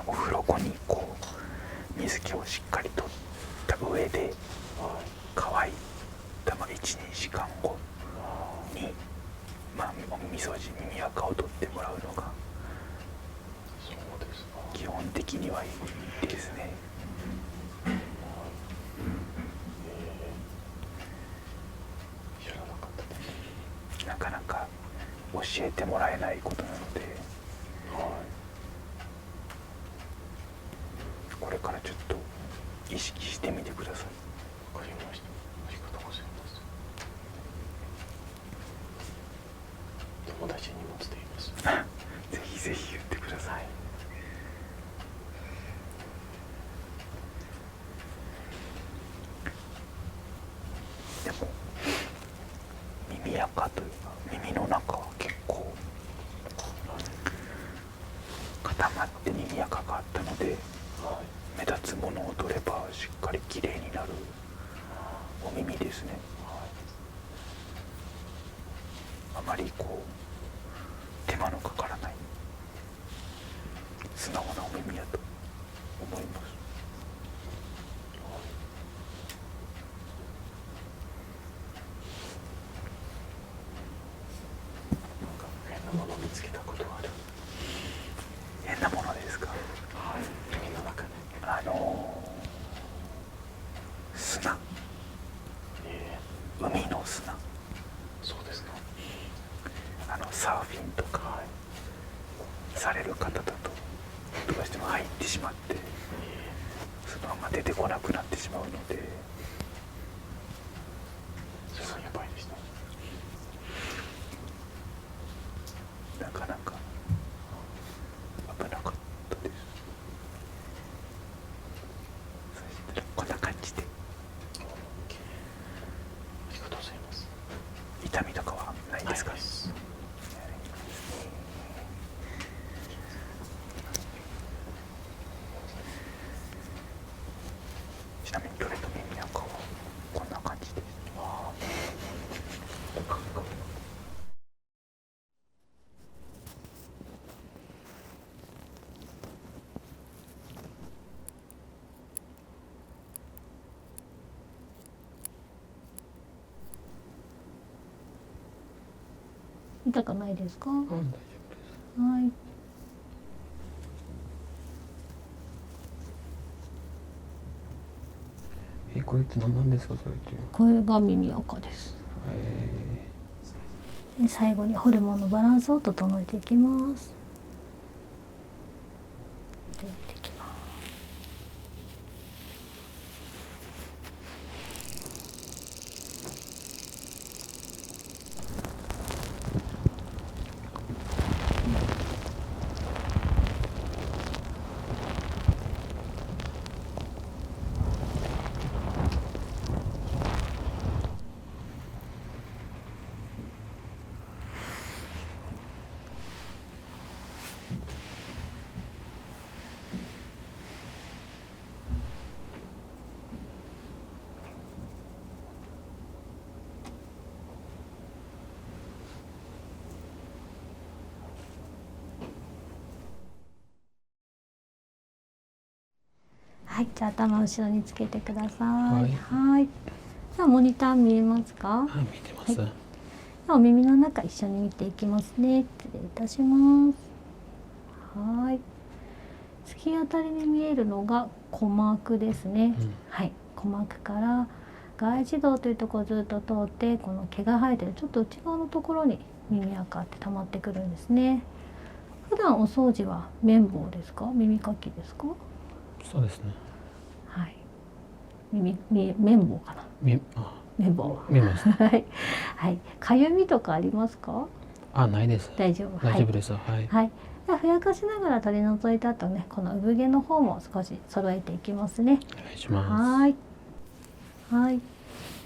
お風呂後にこう水気をしっかり取った上で、乾いた1、2時間後に、お耳掃除、耳垢を取ってもらうのがそうですか。基本的にはいいですね。知らなかったです。なかなか教えてもらえないことなので、これからちょっと意識してみてください。わかりました。ありがとうございます。友達にも伝えます。ぜひぜひ言ってください。でも耳垢というか耳の中は結構固まって耳垢があったので、目立つものを取ればしっかりきれいになるお耳ですね。あまりこう手間のかからない素直なお耳やと思います。なんか変なもの見つけたことある？変なものですか？耳の中で。砂、海の砂、そうですか。サーフィンとかされる方だとどうしても入ってしまって、そのまま出てこなくなってしまうので、それがやばいですね。なかなか危なかったです。そしたらこんな感じで。ありがとうございます。痛みとかはないですか？ないです。ちなみにどれと耳垢はこんな感じです。痛くないですか？大丈夫です。はい。これって何なんですか、それっていう。これが耳垢です。で最後にホルモンのバランスを整えていきます。でてきます。はい、じゃあ頭後ろにつけてください。はいはい。じゃあモニター見えますか？見てます。はい、お耳の中一緒に見ていきますね。失礼いたします。はい。突き当たりに見えるのが鼓膜ですね。はい。鼓膜から外耳道というところをずっと通って、この毛が生えてるちょっと内側のところに耳垢って溜まってくるんですね。普段お掃除は綿棒ですか？耳かきですか？そうですね。はい。綿棒かな。綿棒。見ます。はい。はい。かゆみとかありますか？ないです。大丈夫。大丈夫です。はい。はい。じゃあふやかしながら取り除いた後ね、この産毛の方も少し揃えていきますね。お願いします。はい。はい。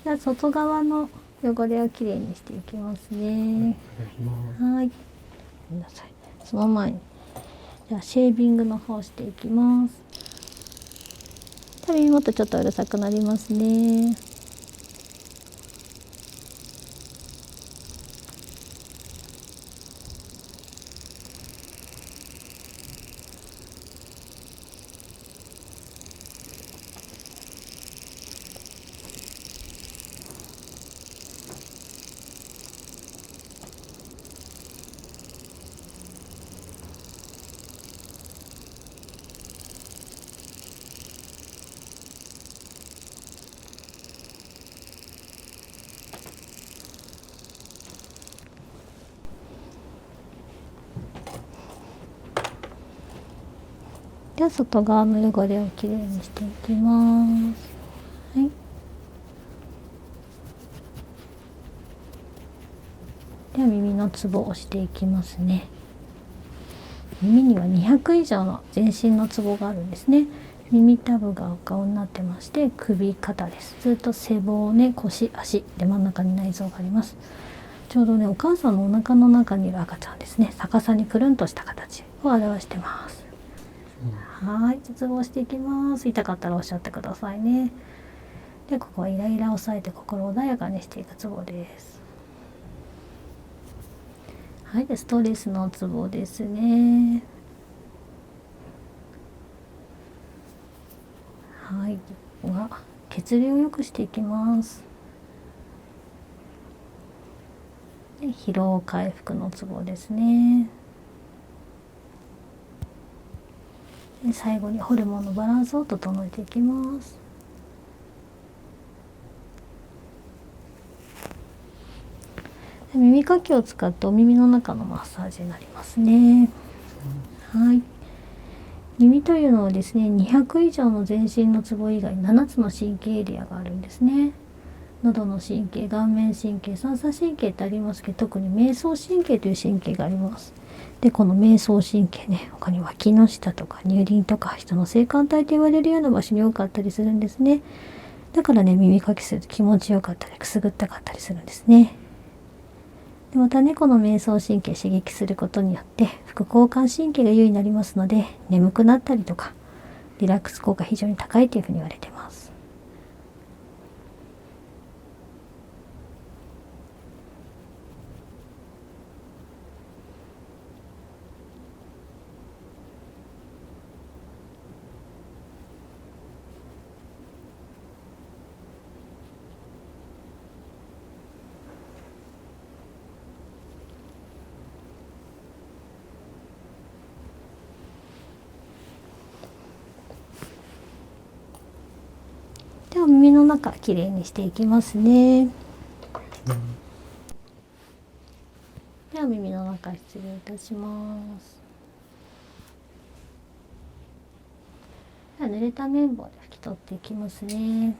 じゃあ外側の汚れをきれいにしていきますね。お願いします。はい。ごめんなさい。その前に、じゃあシェービングの方していきます。耳元ちょっとうるさくなりますね。では外側の汚れをきれいにしていきます。はい。では耳のツボを押していきますね。耳には200以上の全身のツボがあるんですね。耳たぶがお顔になってまして、首、肩です。ずっと背骨、腰、足で真ん中に内臓があります。ちょうどね、お母さんのお腹の中にいる赤ちゃんですね。逆さにくるんとした形を表してます。はい、ツボをしていきます。痛かったらおっしゃってくださいね。で、ここはイライラを抑えて心穏やかにしていくツボです。はい、でストレスのツボですね。はい、ここは血流を良くしていきます。で疲労回復のツボですね。で最後にホルモンのバランスを整えていきます。で耳かきを使ってお耳の中のマッサージになりますね。はい。耳というのはですね、200以上の全身のツボ以外7つの神経エリアがあるんですね。喉の神経、顔面神経、三叉神経ってありますけど、特に迷走神経という神経があります。で、この迷走神経ね、他に脇の下とか乳輪とか人の性感帯と言われるような場所に多かったりするんですね。だからね、耳かきすると気持ちよかったりくすぐったかったりするんですね。でまたね、この迷走神経刺激することによって副交感神経が優位になりますので、眠くなったりとかリラックス効果非常に高いというふうに言われてます。では耳の中きれいにしていきますね。では耳の中失礼いたします。では濡れた綿棒で拭き取っていきますね。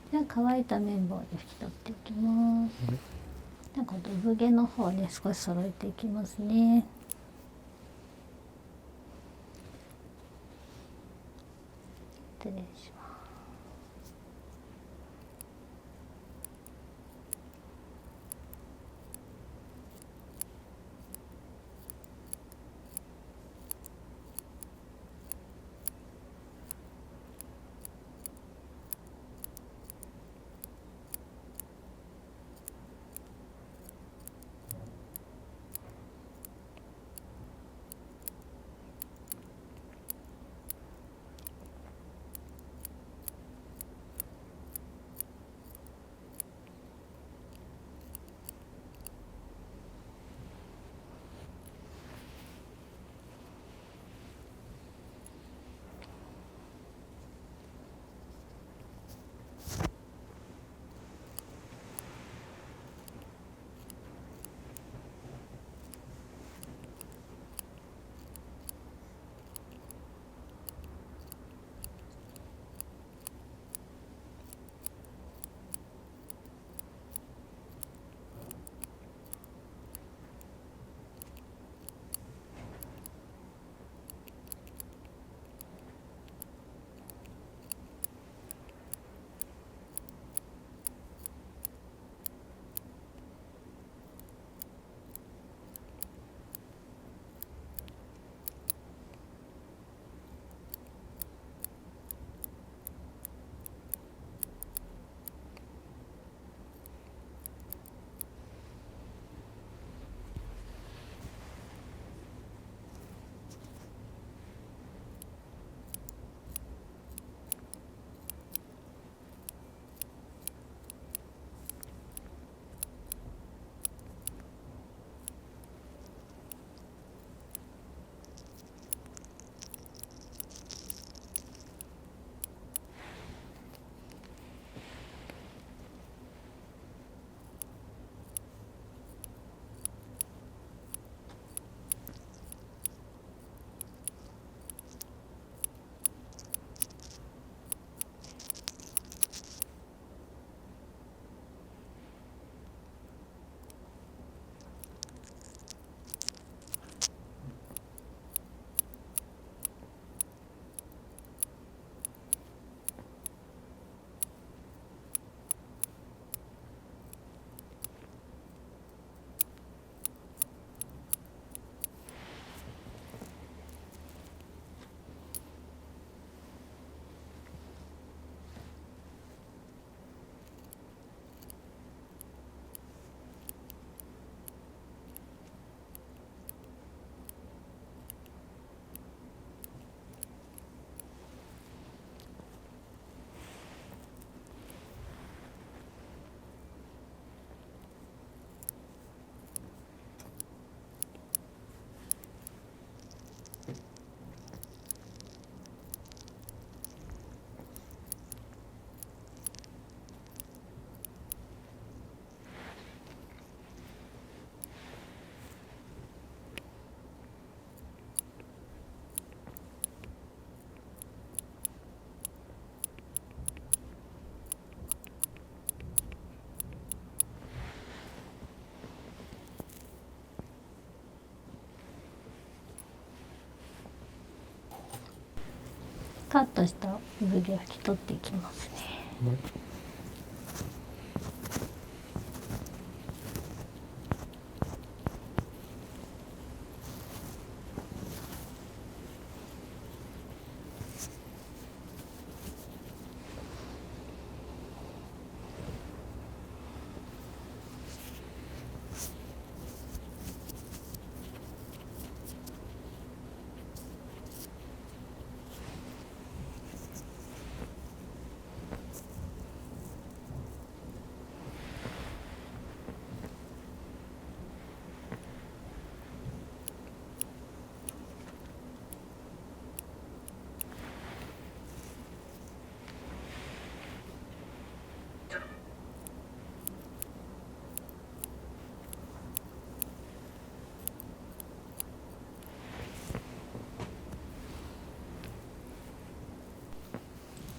では乾いた綿棒で拭き取っていきます。では今度産毛の方ね、少し揃えていきますね。失礼します。カットした産毛を拭き取っていきますね。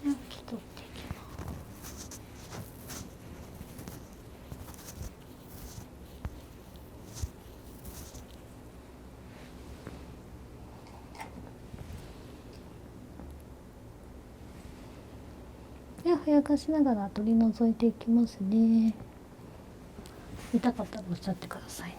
拭き取っていきます。ではふやかしながら取り除いていきますね。痛かったらおっしゃってくださいね。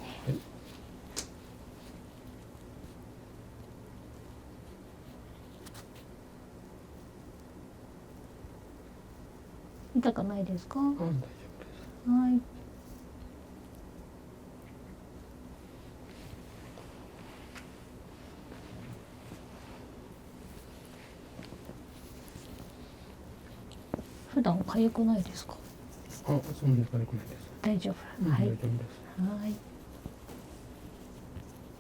痛くないですか？大丈夫です。はい。普段痒くないですか？そんなに痒くないです。大丈夫。はい。大丈夫です。はい。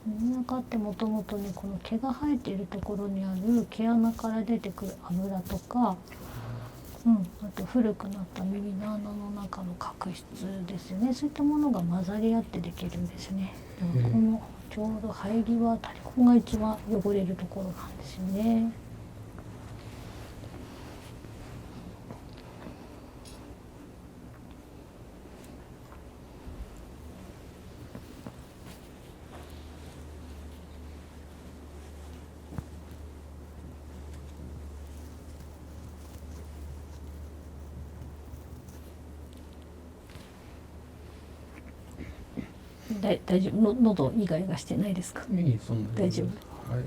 耳垢ってもともとね、この毛が生えているところにある毛穴から出てくる油とか、あと古くなった耳の穴の中の角質ですよね。そういったものが混ざり合ってできるんですね。このちょうど生え際あたり、ここが一番汚れるところなんですよね。大丈夫、喉イガイガしてないですか？そんな大丈夫。はい。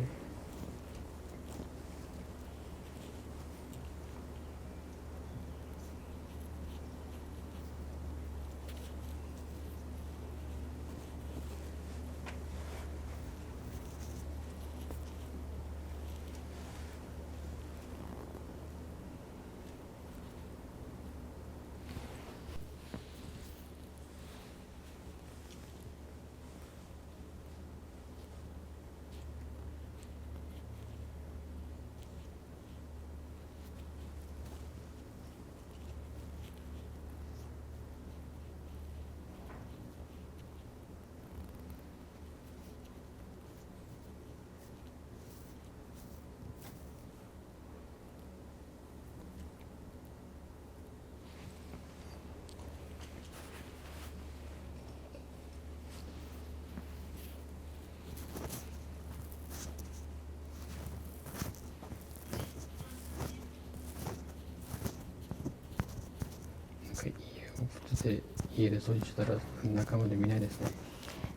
普通で家で掃除したら中まで見ないですね。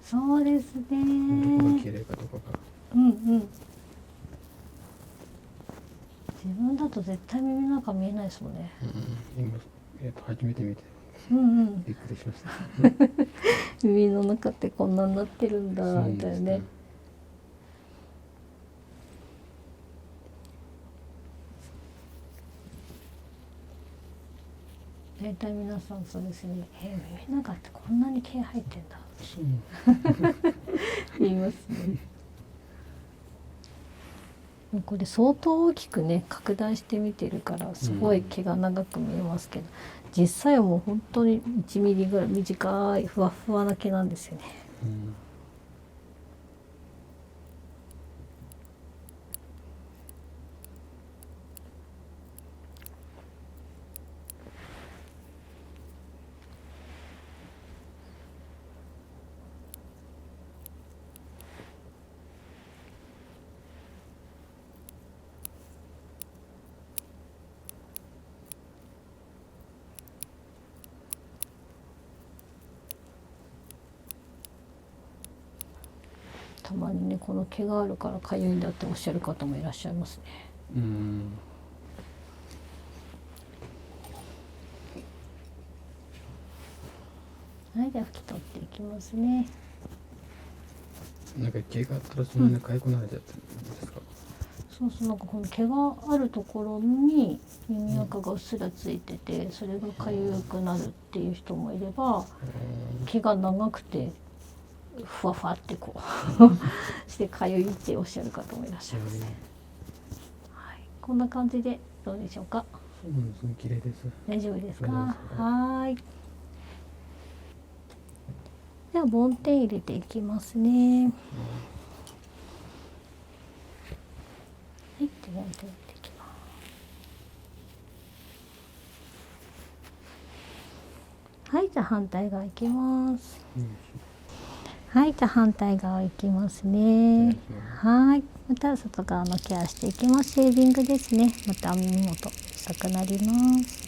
そうですね。どこが綺麗かとかが。自分だと絶対耳の中見えないですもんね。今、初めて見て、びっくりしました。耳の中ってこんなになってるんだみたいなね。大体皆さんそうですね。耳の中ってこんなに毛入ってんだ。言いますね。これ相当大きくね拡大して見てるからすごい毛が長く見えますけど、実際はもう本当に1ミリぐらい短いふわふわな毛なんですよね。たまにねこの毛があるからかゆいんだっておっしゃる方もいらっしゃいますね。はい、では拭き取っていきますね。なんか毛があったらそんなに痒くなるやつですか？そうそう、なんかこの毛があるところに耳垢がうっすらついてて、それが痒くなるっていう人もいれば、毛が長くてふわふわってこうして痒いっておっしゃる方もいらっしゃいますね。はい、こんな感じでどうでしょうか？そうなんですね、綺麗です。大丈夫ですか？はい。では梵天入れていきますね。はい、で梵天入れていきます。はい、じゃあ反対側いきます。はい、じゃあ反対側いきますね。はい、また外側のケアしていきます。シェービングですね。また耳元臭くなります。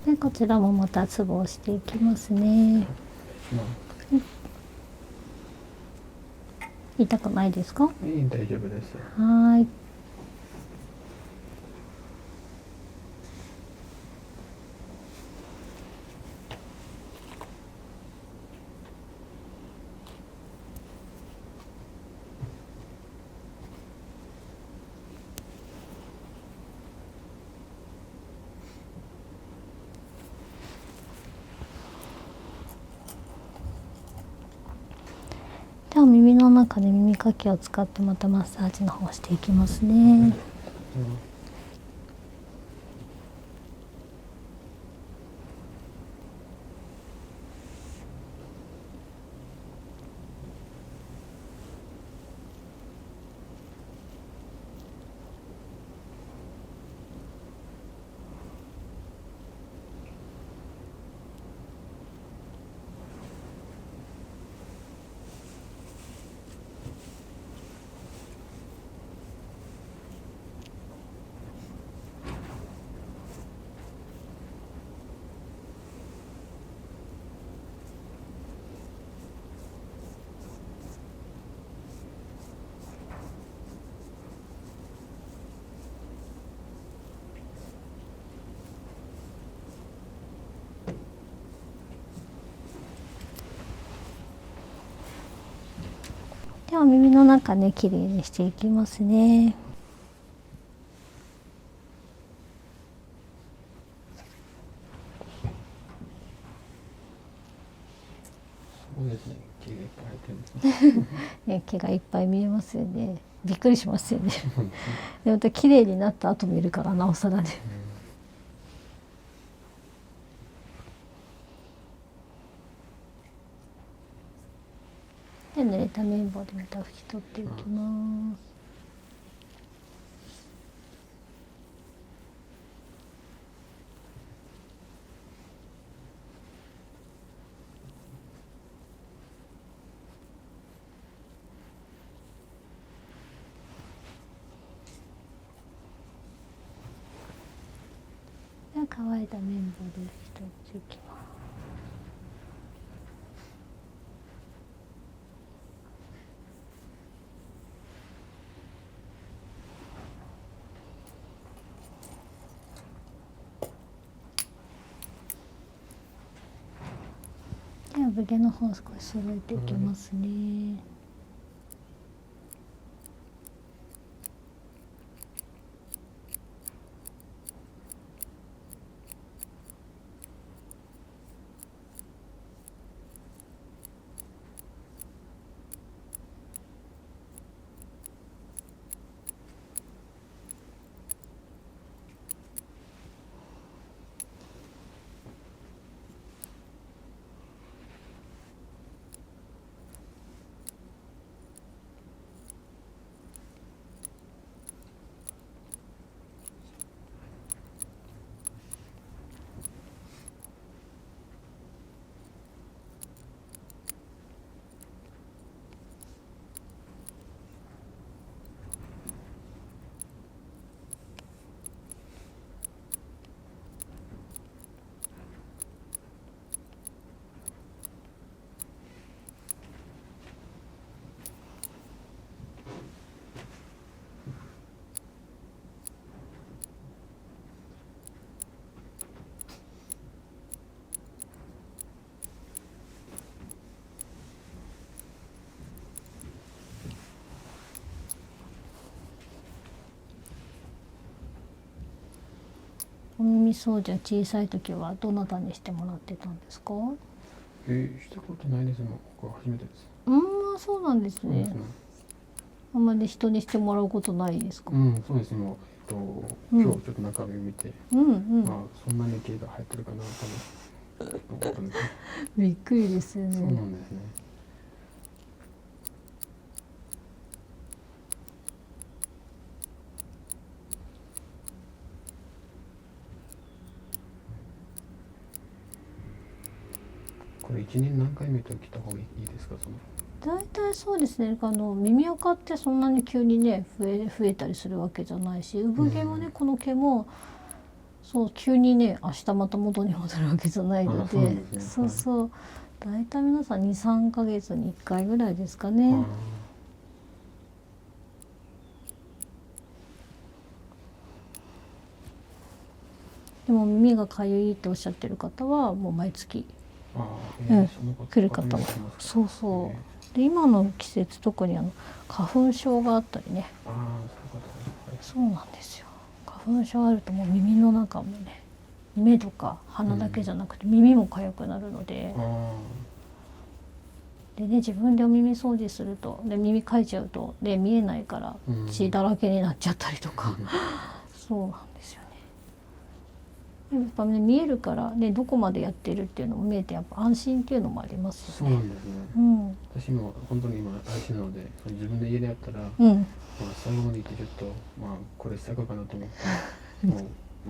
でこちらもまたつぼをしていきますね。痛くないですか？大丈夫です。はい。では耳の中で耳かきを使ってまたマッサージの方していきますね。では耳の中ねきれいにしていきますね。そうですね、毛がいっぱい入ってるんですね。ね、毛がいっぱい見えますよね。びっくりしますよね。でまた綺麗になった後見るからなおさらね。で濡れた綿棒でまた拭き取っていきます。では乾いた綿棒で拭き取っていきます。では産毛の方少し揃えていきますね。耳掃除は小さい時はどなたにしてもらってたんですか？したことないですもん。これ初めてです。そうなんですね。あんまり人にしてもらうことないですか？そうです。もう今日ちょっと中身見て、そんなに毛が生えてるかなと思ったんです。びっくりですよね。そうなんですね。これ1年何回目と来た方がいいですか？大体そうですね。耳垢ってそんなに急にね増えたりするわけじゃないし、産毛もね、この毛もそう急にね明日また元に戻るわけじゃないので、そう大体皆さん2、3ヶ月に1回ぐらいですかね。でも耳がかゆいっておっしゃってる方はもう毎月来る方もそうで、今の季節特に花粉症があったりね。そうなんですよ。花粉症あるともう耳の中もね、目とか鼻だけじゃなくて耳も痒くなるので、でね、自分でお耳掃除するとで耳かいちゃうとで見えないから血だらけになっちゃったりとか、そうなんですよね。やっぱね、見えるからね、どこまでやってるっていうのも見えて、やっぱ安心っていうのもありますよね。そうなんですね。私も本当に今安心なので、自分で家でやったら、最後まで行ってちょっとこれ最後かなと思って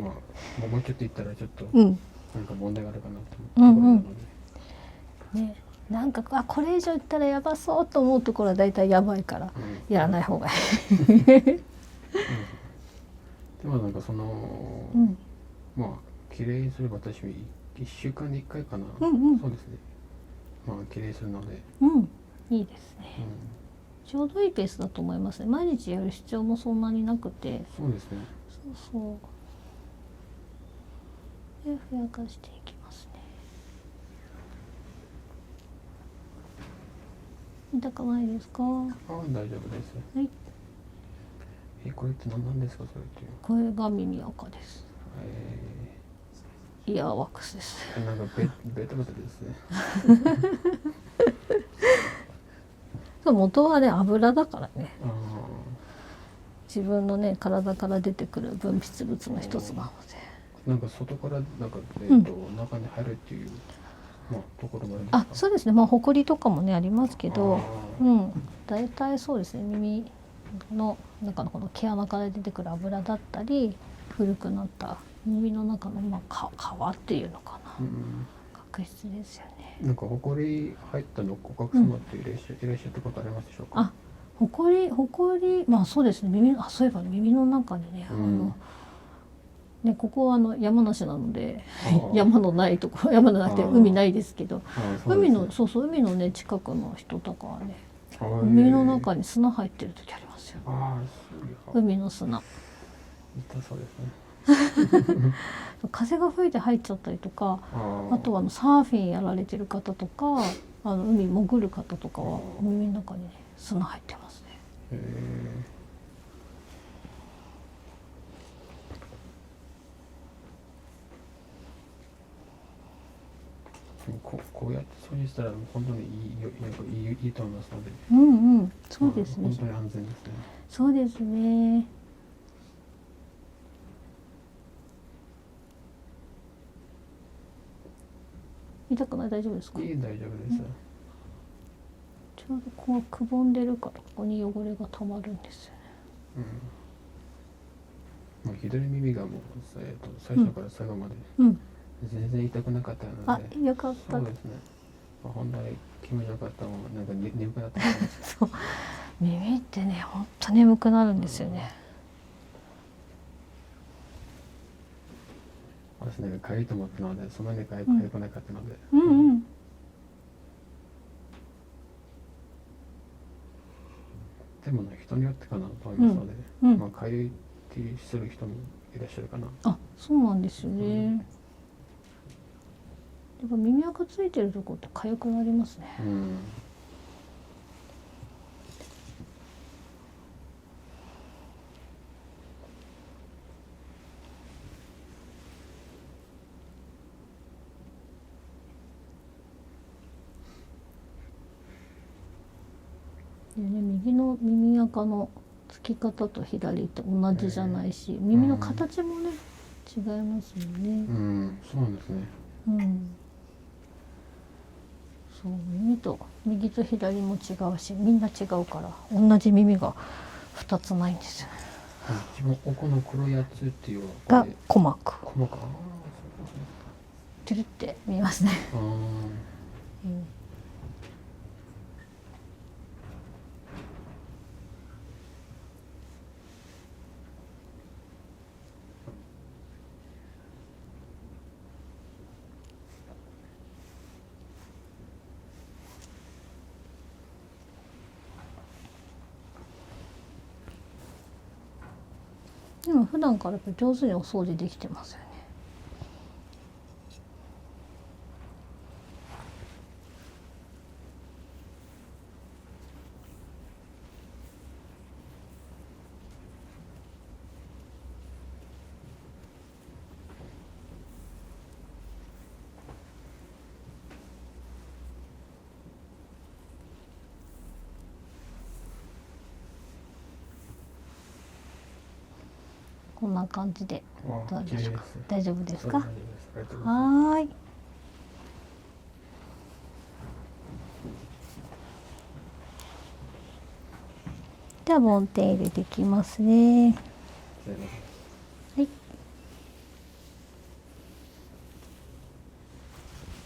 もうちょっと行ったらちょっとなんか問題があるかなと思って、ね、なんかこれ以上行ったらやばそうと思うところは大体やばいからやらない方がいい。でもなんか綺麗にすれば私も1週間に1回かな。そうですね。綺麗にするので。いいですね。ちょうどいいペースだと思いますね。毎日やる必要もそんなになくて。そうですね。で、ふやかしていきますね。痛くないですか？大丈夫です。はい。これって何ですか？それっていう。これが耳垢です。イヤーワックスです。なんかベタベタですね。元はね、油だからね。自分のね、体から出てくる分泌物の一つなので。なんか外からなんか中に入るっていうところもあるんですか？そうですね。ホコリとかもねありますけど、大体そうですね。耳の中のこの毛穴から出てくる油だったり、古くなった耳の中の皮っていうのかな、角質ですよね。なんかほこり入ったのお客様っていらっしゃったことありますでしょうか？ほこりそうですね。そういえば耳の中にね、ここは山梨なので山のないところ、山のなくて海ないですけど、海のね近くの人とかはね、耳の中に砂入ってる時ありますよ。海の砂。痛そうですね。風が吹いて入っちゃったりとか、あとはサーフィンやられてる方とか、海潜る方とかは耳の中に、ね、砂入ってますね。こうやって掃除したら本当にいいと思いますので。そうですね。本当に安全ですね。そうですね。痛くない？大丈夫ですか？大丈夫です。ちょうどこうくぼんでるからここに汚れがたまるんですよね。左耳がもう最初から最後まで全然痛くなかったので。よかった。そうですね。本来気持ちよかったもん、なんか眠くなったそう、耳ってね本当眠くなるんですよね。私なんかかゆいと思ったので、そんなにかゆくなかったので。でもね、人によってかなと思いますので、かゆいってする人もいらっしゃるかな。そうなんですよね。やっぱ耳垢ついてるところって痒くなりますね。でね、右の耳垢のつき方と左って同じじゃないし、耳の形もね、違いますよね。そうなんですね。そう、耳と右と左も違うし、みんな違うから同じ耳が2つないんですよね。一番奥の黒いやつっていうのが鼓膜。鼓膜。トゥルって見えますね。でも普段からやっぱ上手にお掃除できてますよね。こんな感じでどうでしょうか。大丈夫ですか。はい。じゃあ梵天入れていきますね。はい。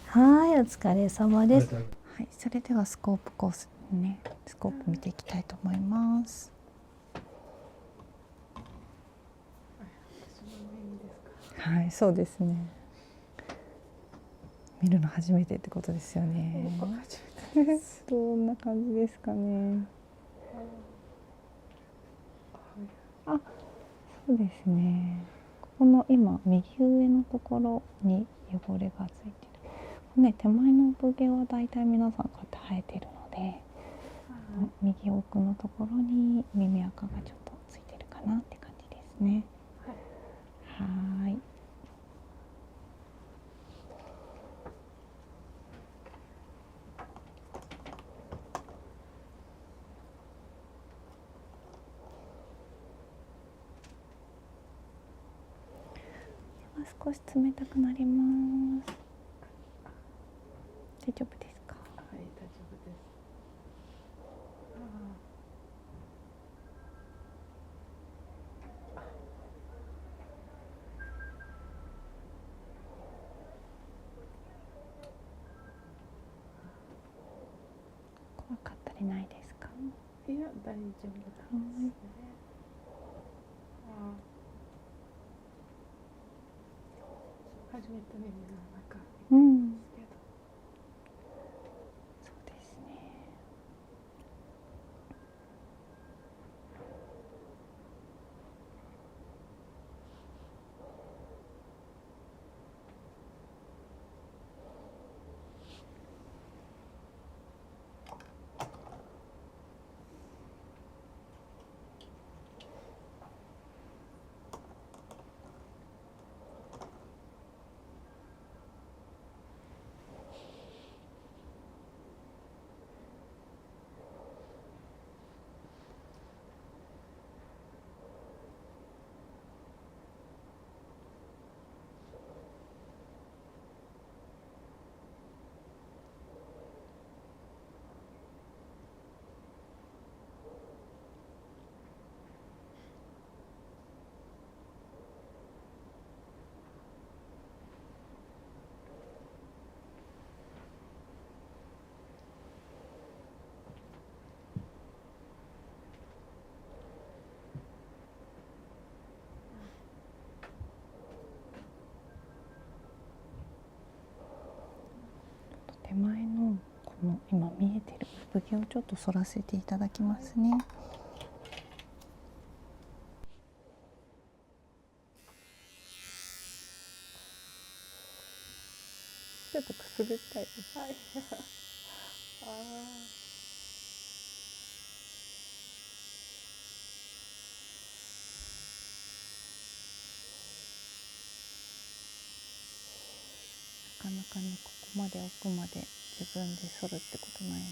はい、お疲れ様です。はい、それではスコープコースね、スコープ見ていきたいと思います。はい、そうですね。見るの初めてってことですよね。どんな感じですかね。あ、そうですね。ここの今右上のところに汚れがついてる。ね、手前の産毛はだいたい皆さんこうやって生えてるので、右奥のところに耳垢がちょっとついてるかなって感じですね。はい。少し冷たくなります。大丈夫ですか？はい、大丈夫です。怖かったりないですか？いや、大丈夫ですね。初めて耳の中ですけど、そうですね。手前のこの今見えてる産毛をちょっと反らせていただきますね。ちょっとくすぐったいです。はい。なかなかね、ここまで奥まで自分で剃るってことないので。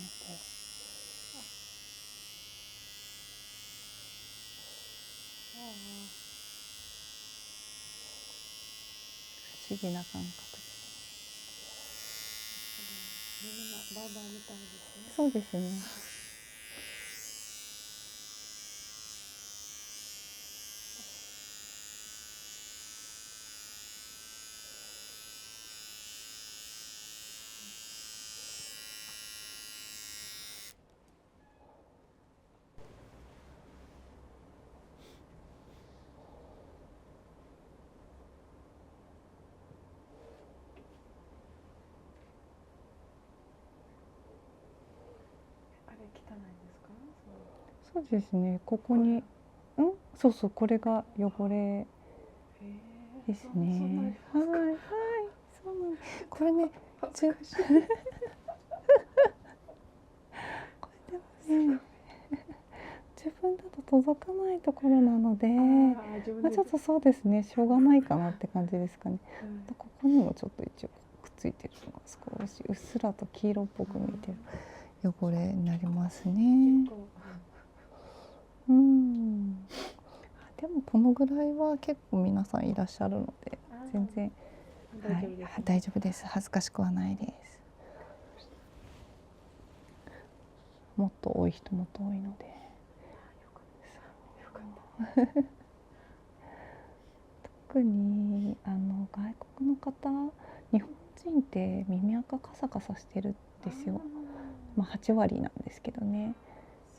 思議な感覚です。バーバーみたいですね。そうですね。あれ汚いですか？そうですね。ここに、そうそう、これが汚れですね。はい、はい、そうなんです。これね、これでもね、自分だと届かないところなので、まあちょっとそうですね、しょうがないかなって感じですかね。ここにもちょっと一応くっついてるのが少しうっすらと黄色っぽく見えてる汚れになりますね。でもこのぐらいは結構皆さんいらっしゃるので全然大丈夫です。恥ずかしくはないです。もっと多い人もっと多いので。特に外国の方、日本人って耳垢カサカサしてるんですよ。まあ8割なんですけどね。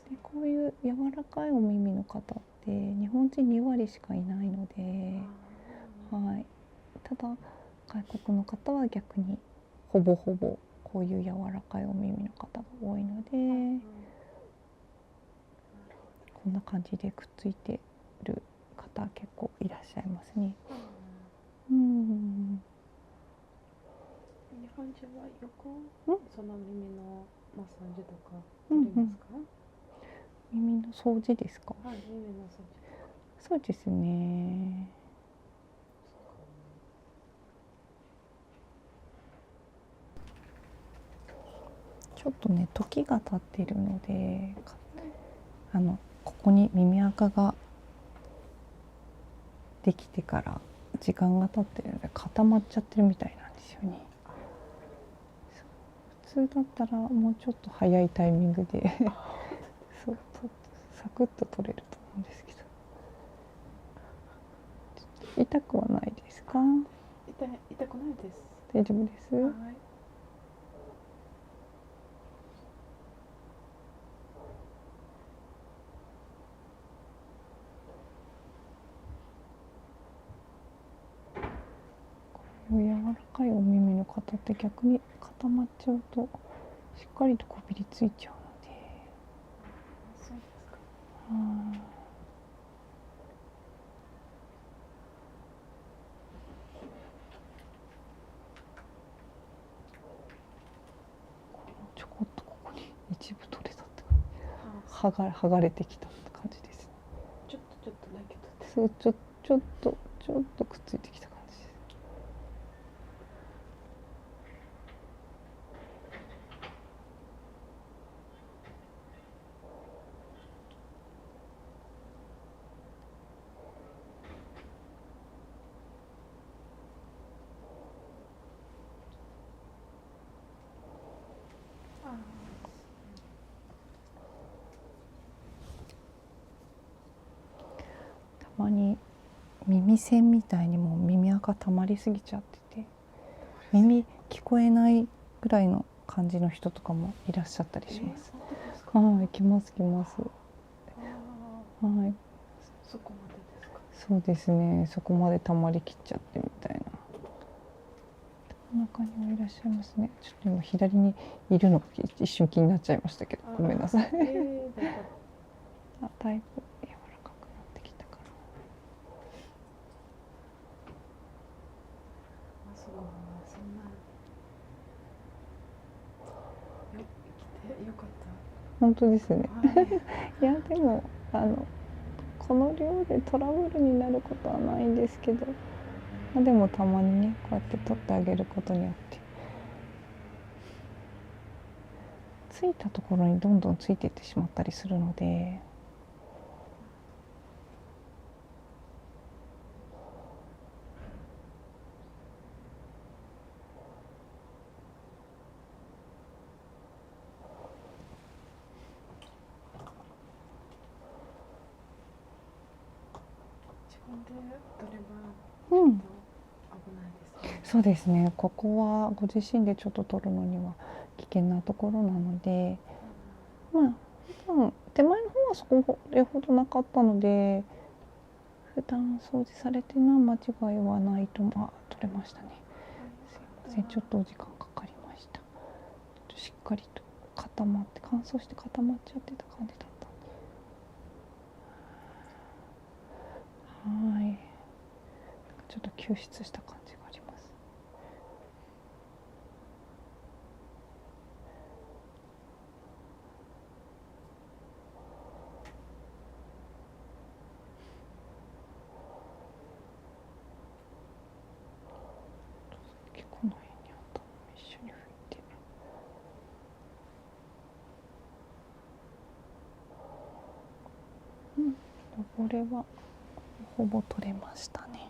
でこういう柔らかいお耳の方って日本人2割しかいないので、はい、ただ外国の方は逆にほぼほぼこういう柔らかいお耳の方が多いので、こんな感じでくっついてる方結構いらっしゃいますね。日本人はよくその耳のマッサージとかありますか？耳の掃除ですか？はい、耳の掃除。そうですね。ちょっとね、時が経っているので、ここに耳垢ができてから時間が経ってるので固まっちゃってるみたいなんですよね。普通だったらもうちょっと早いタイミングでそうサクッと取れると思うんですけど、痛くはないですか？痛くないです。大丈夫です。はい。柔らかいお耳の方って逆に固まっちゃうとしっかりとこびりついちゃうので。そうですか。ちょこっとここに一部取れたって剥がれてきたって感じですね。ちょっとだけ取って。そうちょっとくっついてきた感じです。たまに耳栓みたいにもう耳垢溜まりすぎちゃってて耳聞こえないぐらいの感じの人とかもいらっしゃったりします。はい、来ます。はい。そこまでですか？そうですね。そこまで溜まりきっちゃってみたいな。中にはいらっしゃいますね。ちょっと今左にいるのが一瞬気になっちゃいましたけど、ごめんなさい。だいぶ柔らかくなってきたかな。そんな来てよかった。本当ですね。いやでもこの量でトラブルになることはないんですけど、でもたまにねこうやって取ってあげることによってついたところにどんどんついていってしまったりするので。うん。そうですね。ここはご自身でちょっと取るのには危険なところなので、まあ普段手前の方はそこれほどなかったので、普段掃除されてるのは間違いはないと。取れましたね。すいません、ちょっとお時間かかりました。しっかりと固まって乾燥して固まっちゃってた感じだったんで、はい。ちょっと救出した感じがあります。この辺にあったのも一緒に拭いて。うん、汚れはほぼ取れましたね。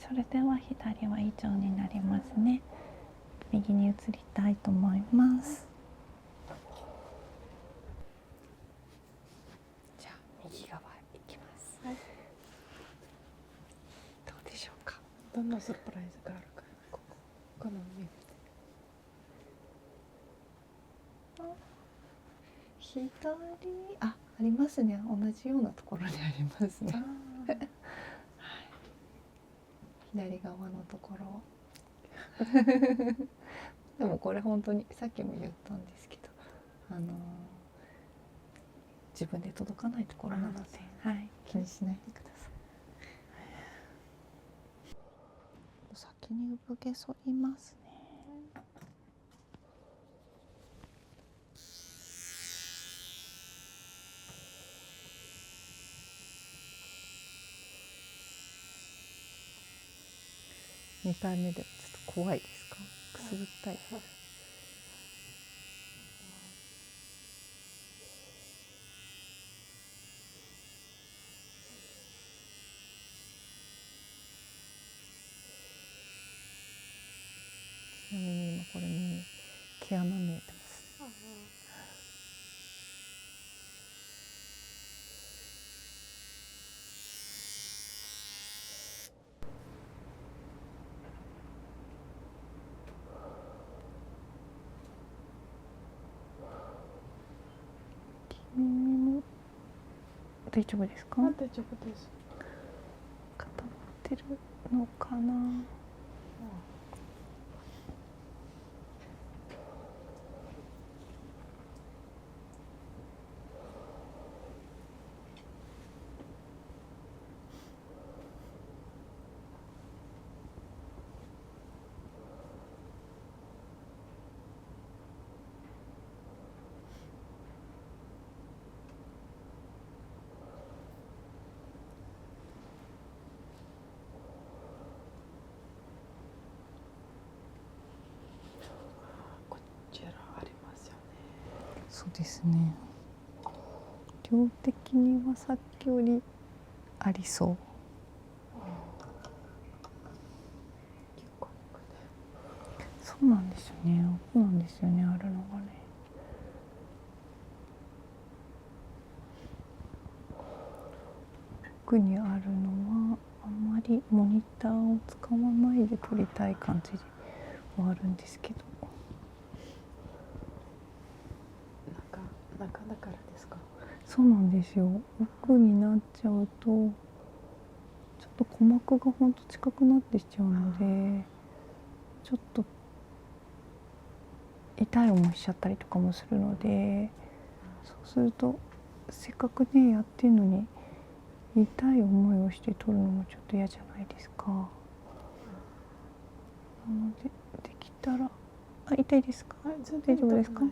それでは左は以上になりますね。右に移りたいと思います。じゃあ右側行きます。はい、どうでしょうか。どんなサプライズがあるか、この耳左、ありますね。同じようなところにありますね。左側のところでもこれ本当にさっきも言ったんですけど、自分で届かないところなので、はい、気にしないでください。先に産毛剃りますね。2回目でちょっと怖いですか？くすぐったい。ちなみに今これに毛穴見えてます。耳も大丈夫ですか？大丈夫です。固まってるのかな。そうですね。量的にはさっきよりありそう。そうなんですよね。奥なんですよね、あるのがね。奥にあるのはあんまりモニターを使わないで撮りたい感じではあるんですけど。中だからですか？そうなんですよ。奥になっちゃうとちょっと鼓膜がほんと近くなってしちゃうので、ちょっと痛い思いしちゃったりとかもするので、そうするとせっかくねやってるのに痛い思いをして取るのもちょっと嫌じゃないですか。なのでできたら痛いですか？大丈夫ですか？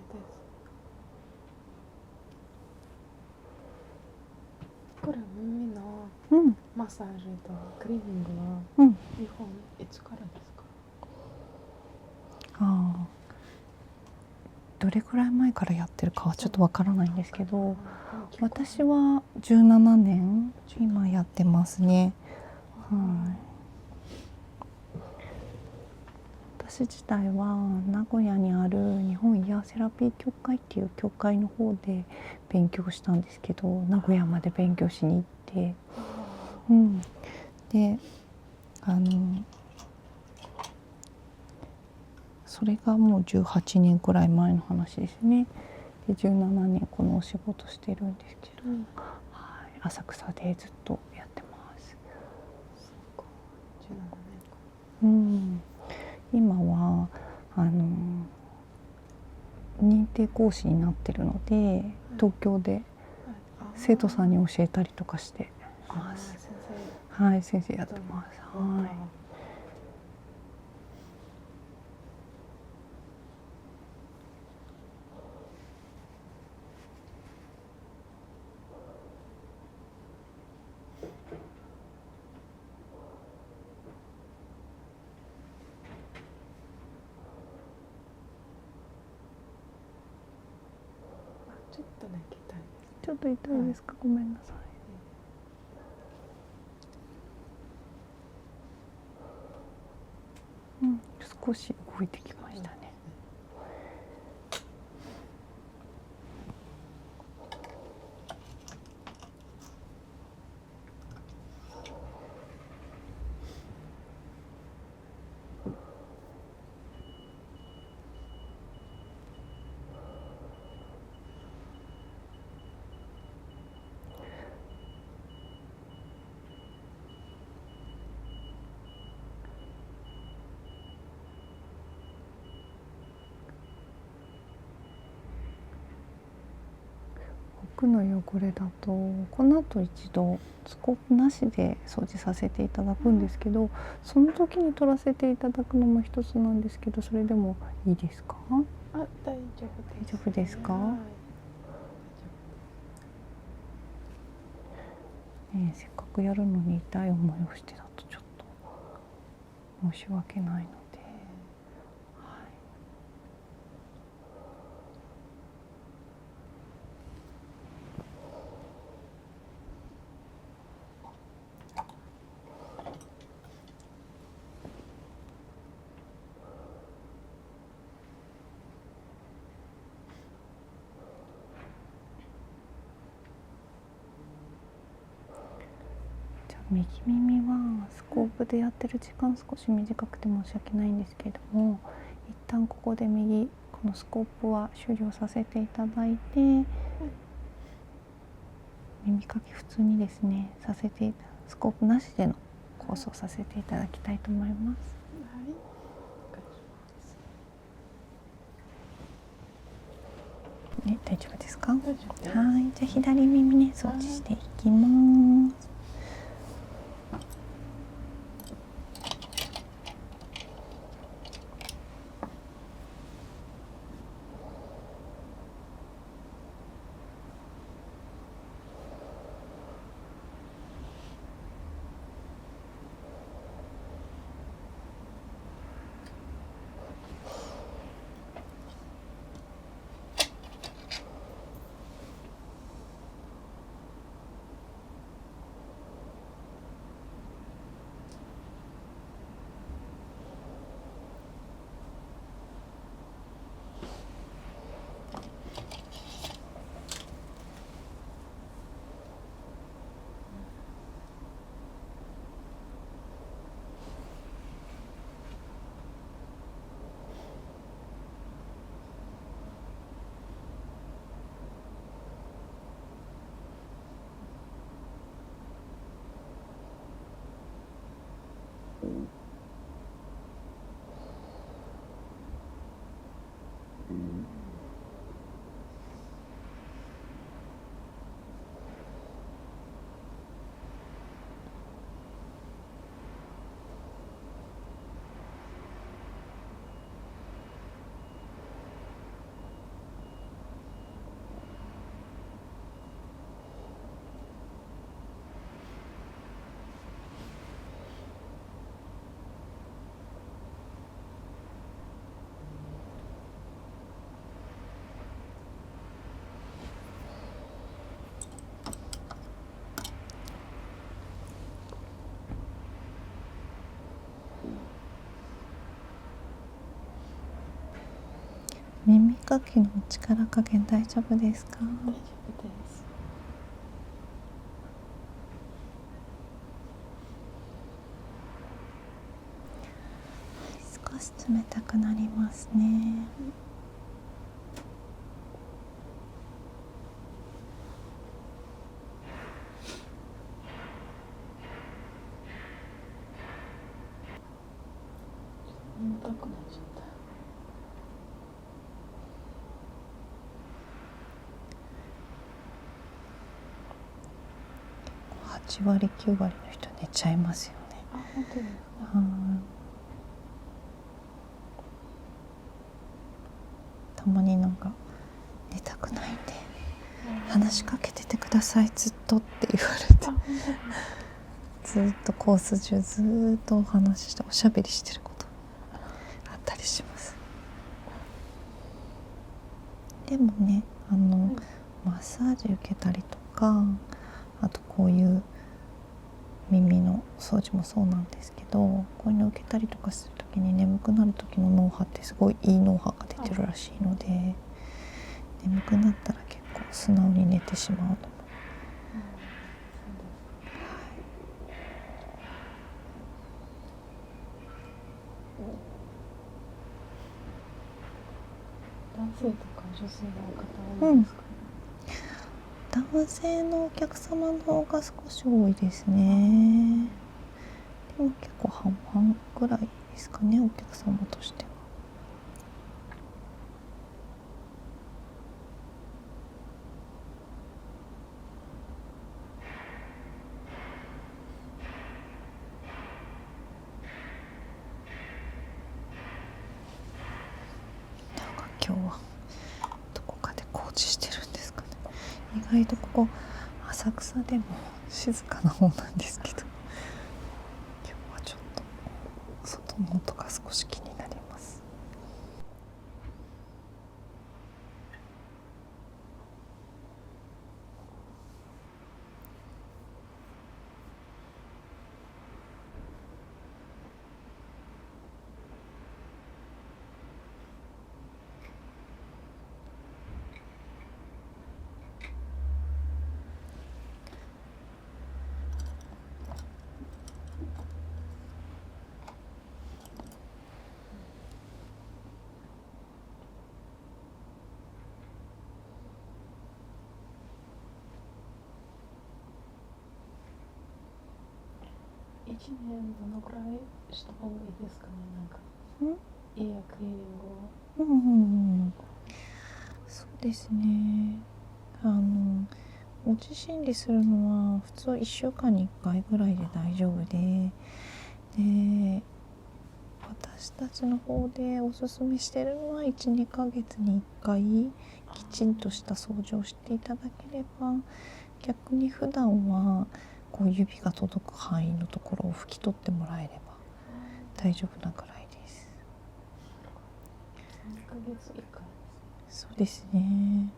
これ耳のマッサージとクリーニングは日本いつからですか？どれくらい前からやってるかはちょっとわからないんですけど、私は17年今やってますね。私自体は名古屋にある日本イヤーセラピー協会っていう協会の方で勉強したんですけど、名古屋まで勉強しに行って、でそれがもう18年くらい前の話ですね。で17年このお仕事してるんですけど、浅草でずっとやってます。今は認定講師になってるので、東京で生徒さんに教えたりとかしてます。はい、先生やってます。ちょっとね、痛いです。ちょっと痛いですか？ごめんなさい。少し動いてきましたね。奥の汚れだとこの後一度スコープなしで掃除させていただくんですけど、その時に取らせていただくのも一つなんですけど、それでもいいですか？大丈夫です。大丈夫ですか？せっかくやるのに痛い思いをしてだとちょっと申し訳ないので。右耳はスコープでやってる時間少し短くて申し訳ないんですけれども、一旦ここでこのスコープは終了させていただいて、耳かき普通にですねスコープなしでの構想させていただきたいと思います。大丈夫ですか？はい、じゃあ左耳ね掃除していきます。耳かきの力加減大丈夫ですか？大丈夫です。少し冷たくなりますね。重たくなっちゃった。8割9割の人寝ちゃいますよね。あ、本当ですか。たまになんか寝たくないんで話しかけててくださいずっとって言われて、ずっとコース中ずっとお話ししておしゃべりしてることあったりします。でもね、マッサージ受けたりとか、あとこういう耳の掃除もそうなんですけど、こういうの受けたりとかする時に眠くなる時の脳波ってすごいいい脳波が出てるらしいので、眠くなったら結構素直に寝てしまうのも、男性とか女性の方多いですか？男性のお客様の方が少し多いですね。でも結構半々ぐらいですかね、お客様としては。なんか今日はどこかで工事してるんですかね。意外とここ浅草でも静かな方なんですけど、今日はちょっと外の音が少し気になります。1年どのくらいした方がいいですかね、なんかイヤークリーニングを。そうですね。お自身でするのは普通は1週間に1回ぐらいで大丈夫で、私たちの方でおすすめしてるのは 1,2 ヶ月に1回きちんとした掃除をしていただければ、逆に普段はこう指が届く範囲のところを拭き取ってもらえれば大丈夫なくらいです。2ヶ月1回。そうですね。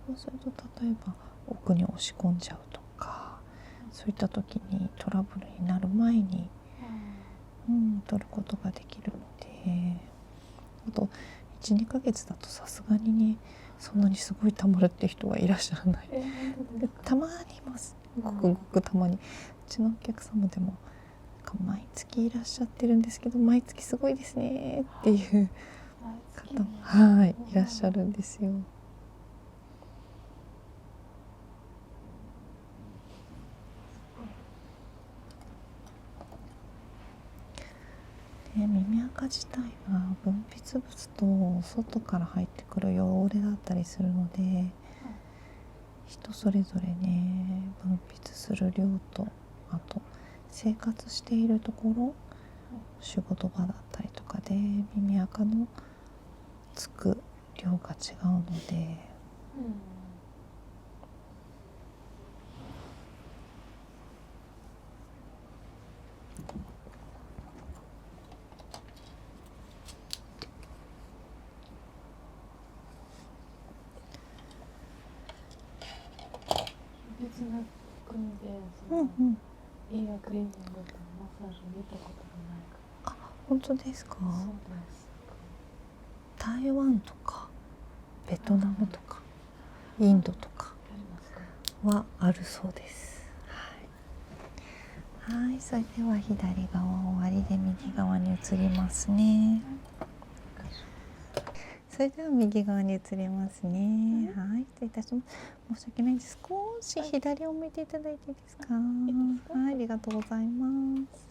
そうすると例えば奥に押し込んじゃうとか、そういった時にトラブルになる前に、取ることができるので、あと 1,2 ヶ月だとさすがにね、そんなにすごいたまるって人はいらっしゃらない。たまにいます。ごくごくたまに。うちのお客様でも毎月いらっしゃってるんですけど、毎月すごいですねっていう方も、いらっしゃるんですよ。耳垢自体は分泌物と外から入ってくる汚れだったりするので、人それぞれね、分泌する量と、あと生活しているところ、仕事場だったりとかで耳垢のつく量が違うので、別な国でイヤークリーニングとマッサージ見たことがないか本当ですか？そうです。台湾とかベトナムとかインドとかありますか？はあるそうです。はい、はい、それでは左側終わりで右側に移りますね。それでは右側に移りますね。はい、失礼いたします。申し訳ないです。少し左を向いていただいていいですか？はい、ありがとうございます。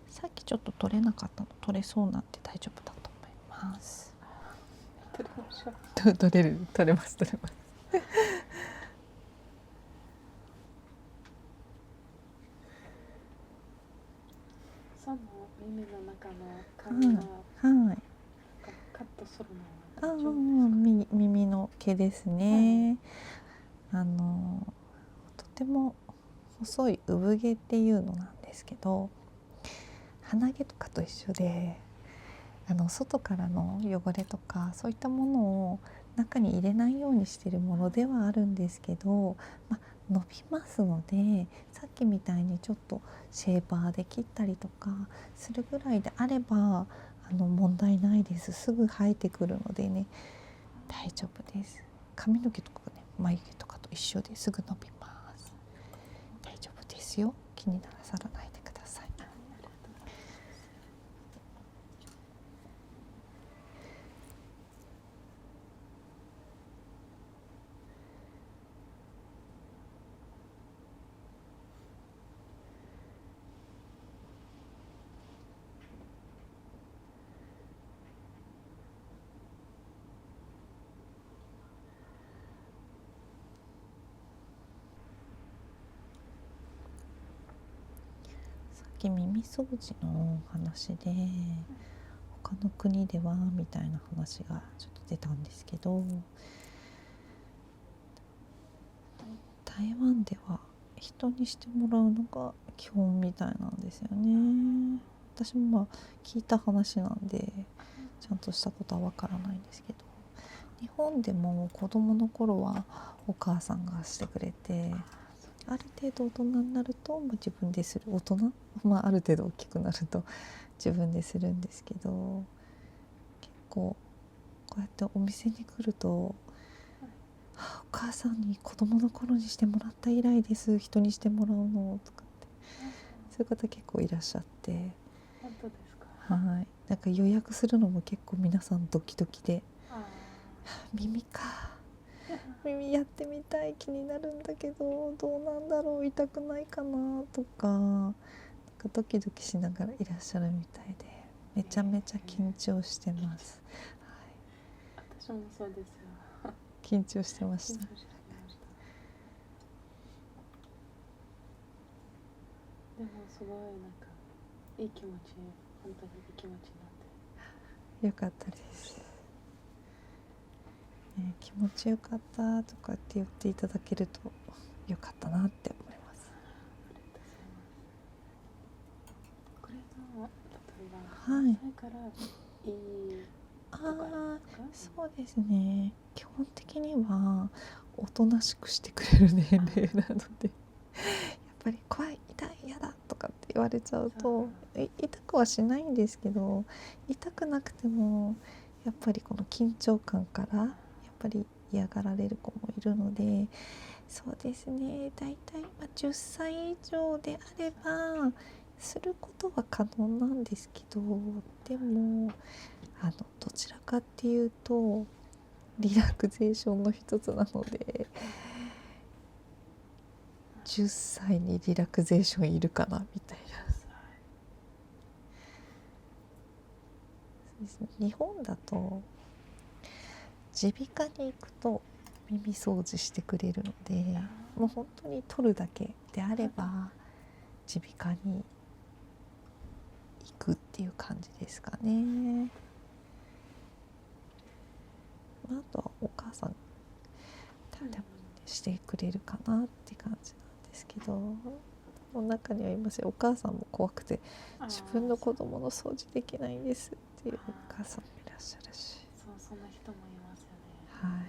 さっきちょっと取れなかったの取れそうなんで大丈夫だと思います。取れましょう。取れます。その耳の中の髪は、はい。カットするああ、のは大丈夫ですか？耳の毛ですね。とても細い産毛っていうのなんですけど、鼻毛とかと一緒で、外からの汚れとかそういったものを中に入れないようにしているものではあるんですけど、伸びますので、さっきみたいにちょっとシェーバーで切ったりとかするぐらいであれば問題ないです。すぐ生えてくるのでね、大丈夫です。髪の毛とかね、眉毛とかと一緒ですぐ伸びます。大丈夫ですよ。気になさらないでください。耳掃除の話で他の国ではみたいな話がちょっと出たんですけど、台湾では人にしてもらうのが基本みたいなんですよね。私も聞いた話なんでちゃんとしたことはわからないんですけど、日本でも子供の頃はお母さんがしてくれて、ある程度大人になると、自分でする。大人、ある程度大きくなると自分でするんですけど、結構こうやってお店に来ると、お母さんに子供の頃にしてもらった以来です、人にしてもらうのとかって、そういう方結構いらっしゃって、本当ですか？はい、なんか予約するのも結構皆さんドキドキで、耳か。耳やってみたい、気になるんだけどどうなんだろう、痛くないかなとか、なんかドキドキしながらいらっしゃるみたいで、めちゃめちゃ緊張してます、はい、私もそうですよ。緊張してました。でもすごいなんかいい気持ち、本当にいい気持ちになって、よかったです、気持ちよかったとかって言っていただけるとよかったなって思います。これが例えば何歳からいいとかああ、そうですね。基本的にはおとなしくしてくれる年齢なので、やっぱり怖い、痛い、嫌だとかって言われちゃうと、痛くはしないんですけど、痛くなくてもやっぱりこの緊張感からやっぱり嫌がられる子もいるので、そうですね、だいたい10歳以上であればすることは可能なんですけど、でもどちらかっていうとリラクゼーションの一つなので、10歳にリラクゼーションいるかなみたいな。日本だと耳鼻科に行くと耳掃除してくれるので、もう本当に取るだけであれば耳鼻科に行くっていう感じですかね。あとはお母さんでもしてくれるかなって感じなんですけど、お中にはいますよ、お母さんも怖くて自分の子供の掃除できないんですっていうお母さんもいらっしゃるし、そう、そんな人もいますよね。はい。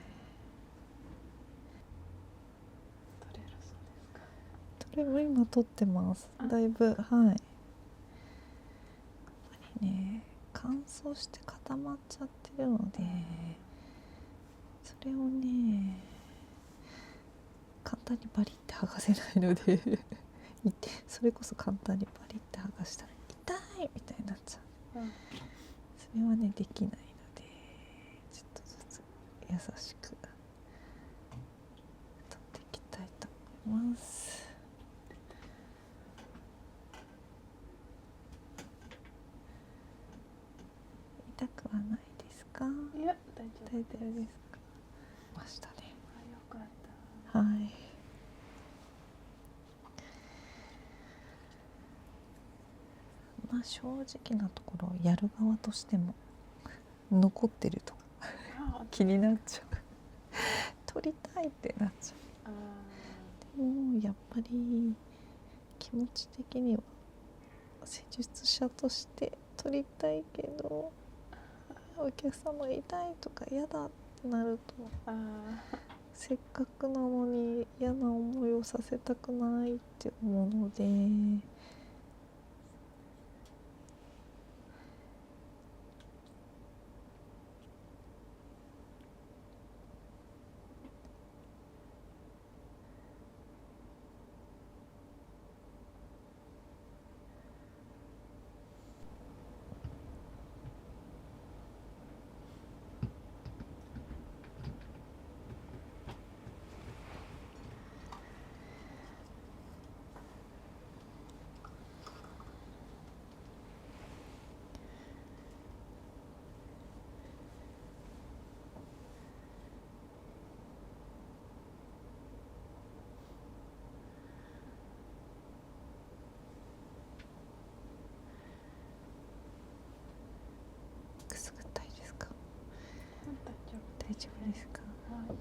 れも今取ってます。だいぶ、はい。やっぱりね、乾燥して固まっちゃってるので、それをね、簡単にバリって剥がせないのでそれこそ簡単にバリって剥がしたら痛いみたいになっちゃう。それはねできないので、ちょっとずつ優しく取っていきたいと思います。痛くはないですか？いや、大丈夫ですか？ましたね。あ、よかった。はい。まあ正直なところやる側としても残ってると気になっちゃう取りたいってなっちゃう。でもやっぱり気持ち的には施術者として取りたいけど、お客様痛いとか嫌だってなると、せっかくなのに嫌な思いをさせたくないって思うので、くすぐったいですか？大丈夫ですか？はい。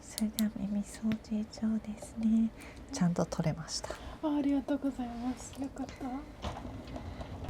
それでは耳掃除以上ですね。ちゃんと取れました。ありがとうございます。よかった。